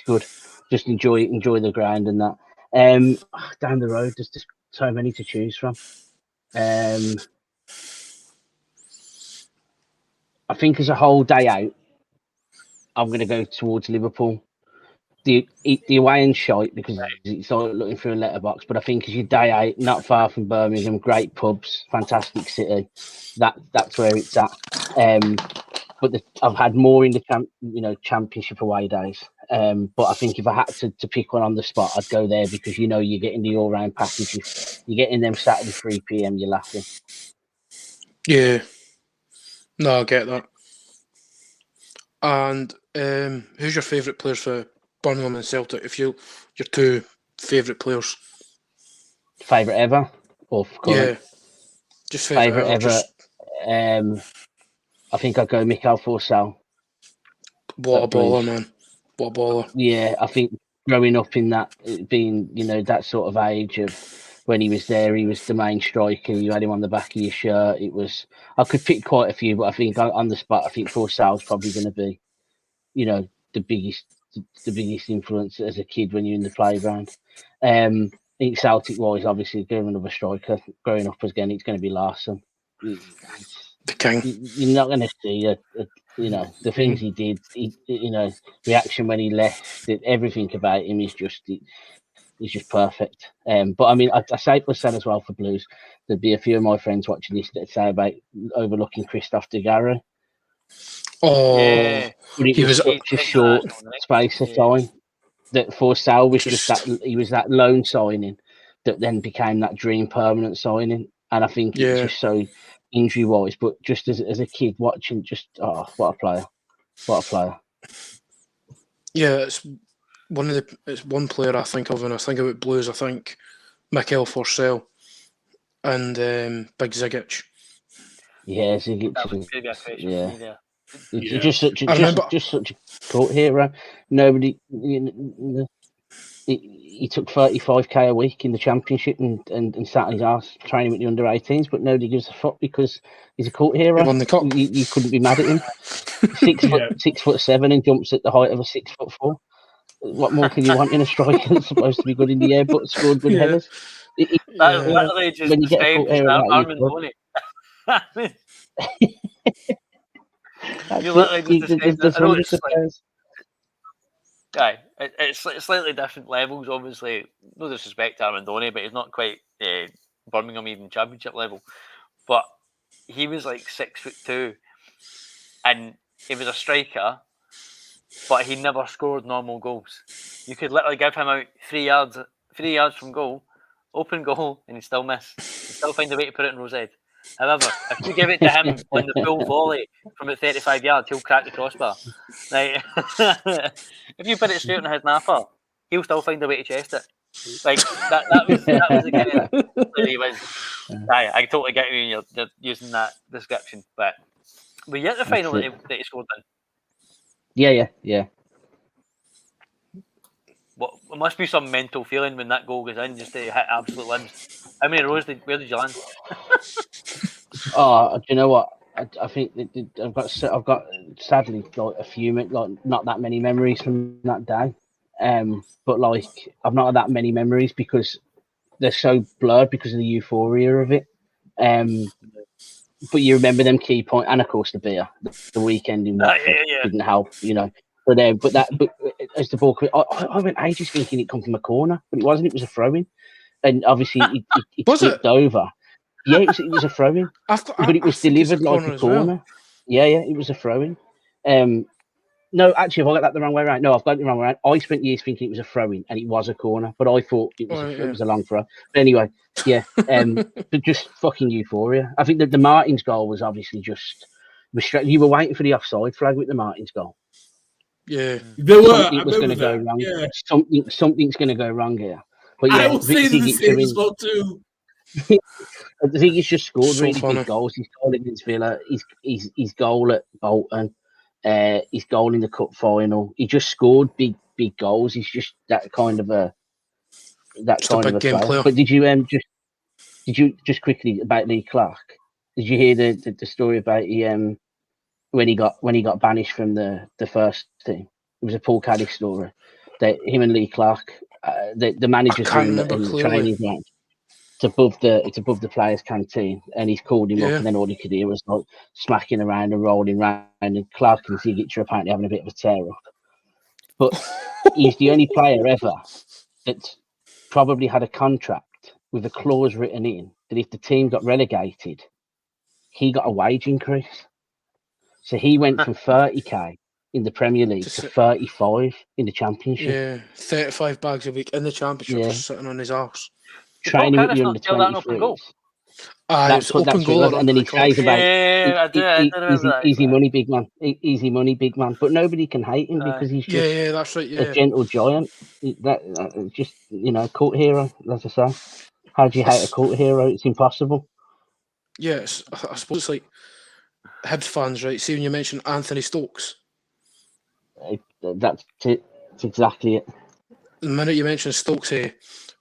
[SPEAKER 4] good. Just enjoy the ground and that. Down the road, there's just so many to choose from. I think as a whole day out, I'm going to go towards Liverpool. The away and shite because it's like looking through a letterbox. But I think as your day out, not far from Birmingham, great pubs, fantastic city. That's where it's at. But I've had more in the championship away days. But I think if I had to pick one on the spot, I'd go there because you're getting the all-round package. You're getting them Saturday 3 p.m. You're laughing.
[SPEAKER 3] Yeah. No, I get that. And who's your favourite players for Birmingham and Celtic? If your two favourite players.
[SPEAKER 4] Favourite ever? Or
[SPEAKER 3] yeah. Just favourite ever.
[SPEAKER 4] I think I'd go Mikel Forsell.
[SPEAKER 3] What a baller, man. What a baller.
[SPEAKER 4] Yeah, I think growing up in that, being, that sort of age of when he was there, he was the main striker. You had him on the back of your shirt. I could pick quite a few, but I think on the spot, I think Forsell's probably going to be, the biggest influence as a kid when you're in the playground. I think Celtic-wise, obviously, given another striker, growing up again, it's going to be Larson.
[SPEAKER 3] The king.
[SPEAKER 4] You're not going to see the things he did. Reaction when he left. Everything about him is just perfect. But I mean, I say for Sen as well for Blues. There'd be a few of my friends watching this that say about overlooking Christophe de Garra.
[SPEAKER 3] Oh, yeah.
[SPEAKER 4] But it was such a short space of time that Forsell was just that. He was that loan signing that then became that dream permanent signing, and I think it's just so injury wise. But just as a kid watching, what a player!
[SPEAKER 3] Yeah, it's one player I think of when I think about Blues. I think Mikel Forsell and Big Zigic.
[SPEAKER 4] Yeah, Zigic.
[SPEAKER 5] That was maybe a question for me there.
[SPEAKER 4] It's just such a cult hero. Nobody. He took 35k a week in the championship and sat on his ass training with the under-18s, but nobody gives a fuck because he's a cult hero.
[SPEAKER 3] He won the cup.
[SPEAKER 4] You couldn't be mad at him. 6'7" and jumps at the height of a 6'4". What more can you want in a striker that's supposed to be good in the air but scored good headers?
[SPEAKER 5] That literally just
[SPEAKER 4] when you get a cult hero like
[SPEAKER 5] that, you literally just described it's slightly different levels, obviously. No disrespect to Armandoni, but he's not quite Birmingham even championship level. But he was like 6'2", and he was a striker, but he never scored normal goals. You could literally give him out 3 yards from goal, open goal, and he'd still miss. He'd still find a way to put it in Rosehead. However, if you give it to him on the full volley from at 35 yards, he'll crack the crossbar. Like, if you put it straight on his napper, he'll still find a way to chest it. Like that was the kind of player he was. I totally get you. You're using that description, but were you at the final that he scored in?
[SPEAKER 4] Yeah.
[SPEAKER 5] What it must be some mental feeling when that goal goes in, just to hit absolute limbs. How many rows where did you land?
[SPEAKER 4] Oh, do you know what? I think I've got sadly like a few not that many memories from that day, but like I've not had that many memories because they're so blurred because of the euphoria of it. But you remember them key point, and of course the beer, the weekend in Watford didn't help, But as the ball, I went ages thinking it come from a corner, but it wasn't. It was a throw-in, and obviously it flipped over. Yeah, it was a throw-in, but it was delivered like a corner. Well. Yeah, it was a throw-in. No, actually, have I got that the wrong way around? No, I've got it the wrong way around. I spent years thinking it was a throw-in, and it was a corner, but I thought it was a long throw. But anyway, yeah, but just fucking euphoria. I think that the Martins goal was obviously just you were waiting for the offside flag with the Martins goal.
[SPEAKER 3] Yeah,
[SPEAKER 4] something was going to go wrong. Yeah. Something's going to go wrong here. But yeah,
[SPEAKER 1] I was saying the same as well too.
[SPEAKER 4] I think he's just scored really big goals. He's goal against Villa. He's goal at Bolton. His goal in the cup final. He just scored big goals. He's just that kind of a player. But did you just quickly about Lee Clark? Did you hear the story about when he got banished from the first team? It was a Paul Caddick story. That him and Lee Clark, the manager's room and the training ground. It's above the players' canteen, and he's called him up, and then all he could hear was like smacking around and rolling around, and Clark and Zigic are apparently having a bit of a tear up. But he's the only player ever that's probably had a contract with a clause written in that if the team got relegated, he got a wage increase. So he went from 30k in the Premier League to 35 in the Championship.
[SPEAKER 3] Yeah, 35 bags a week in the Championship for sitting on his arse.
[SPEAKER 4] Training with the under 23s. That's open goal, and then he says about easy money, big man. Easy money, big man. But nobody can hate him because he's just
[SPEAKER 3] that's right.
[SPEAKER 4] A gentle giant. That just cult hero. As I say, how do you hate a cult hero? It's impossible.
[SPEAKER 3] Yes, I suppose it's like Hibs fans, right? See when you mention Anthony Stokes.
[SPEAKER 4] That's it. That's exactly it.
[SPEAKER 3] The minute you mention Stokes,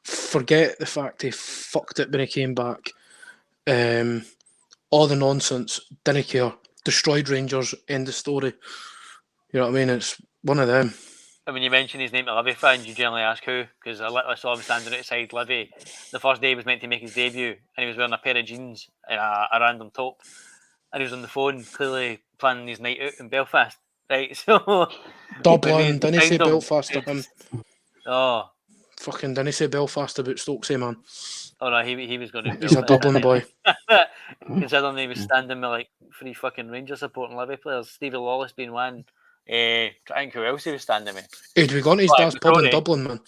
[SPEAKER 3] forget the fact he fucked it when he came back. All the nonsense, didn't care. Destroyed Rangers, end of story. You know what I mean? It's one of them.
[SPEAKER 5] And when you mention his name to Livy fans, you generally ask who, because I literally saw him standing outside Livy the first day he was meant to make his debut, and he was wearing a pair of jeans and a random top, and he was on the phone, clearly planning his night out in Belfast. Right, so
[SPEAKER 3] Dublin, didn't he say Belfast to him?
[SPEAKER 5] Oh.
[SPEAKER 3] Fucking didn't he say Belfast about Stokesy, man?
[SPEAKER 5] Oh no, he was going to.
[SPEAKER 3] He's a Dublin boy.
[SPEAKER 5] Considering he was standing with like 3 fucking Rangers supporting Livy players, Stevie Lawless being one. I think who else he was standing with?
[SPEAKER 3] He'd be gone to his dad's pub in Dublin, man.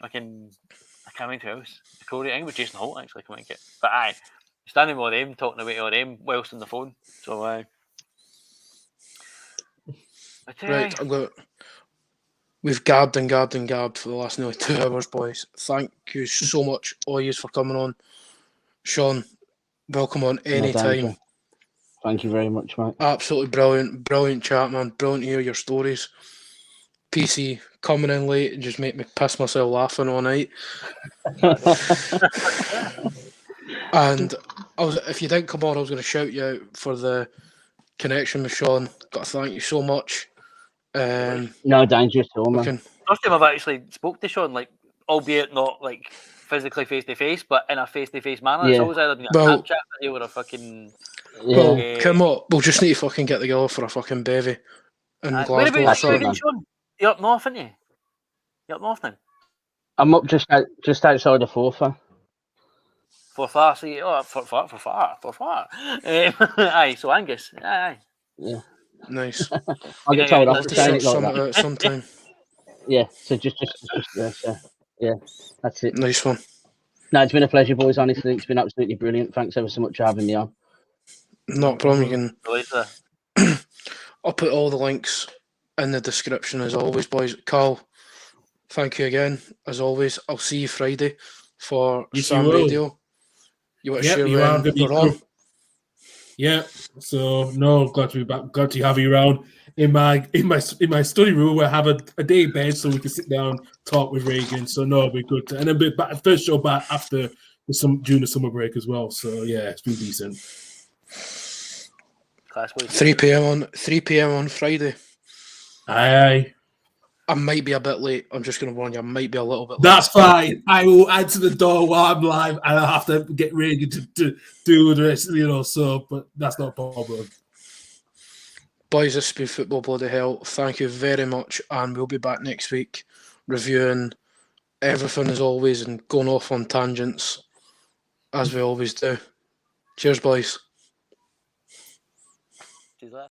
[SPEAKER 5] I can't remember who else. Corey, I think it was Jason Holt actually. I can't. But aye, standing with them, talking about all them whilst on the phone. So
[SPEAKER 3] right, we've gabbed for the last nearly 2 hours, boys. Thank you so much, all yous, for coming on. Sean, welcome on anytime.
[SPEAKER 4] Thank you very much, mate.
[SPEAKER 3] Absolutely brilliant chat, man. Brilliant to hear your stories. PC coming in late and just make me piss myself laughing all night. And if you didn't come on, I was going to shout you out for the connection with Sean. Got to thank you so much.
[SPEAKER 4] No danger at all, man.
[SPEAKER 5] First time I've actually spoke to Sean, like, albeit not like physically face to face, but in a face to face manner. It's always either been a Snapchat video or a fucking.
[SPEAKER 3] Come on, we'll just need to fucking get together for a fucking bevy in Glasgow.
[SPEAKER 5] Sean? You're up north, aren't you? You're up north now.
[SPEAKER 4] I'm up just outside of Forfar.
[SPEAKER 5] Forfar, see, Forfar. Aye, so Angus, aye.
[SPEAKER 4] Yeah.
[SPEAKER 3] Nice.
[SPEAKER 4] I'll get told off for saying it like that.
[SPEAKER 3] Sometime.
[SPEAKER 4] Yeah, so just yeah, that's it.
[SPEAKER 3] Nice one.
[SPEAKER 4] No, it's been a pleasure, boys, honestly. It's been absolutely brilliant. Thanks ever so much for having me on.
[SPEAKER 3] Not a problem. You can... I'll put all the links in the description as always, boys. Karl, thank you again, as always. I'll see you Friday for Sam Radio. You want to share when you're on?
[SPEAKER 1] Yeah, so glad to be back. Glad to have you around in my study room where I have a day bed so we can sit down, talk with Reagan. So it'll be good. And then be back first show back after during the summer break as well. So yeah, it's been decent.
[SPEAKER 5] Glasgow.
[SPEAKER 3] 3 p.m. on Friday.
[SPEAKER 1] Aye.
[SPEAKER 3] I might be a bit late. I'm just going to warn you. I might be a little bit late.
[SPEAKER 1] That's fine. I will answer the door while I'm live, and I'll have to get ready to do the rest, so, but that's not a problem.
[SPEAKER 3] Boys, this has been Football Bloody Hell. Thank you very much, and we'll be back next week reviewing everything as always and going off on tangents as we always do. Cheers, boys.
[SPEAKER 5] See you later.